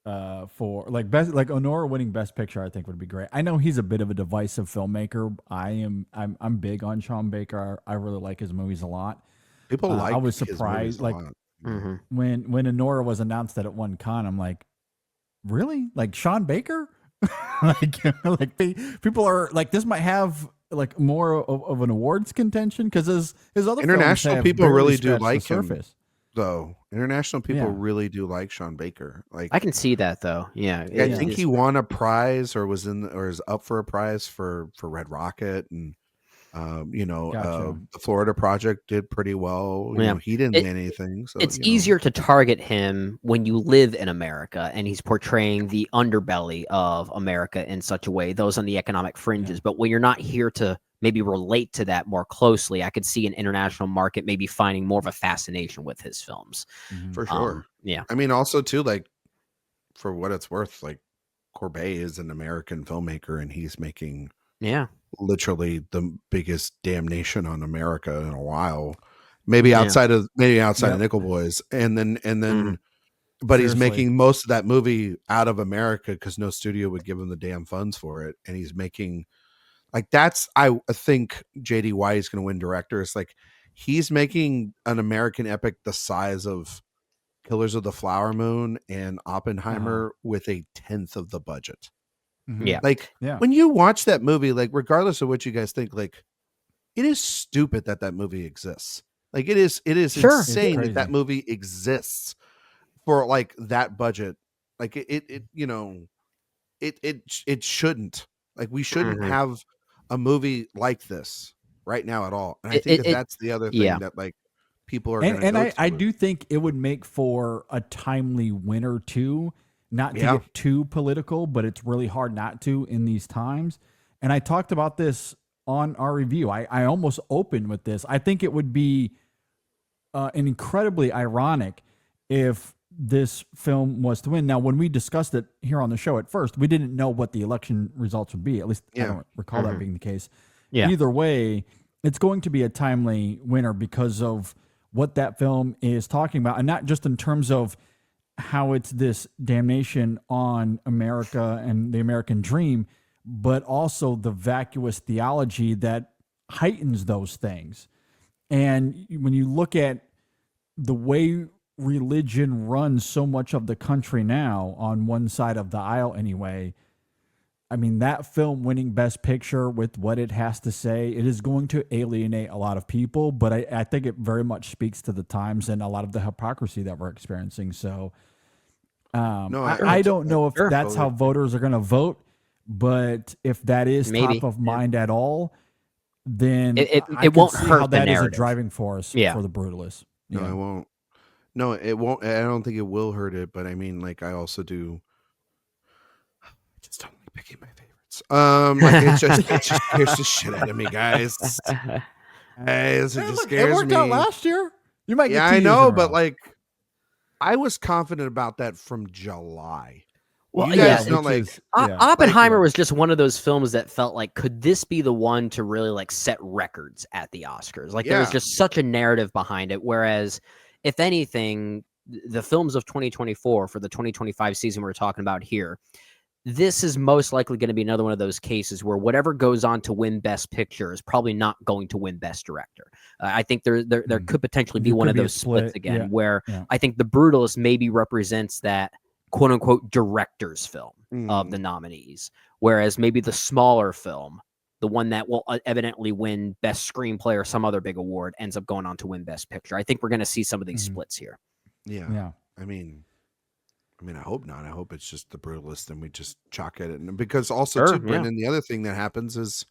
Speaker 5: for like best, like Honora winning Best Picture. I think would be great. I know he's a bit of a divisive filmmaker. I'm big on Sean Baker. I really like his movies a lot.
Speaker 7: People like.
Speaker 5: I was
Speaker 7: his movies
Speaker 5: surprised,
Speaker 7: a
Speaker 5: like
Speaker 7: lot.
Speaker 6: Mhm.
Speaker 5: when Honora was announced that it won Cannes. I'm like, really? Like Sean Baker? like people are like, this might have like more of an awards contention because his other
Speaker 7: International
Speaker 5: films have
Speaker 7: people
Speaker 5: barely
Speaker 7: really do
Speaker 5: scratched the
Speaker 7: like him.
Speaker 5: surface.
Speaker 7: Though international people
Speaker 5: Yeah.
Speaker 7: really do like Sean Baker. Like
Speaker 6: I can see that though. Yeah.
Speaker 7: I think he won a prize or was up for a prize for Red Rocket, and
Speaker 5: Gotcha.
Speaker 7: the Florida Project did pretty well. You
Speaker 6: Yeah.
Speaker 7: know, he didn't
Speaker 6: It-
Speaker 7: win anything. So
Speaker 6: It's
Speaker 7: you know.
Speaker 6: easier to target him when you live in America and he's portraying the underbelly of America in such a way, those on the economic fringes. But when you're not here to maybe relate to that more closely, I could see an international market maybe finding more of a fascination with his films.
Speaker 5: Mhm.
Speaker 7: For sure.
Speaker 6: Yeah.
Speaker 7: I mean, also too, like for what it's worth, like Corbet is an American filmmaker, and he's making
Speaker 6: Yeah.
Speaker 7: literally the biggest damnation on America in a while. Maybe
Speaker 6: Yeah.
Speaker 7: outside of
Speaker 5: Yep.
Speaker 7: Nickel Boys, and then
Speaker 6: Mhm.
Speaker 7: but he's
Speaker 5: Seriously.
Speaker 7: making most of that movie out of America because no studio would give him the damn funds for it, and he's making like that's I think JD White is going to win director. It's like he's making an American epic the size of Killers of the Flower Moon and Oppenheimer with a 10th of the budget.
Speaker 5: Mhm.
Speaker 6: Yeah.
Speaker 7: Like
Speaker 5: Yeah.
Speaker 7: when you watch that movie, like regardless of what you guys think, like it is stupid that movie exists. Like it is
Speaker 6: Sure.
Speaker 5: It's
Speaker 7: insane
Speaker 5: crazy.
Speaker 7: that movie exists for like that budget. Like it shouldn't. Like we shouldn't
Speaker 6: Mhm.
Speaker 7: have a movie like this right now at all. And I think that's the other thing
Speaker 6: yeah.
Speaker 7: that like people are going
Speaker 5: And
Speaker 7: to
Speaker 5: I do think it would make for a timely winner too, not to
Speaker 7: Yeah.
Speaker 5: get too political, but it's really hard not to in these times. And I talked about this on our review. I almost opened with this. I think it would be incredibly ironic if this film was to win. Now, when we discussed it here on the show at first, we didn't know what the election results would be. At least I
Speaker 7: Yeah.
Speaker 5: don't recall that being the case.
Speaker 6: Yeah.
Speaker 5: Either way, it's going to be a timely winner because of what that film is talking about, and not just in terms of how it's this damnation on America and the American dream, but also the vacuous theology that heightens those things. And when you look at the way religion runs so much of the country now, on one side of the aisle anyway, I mean, that film winning Best Picture with what it has to say, it is going to alienate a lot of people, but I think it very much speaks to the times and a lot of the hypocrisy that we're experiencing. So I don't know if
Speaker 6: Sure.
Speaker 5: that's how voters are going to vote, but if that is
Speaker 6: Maybe,
Speaker 5: top of mind at all, then
Speaker 6: It
Speaker 5: I
Speaker 6: it
Speaker 5: can
Speaker 6: won't
Speaker 5: see
Speaker 6: hurt
Speaker 5: how
Speaker 6: the
Speaker 5: that is a
Speaker 6: narrative.
Speaker 5: driving force
Speaker 6: Yeah.
Speaker 5: for the Brutalists.
Speaker 7: No,
Speaker 5: Yeah.
Speaker 7: it won't. No, it won't. I don't think it will hurt it, but I mean, like, I also do. I just don't like picking my favorites. Like it just scares the shit out of me, guys. Guys, it
Speaker 5: Hey,
Speaker 7: just
Speaker 5: look, it
Speaker 7: scares
Speaker 5: worked
Speaker 7: me.
Speaker 5: out last year. You might get
Speaker 7: Yeah,
Speaker 5: 2
Speaker 7: I
Speaker 5: years in
Speaker 7: know,
Speaker 5: a
Speaker 7: but
Speaker 5: row.
Speaker 7: like, I was confident about that from July.
Speaker 6: Well,
Speaker 7: you
Speaker 6: yeah,
Speaker 7: guys know,
Speaker 5: which
Speaker 7: like,
Speaker 5: is- yeah.
Speaker 6: Oppenheimer
Speaker 5: Yeah.
Speaker 6: was just one of those films that felt like, could this be the one to really like set records at the Oscars? Like there was
Speaker 7: Yeah.
Speaker 6: just such a narrative behind it. Whereas, if anything, the films of 2024 for the 2025 season we're talking about here, this is most likely going to be another one of those cases where whatever goes on to win Best Picture is probably not going to win Best Director. I think there could potentially be
Speaker 5: There
Speaker 6: one
Speaker 5: could
Speaker 6: of
Speaker 5: be a
Speaker 6: those splits
Speaker 5: split,
Speaker 6: again,
Speaker 5: yeah,
Speaker 6: where
Speaker 5: yeah.
Speaker 6: I think The Brutalist maybe represents that quote unquote director's film of the nominees, whereas maybe the smaller film, the one that will evidently win Best Screenplay or some other big award, ends up going on to win Best Picture. I think we're going to see some of these splits here.
Speaker 7: yeah.
Speaker 5: Yeah.
Speaker 7: I mean, I hope not. I hope it's just The Brutalist and we just chalk it. And because also,
Speaker 6: Sure,
Speaker 7: too,
Speaker 6: yeah.
Speaker 7: Brendan, the other thing that happens is,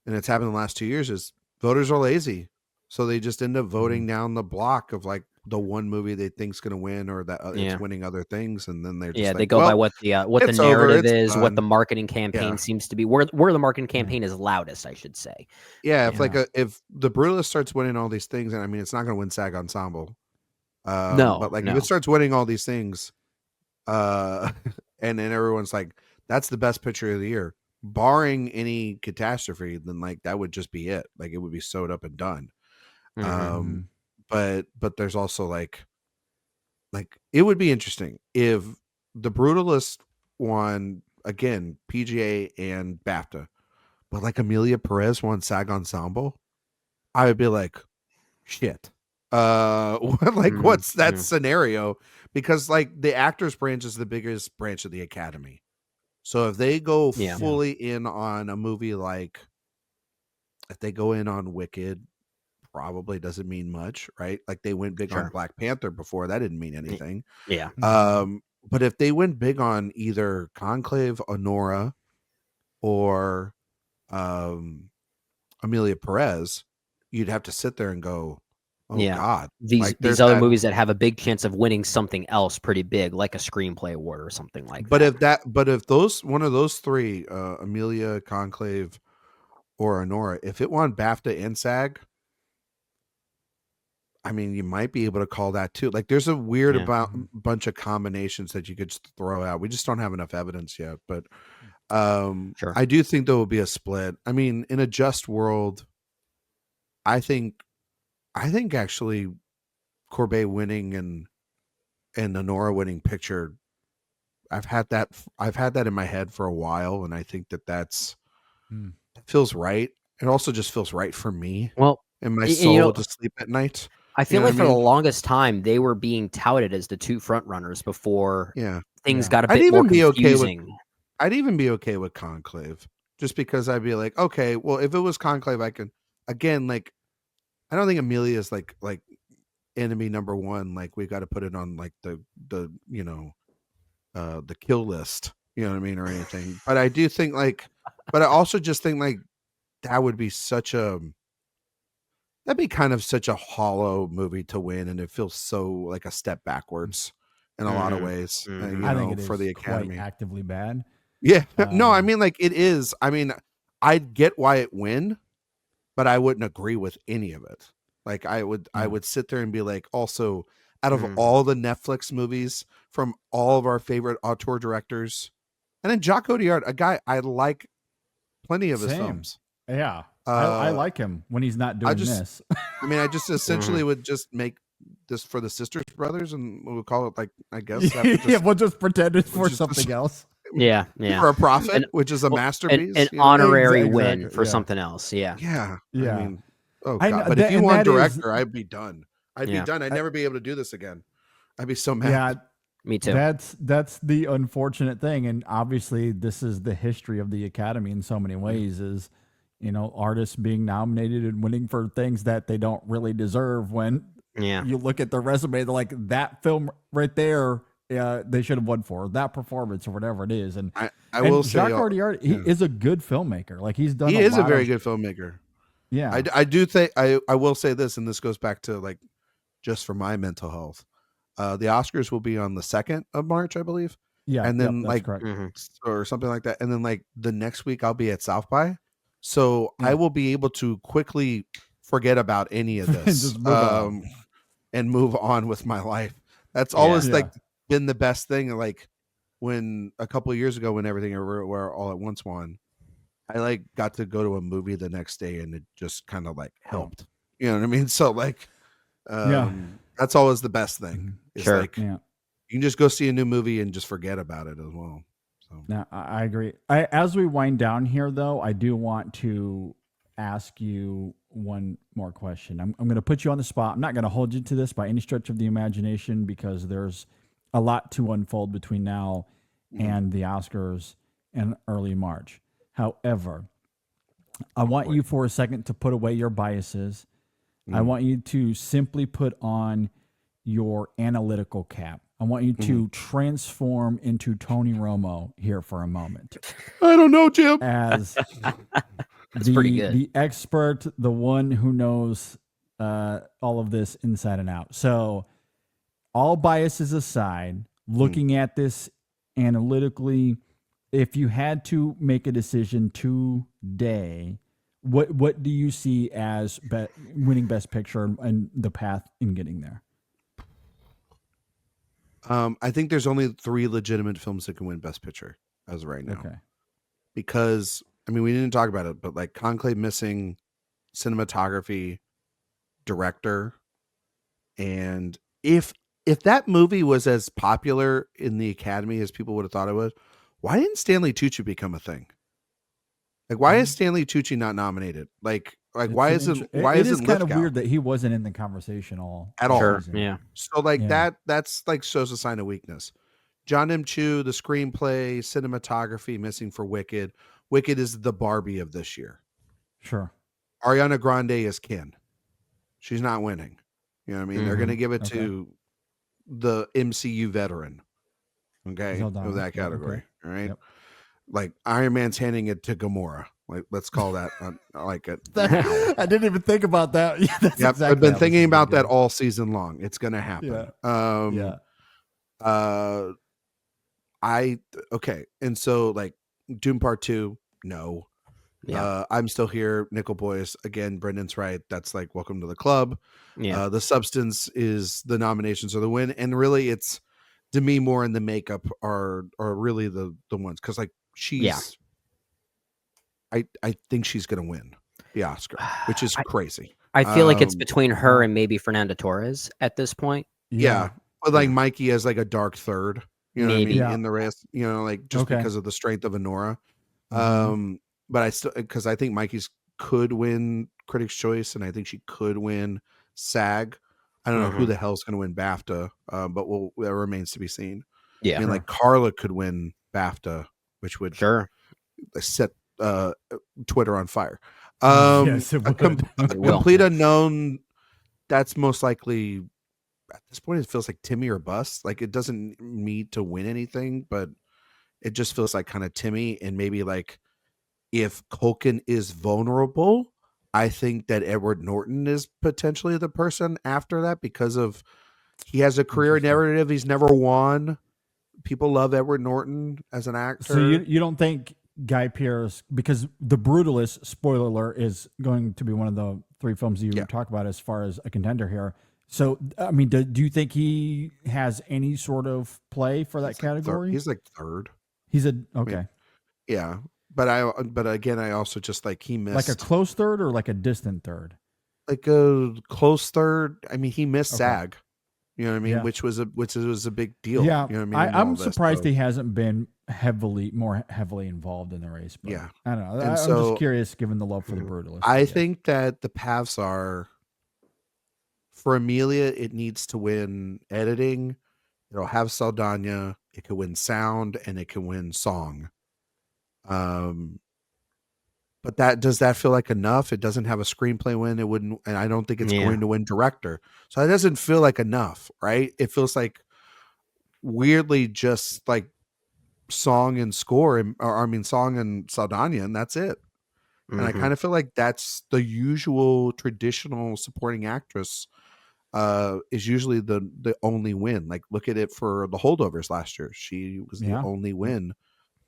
Speaker 7: and it's happened in the last 2 years, is voters are lazy. So they just end up voting down the block of like the one movie they think's going to win, or that
Speaker 6: Yeah.
Speaker 7: it's winning other things, and then they're just
Speaker 6: Yeah,
Speaker 7: like,
Speaker 6: they go by what the
Speaker 7: it's over,
Speaker 6: narrative
Speaker 7: it's
Speaker 6: is, what the
Speaker 7: done.
Speaker 6: marketing campaign
Speaker 7: Yeah.
Speaker 6: seems to be, where the marketing campaign is loudest, I should say.
Speaker 7: Yeah, if
Speaker 5: Yeah.
Speaker 7: if the Brutalist starts winning all these things, and I mean, it's not going to win SAG Ensemble,
Speaker 6: No,
Speaker 7: but like
Speaker 6: no.
Speaker 7: if it starts winning all these things, and then everyone's like, that's the best picture of the year, barring any catastrophe, then like that would just be it. Like it would be sewed up and done.
Speaker 6: Mhm.
Speaker 7: But there's also like it would be interesting if the Brutalist won again PGA and BAFTA, but like Amelia Perez won SAG Ensemble. I would be like, shit. What's that scenario? Because like the actors branch is the biggest branch of the Academy. So if they go fully in on a movie, like if they go in on Wicked, probably doesn't mean much, right? Like they went big on Black Panther before, that didn't mean anything.
Speaker 6: Yeah.
Speaker 7: But if they went big on either Conclave, Honora, or Amelia Perez, you'd have to sit there and go, oh God.
Speaker 6: These other movies that have a big chance of winning something else pretty big, like a screenplay award or something like that.
Speaker 7: If those one of those three, Amelia, Conclave, or Honora, if it won BAFTA and SAG, I mean, you might be able to call that too. Like there's a weird bunch of combinations that you could just throw out. We just don't have enough evidence yet, but I do think there will be a split. I mean, in a just world, I think actually Corbet winning and Honora winning picture, I've had that in my head for a while, and I think that feels right. It also just feels right for me.
Speaker 6: Well,
Speaker 7: and my soul to sleep at night.
Speaker 6: I feel like for the longest time they were being touted as the two front runners before things got a bit more confusing.
Speaker 7: I'd even be okay with Conclave, just because I'd be like, okay, well, if it was Conclave, I can again, like, I don't think Amelia is like enemy number one. Like we got to put it on like the the kill list, you know what I mean, or anything. But I do think but I also just think like that would be that'd be kind of such a hollow movie to win, and it feels so like a step backwards in a lot of ways.
Speaker 5: I think it is
Speaker 7: for the Academy
Speaker 5: quite actively bad.
Speaker 7: Yeah, no, I mean like it is. I mean, I'd get why it win, but I wouldn't agree with any of it. Like I would sit there and be like, also out of all the Netflix movies from all of our favorite auteur directors, and then Jacques Audiard, a guy I like plenty of his films.
Speaker 5: Yeah, I like him when he's not doing this.
Speaker 7: I mean, I just essentially would just make this for the Sisters Brothers, and we'll call it like, I guess.
Speaker 5: We'll just pretend it's for something else.
Speaker 6: Yeah.
Speaker 7: For a profit, which is a masterpiece.
Speaker 6: An honorary win for something else. Yeah.
Speaker 7: Yeah.
Speaker 5: Yeah.
Speaker 7: I mean, but if you want director, I'd be done. I'd be done. I'd never be able to do this again. I'd be so mad.
Speaker 5: Yeah.
Speaker 6: Me too.
Speaker 5: That's the unfortunate thing. And obviously this is the history of the Academy in so many ways is, artists being nominated and winning for things that they don't really deserve. When you look at the resume, they're like, that film right there, they should have won for that performance or whatever it is. And
Speaker 7: I will say,
Speaker 5: Jacques Audiard, he is a good filmmaker. Like he's done.
Speaker 7: He is a very good filmmaker.
Speaker 5: Yeah,
Speaker 7: I do think I will say this, and this goes back to like just for my mental health. The Oscars will be on the 2nd of March, I believe.
Speaker 5: Yeah,
Speaker 7: and then like
Speaker 5: correct.
Speaker 7: or something like that, and then like the next week I'll be at South by, so I will be able to quickly forget about any of this
Speaker 5: Just move
Speaker 7: and move on with my life. That's always like been the best thing. Like when a couple of years ago, when Everything Everywhere All at Once won, I like got to go to a movie the next day, and it just kind of like helped. You know what I mean? So like, that's always the best thing. It's like, you can just go see a new movie and just forget about it as well. So
Speaker 5: no, I agree. As we wind down here, though, I do want to ask you one more question. I'm going to put you on the spot. I'm not going to hold you to this by any stretch of the imagination, because there's a lot to unfold between now and the Oscars in early March. However, I want you for a second to put away your biases. I want you to simply put on your analytical cap. I want you to transform into Tony Romo here for a moment.
Speaker 7: I don't know, Jim.
Speaker 5: As
Speaker 6: pretty good.
Speaker 5: The expert, the one who knows all of this inside and out. So all biases aside, looking at this analytically, if you had to make a decision today, what do you see as winning Best Picture and the path in getting there?
Speaker 7: I think there's only 3 legitimate films that can win Best Picture as of right now.
Speaker 5: Okay.
Speaker 7: Because I mean, we didn't talk about it, but like Conclave missing cinematography, director, and if that movie was as popular in the Academy as people would have thought it was, why didn't Stanley Tucci become a thing? Like, why is Stanley Tucci not nominated? Like why isn't
Speaker 5: it is kind of
Speaker 7: Lithgow
Speaker 5: weird that he wasn't in the conversation all
Speaker 7: at all?
Speaker 6: Sure. Yeah.
Speaker 7: So like
Speaker 5: Yeah.
Speaker 7: that's like shows a sign of weakness. John M. Chu, the screenplay, cinematography missing for Wicked. Wicked is the Barbie of this year.
Speaker 5: Sure.
Speaker 7: Ariana Grande is Ken. She's not winning. You know what I mean? They're going to give it
Speaker 5: Okay.
Speaker 7: to the MCU veteran. Okay.
Speaker 5: Hold on.
Speaker 7: Of that
Speaker 5: Okay.
Speaker 7: category. All right.
Speaker 5: Yep.
Speaker 7: Like Iron Man's handing it to Gamora. Like, let's call that like it.
Speaker 5: I didn't even think about that. Yeah, that's
Speaker 7: Yep.
Speaker 5: exactly
Speaker 7: I've been
Speaker 5: how I was
Speaker 7: thinking about
Speaker 5: thinking.
Speaker 7: that all season long. It's going to happen.
Speaker 5: Yeah.
Speaker 7: Okay. And so like Doom Part 2, no.
Speaker 6: Yeah.
Speaker 7: I'm Still Here, Nickel Boys. Again, Brendan's right. That's like welcome to the club.
Speaker 6: Yeah.
Speaker 7: The Substance is the nominations or the win. And really it's Demi Moore and the makeup are really the ones. Cause like she's I think she's gonna win the Oscar, which is crazy.
Speaker 6: I feel like it's
Speaker 7: Um,
Speaker 6: between her and maybe Fernanda Torres at this point.
Speaker 7: Yeah. But like Mikey has like a dark third, you know what I
Speaker 6: Maybe.
Speaker 7: mean?
Speaker 5: Yeah.
Speaker 7: In the race, you know, like just
Speaker 5: Okay.
Speaker 7: because of the strength of Honora.
Speaker 5: Mhm.
Speaker 7: But I still, because I think Mikey's could win Critics' Choice, and I think she could win SAG. I don't know who the hell's going to win BAFTA, but that remains to be seen.
Speaker 6: Yeah.
Speaker 7: I mean, like Carla could win BAFTA, which would
Speaker 6: Sure.
Speaker 7: set Twitter on fire.
Speaker 5: Yes, it
Speaker 7: A
Speaker 5: would.
Speaker 6: It will.
Speaker 7: complete unknown. That's most likely. At this point, it feels like Timmy or bust. Like it doesn't need to win anything, but it just feels like kind of Timmy, and maybe like if Culkin is vulnerable, I think that Edward Norton is potentially the person after that because of he has a career
Speaker 5: Interesting.
Speaker 7: narrative. He's never won. People love Edward Norton as an actor.
Speaker 5: So you don't think Guy Pearce, because The Brutalist, spoiler alert, is going to be one of the 3 films you talk about as far as a contender here. So, I mean, do you think he has any sort of play for that category?
Speaker 7: He's like third.
Speaker 5: He's okay.
Speaker 7: Yeah. But again, I also just like he missed
Speaker 5: Like a close third or like a distant third?
Speaker 7: like a close third. I mean, he missed SAG. You know what I mean?
Speaker 5: Yeah.
Speaker 7: Which was a big deal.
Speaker 5: Yeah,
Speaker 7: You know what I mean? In all
Speaker 5: I'm
Speaker 7: this,
Speaker 5: surprised
Speaker 7: so-
Speaker 5: he hasn't been more heavily involved in the race. But
Speaker 7: Yeah.
Speaker 5: I don't know.
Speaker 7: And
Speaker 5: I'm
Speaker 7: so-
Speaker 5: just curious, given the love for The Brutalist.
Speaker 7: I think that the paths are for Amelia, it needs to win editing. It'll have Saldana. It could win sound and it can win song. But does that feel like enough? It doesn't have a screenplay win. It wouldn't, and I don't think it's going to win director. So that doesn't feel like enough, right? It feels like weirdly just like song and score, song and Saldana, and that's it. And I kind of feel like that's the usual traditional supporting actress is usually the only win. Like look at it for The Holdovers last year. She was the only win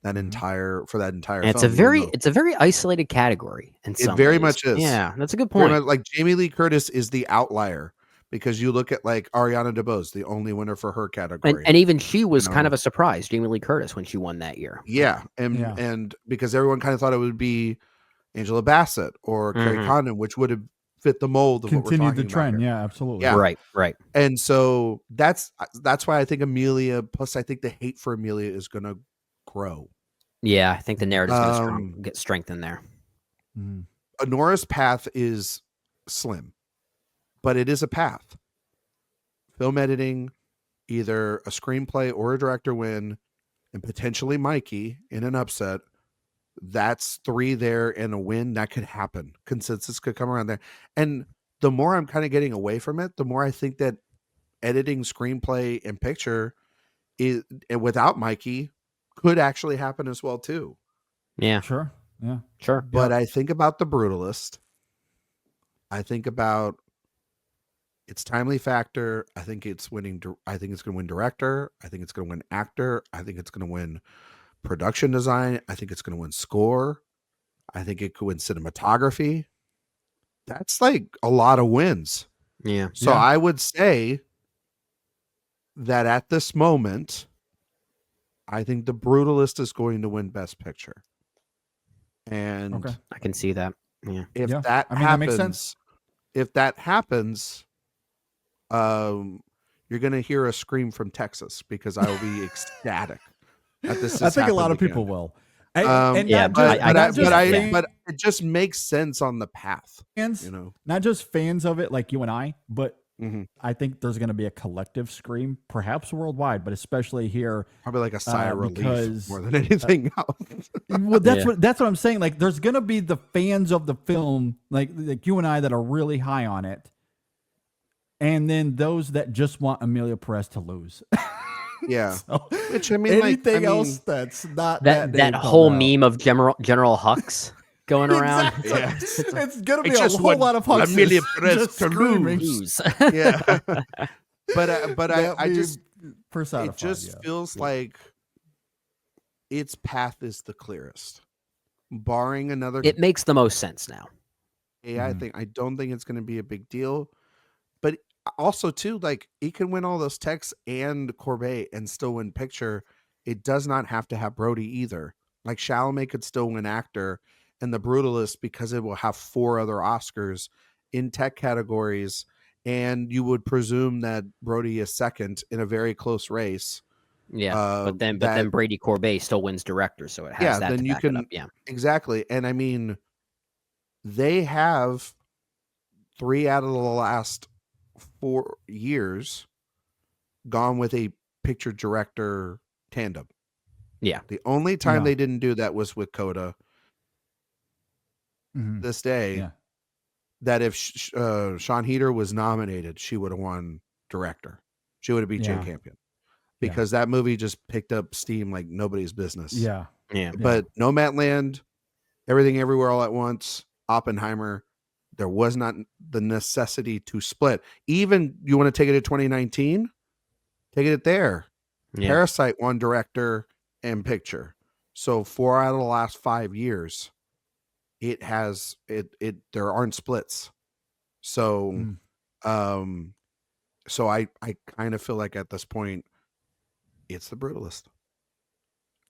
Speaker 7: that entire
Speaker 6: And
Speaker 7: film.
Speaker 6: it's a very isolated category in some
Speaker 7: very
Speaker 6: ways.
Speaker 7: much is.
Speaker 6: Yeah, that's a good
Speaker 7: Very
Speaker 6: point.
Speaker 7: much, like Jamie Lee Curtis is the outlier because you look at like Ariana DeBose, the only winner for her category.
Speaker 6: And even she was
Speaker 7: You
Speaker 6: kind
Speaker 7: know?
Speaker 6: of a surprise, Jamie Lee Curtis, when she won that year.
Speaker 7: Yeah, and because everyone kind of thought it would be Angela Bassett or Carrie Condon, which would have fit the mold of what we're
Speaker 5: continued
Speaker 7: talking
Speaker 5: the trend.
Speaker 7: about here.
Speaker 5: Yeah, absolutely.
Speaker 7: Yeah.
Speaker 6: Right.
Speaker 7: And so that's why I think Amelia. Plus, I think the hate for Amelia is going to grow.
Speaker 6: Yeah, I think the narrative's going to get strengthened there.
Speaker 5: Mhm.
Speaker 7: Honora's path is slim, but it is a path. Film editing, either a screenplay or a director win, and potentially Mikey in an upset. That's 3 there and a win that could happen. Consensus could come around there. And the more I'm kind of getting away from it, the more I think that editing, screenplay, and picture is, and without Mikey, could actually happen as well too.
Speaker 6: Yeah,
Speaker 5: Sure. Yeah.
Speaker 6: sure.
Speaker 7: But I think about The Brutalist. I think about It's timely factor. I think it's winning. I think it's going to win director. I think it's going to win actor. I think it's going to win production design. I think it's going to win score. I think it could win cinematography. That's like a lot of wins.
Speaker 6: Yeah.
Speaker 7: So I would say that at this moment, I think The Brutalist is going to win Best Picture. And
Speaker 6: I can see that. Yeah.
Speaker 7: if that
Speaker 5: that
Speaker 7: happens,
Speaker 5: makes sense.
Speaker 7: if that happens, you're going to hear a scream from Texas because I will be ecstatic at this.
Speaker 5: I think a lot of
Speaker 7: again.
Speaker 5: people will.
Speaker 7: But
Speaker 5: But
Speaker 7: it just makes sense on the path.
Speaker 5: fans,
Speaker 7: You know,
Speaker 5: not just fans of it like you and I, but
Speaker 7: Mhm.
Speaker 5: I think there's going to be a collective scream, perhaps worldwide, but especially here.
Speaker 7: Probably like a sigh of relief
Speaker 5: because,
Speaker 7: more than anything else.
Speaker 5: Well, that's what I'm saying. Like, there's going to be the fans of the film, like you and I, that are really high on it, and then those that just want Amelia Perez to lose.
Speaker 7: Yeah.
Speaker 5: So,
Speaker 7: Which I mean,
Speaker 5: anything else that's not
Speaker 6: That
Speaker 5: name
Speaker 6: whole
Speaker 5: come out.
Speaker 6: meme of General Hux going around.
Speaker 5: Exactly.
Speaker 7: Yeah.
Speaker 5: It's going to
Speaker 7: I
Speaker 5: be a
Speaker 7: just
Speaker 5: whole
Speaker 7: want
Speaker 5: lot of hugs
Speaker 7: Amelia Perez
Speaker 5: just
Speaker 7: to
Speaker 5: screaming.
Speaker 7: lose. Yeah. but
Speaker 5: That
Speaker 7: I
Speaker 5: meme
Speaker 7: just
Speaker 5: personified,
Speaker 7: it just
Speaker 5: yeah.
Speaker 7: feels like its path is the clearest, barring another.
Speaker 6: It makes the most sense now.
Speaker 7: I don't think it's going to be a big deal, but also too, like, it can win all those texts and Corbett and still win picture. It does not have to have Brody either. Like, Chalamet could still win actor, and The Brutalist, because it will have 4 other Oscars in tech categories, and you would presume that Brody is second in a very close race.
Speaker 6: Yeah, but then Brady Corbet still wins director, so it has that
Speaker 7: then
Speaker 6: to
Speaker 7: you
Speaker 6: back
Speaker 7: can
Speaker 6: it up. Yeah,
Speaker 7: exactly. And I mean, they have 3 out of the last 4 years gone with a picture director tandem.
Speaker 6: yeah.
Speaker 7: The only time
Speaker 5: Yeah.
Speaker 7: they didn't do that was with Coda.
Speaker 5: Mhm.
Speaker 7: This day,
Speaker 5: Yeah.
Speaker 7: that if Sean Heder was nominated, she would have won director. She would have beat
Speaker 5: Yeah.
Speaker 7: Jane Campion, because that movie just picked up steam like nobody's business.
Speaker 5: Yeah.
Speaker 6: Yeah.
Speaker 7: But Nomadland, Everything Everywhere All at Once, Oppenheimer, there was not the necessity to split. Even you want to take it to 2019, take it there.
Speaker 6: Yeah.
Speaker 7: Parasite won director and picture. So 4 out of the last 5 years, it has there aren't splits. So so I kind of feel like at this point it's The Brutalist.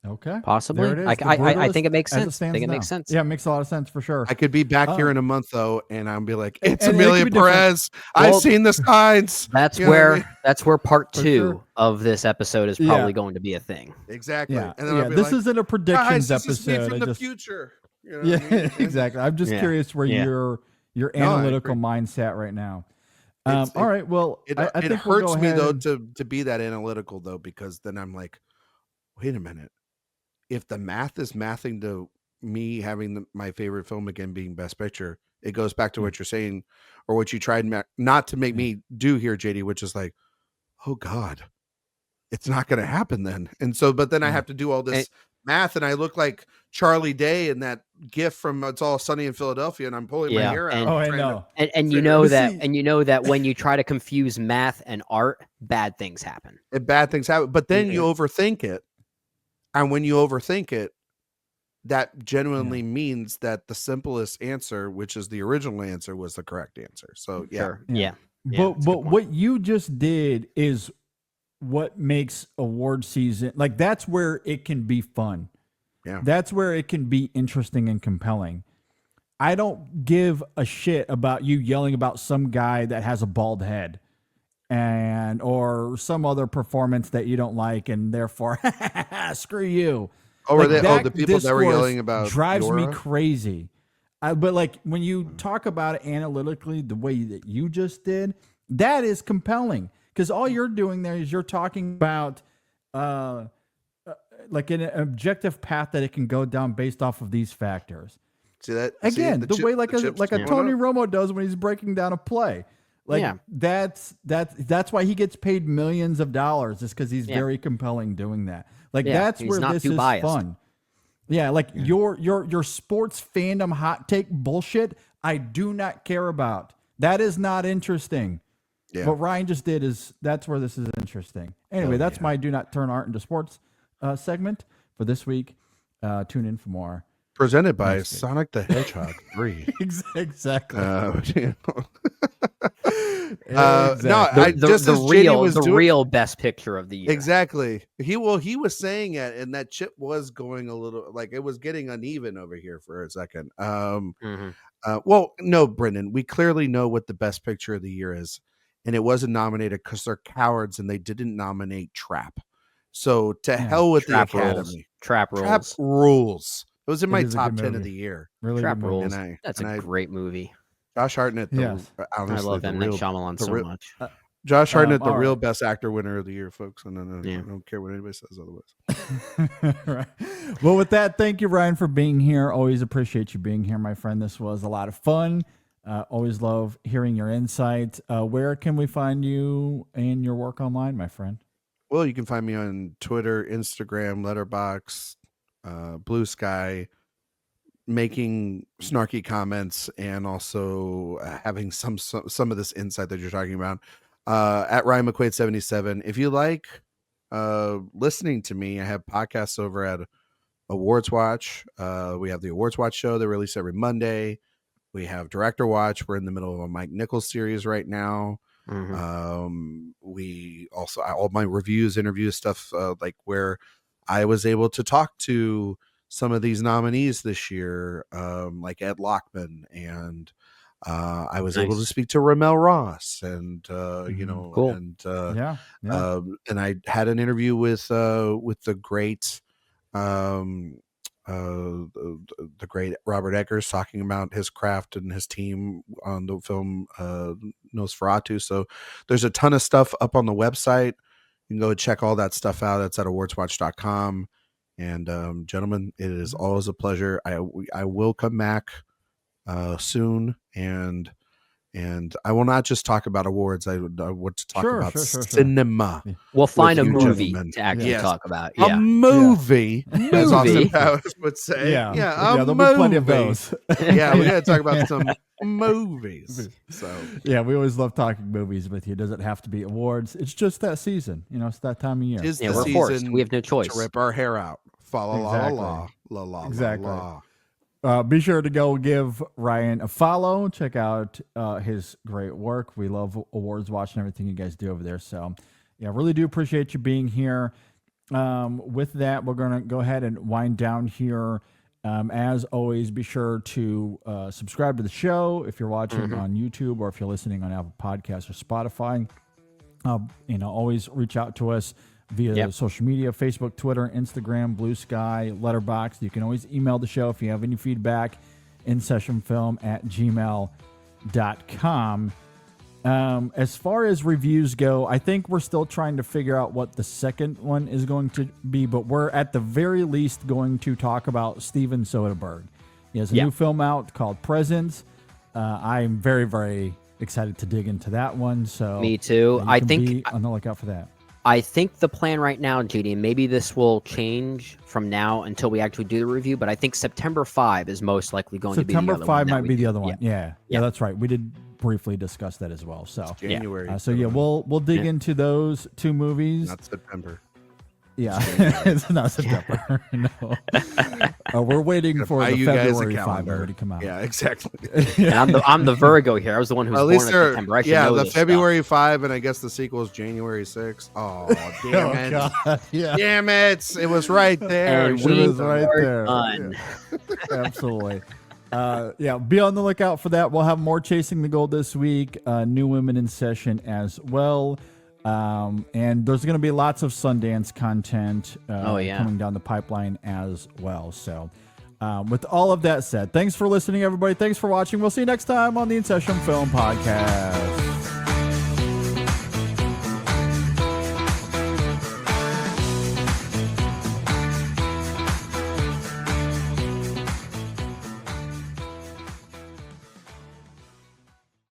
Speaker 5: Okay.
Speaker 6: Possibly.
Speaker 5: There it is.
Speaker 6: I
Speaker 5: The
Speaker 6: think it
Speaker 5: Brutalist
Speaker 6: makes
Speaker 5: as
Speaker 6: sense. I
Speaker 5: stands
Speaker 6: think it
Speaker 5: now.
Speaker 6: makes sense.
Speaker 5: Yeah, it makes a lot of sense for sure.
Speaker 7: I could be back here in a month though, and I'll be like, it's
Speaker 5: and it
Speaker 7: Amelia
Speaker 5: could be different.
Speaker 7: Perez. I've seen the signs.
Speaker 6: That's
Speaker 7: You know what I
Speaker 6: where
Speaker 7: mean?
Speaker 6: that's where part
Speaker 5: For
Speaker 6: 2
Speaker 5: sure.
Speaker 6: of this episode is probably going to be a thing.
Speaker 7: Exactly.
Speaker 5: Yeah.
Speaker 7: And then
Speaker 5: Yeah.
Speaker 7: I'll be
Speaker 5: This
Speaker 7: like,
Speaker 5: isn't a predictions
Speaker 7: guys, this is me
Speaker 5: episode.
Speaker 7: from
Speaker 5: I
Speaker 7: the
Speaker 5: just-
Speaker 7: future. You know
Speaker 5: Yeah,
Speaker 7: what I mean?
Speaker 5: exactly. I'm just
Speaker 6: Yeah.
Speaker 5: curious where
Speaker 6: Yeah.
Speaker 5: your
Speaker 7: No, I
Speaker 5: analytical
Speaker 7: agree.
Speaker 5: mindset right now.
Speaker 7: It's-
Speaker 5: All right. Well,
Speaker 7: It,
Speaker 5: I
Speaker 7: it
Speaker 5: think we'll
Speaker 7: hurts
Speaker 5: go
Speaker 7: me
Speaker 5: ahead
Speaker 7: though
Speaker 5: and-
Speaker 7: to be that analytical though, because then I'm like, wait a minute. If the math is mathing to me having my favorite film again being Best Picture, it goes back to what you're saying, or what you tried not to make me do here, JD, which is like, oh God, it's not going to happen then. And so, but then I have to do all this math, and I look like Charlie Day in that gif from It's All Sunny in Philadelphia, and I'm pulling my
Speaker 6: Yeah,
Speaker 7: hair out.
Speaker 6: and-
Speaker 5: Oh, I
Speaker 7: trying to-
Speaker 5: know.
Speaker 6: And you
Speaker 7: Figure-
Speaker 6: know
Speaker 5: But
Speaker 6: that
Speaker 5: see-
Speaker 6: and you know that when you try to confuse math and art, bad things happen.
Speaker 7: and bad things happen, but then you overthink it. And when you overthink it, that genuinely means that the simplest answer, which is the original answer, was the correct answer. So yeah,
Speaker 6: Sure. Yeah.
Speaker 5: But what you just did is what makes award season, like, that's where it can be fun.
Speaker 7: Yeah.
Speaker 5: That's where it can be interesting and compelling. I don't give a shit about you yelling about some guy that has a bald head or some other performance that you don't like, and therefore screw you.
Speaker 7: Or
Speaker 5: Like,
Speaker 7: the people that were
Speaker 5: discourse
Speaker 7: yelling about
Speaker 5: drives me
Speaker 7: Yora?
Speaker 5: crazy. But like, when you talk about it analytically, the way that you just did, that is compelling, because all you're doing there is you're talking about like an objective path that it can go down based off of these factors.
Speaker 7: See that
Speaker 5: Again,
Speaker 7: See,
Speaker 5: the way like a
Speaker 7: chips
Speaker 5: Tony
Speaker 7: going up?
Speaker 5: Romo does when he's breaking down a play. Like,
Speaker 6: Yeah.
Speaker 5: that's why he gets paid millions of dollars, is because he's very compelling doing that. Like,
Speaker 6: Yeah,
Speaker 5: that's
Speaker 6: he's
Speaker 5: where
Speaker 6: not
Speaker 5: this
Speaker 6: too
Speaker 5: is
Speaker 6: biased.
Speaker 5: fun. Yeah, like your sports fandom hot take bullshit, I do not care about. That is not interesting.
Speaker 7: Yeah.
Speaker 5: what Ryan just did that's where this is interesting. Anyway, that's my Do Not Turn Art into Sports segment for this week. Tune in for more.
Speaker 7: Presented by Sonic the Hedgehog 3.
Speaker 5: Exactly.
Speaker 7: No,
Speaker 6: the real best picture of the year.
Speaker 7: Exactly. He was saying it, and that chip was going a little like it was getting uneven over here for a second. Well, no, Brendan, we clearly know what the best picture of the year is, and it wasn't nominated because they're cowards and they didn't nominate Trap. So to hell with the Academy.
Speaker 6: Trap rules.
Speaker 7: It was in my top 10 of the year.
Speaker 5: Really
Speaker 6: Trap
Speaker 5: good movie.
Speaker 6: rules. That's a great movie.
Speaker 7: Josh Hartnett,
Speaker 6: I love M. Night Shyamalan so much.
Speaker 7: Josh Hartnett, the real best actor winner of the year, folks. And I don't care what anybody says otherwise.
Speaker 5: Right. Well, with that, thank you, Ryan, for being here. Always appreciate you being here, my friend. This was a lot of fun. Always love hearing your insight. Where can we find you and your work online, my friend?
Speaker 7: Well, you can find me on Twitter, Instagram, Letterboxd, Blue Sky, making snarky comments and also having some of this insight that you're talking about at Ryan McQuade 77. If you like listening to me, I have podcasts over at Awards Watch. We have the Awards Watch show that release every Monday. We have Director Watch. We're in the middle of a Mike Nichols series right now. We also all my reviews, interviews, stuff like where I was able to talk to some of these nominees this year, like Ed Lockman, and I was able to speak to Ramel Ross, and
Speaker 6: cool.
Speaker 7: and and I had an interview with the great the great Robert Eggers, talking about his craft and his team on the film Nosferatu. So there's a ton of stuff up on the website. You can go check all that stuff out. That's at awardswatch.com. And gentlemen, it is always a pleasure. I will come back soon, and I will not just talk about awards. I want to talk about cinema.
Speaker 6: We'll find a movie to actually talk about.
Speaker 7: A movie, as Austin Powers would say.
Speaker 5: There'll be plenty of those.
Speaker 7: We got to talk about some movies. So
Speaker 5: we always love talking movies with you. It doesn't have to be awards. It's just that season. It's that time of year.
Speaker 7: It's
Speaker 6: we're forced. We have no choice
Speaker 7: to rip our hair out. Follow la.
Speaker 5: Exactly. Be sure to go give Ryan a follow. Check out his great work. We love Awards Watch and everything you guys do over there. So, really do appreciate you being here. With that, we're going to go ahead and wind down here. As always, be sure to subscribe to the show if you're watching on YouTube or if you're listening on Apple Podcasts or Spotify. Always reach out to us via social media, Facebook, Twitter, Instagram, Blue Sky, Letterboxd. You can always email the show if you have any feedback, InSessionFilm@gmail.com. As far as reviews go, I think we're still trying to figure out what the second one is going to be, but we're at the very least going to talk about Steven Soderbergh. He has a new film out called Presence. I'm very, very excited to dig into that one. So
Speaker 6: me too.
Speaker 5: I think be on the lookout for that.
Speaker 6: I think the plan right now, JD, and maybe this will change from now until we actually do the review, but I think September 5 is most likely going to be the other one.
Speaker 5: September 5 might be the other one. Yeah, that's right. We did briefly discuss that as well. So
Speaker 7: January.
Speaker 5: We'll dig into those two movies.
Speaker 7: Not September.
Speaker 5: Yeah, it's not September. No, we're waiting for the February 5 already come out.
Speaker 7: Yeah, exactly.
Speaker 6: And I'm the Virgo here. I was the one who was born in September. I should know
Speaker 7: the
Speaker 6: this
Speaker 7: February
Speaker 6: stuff.
Speaker 7: 5, and I guess the sequel is January 6. Oh, damn it!
Speaker 5: God. Yeah.
Speaker 7: Damn it! It was right there.
Speaker 6: And
Speaker 5: It
Speaker 6: we
Speaker 5: was right there.
Speaker 6: done.
Speaker 5: Yeah. Absolutely. Be on the lookout for that. We'll have more Chasing the Gold this week. New Women in Session as well. And there's going to be lots of Sundance content coming down the pipeline as well. So with all of that said, thanks for listening, everybody. Thanks for watching. We'll see you next time on the InSession Film Podcast.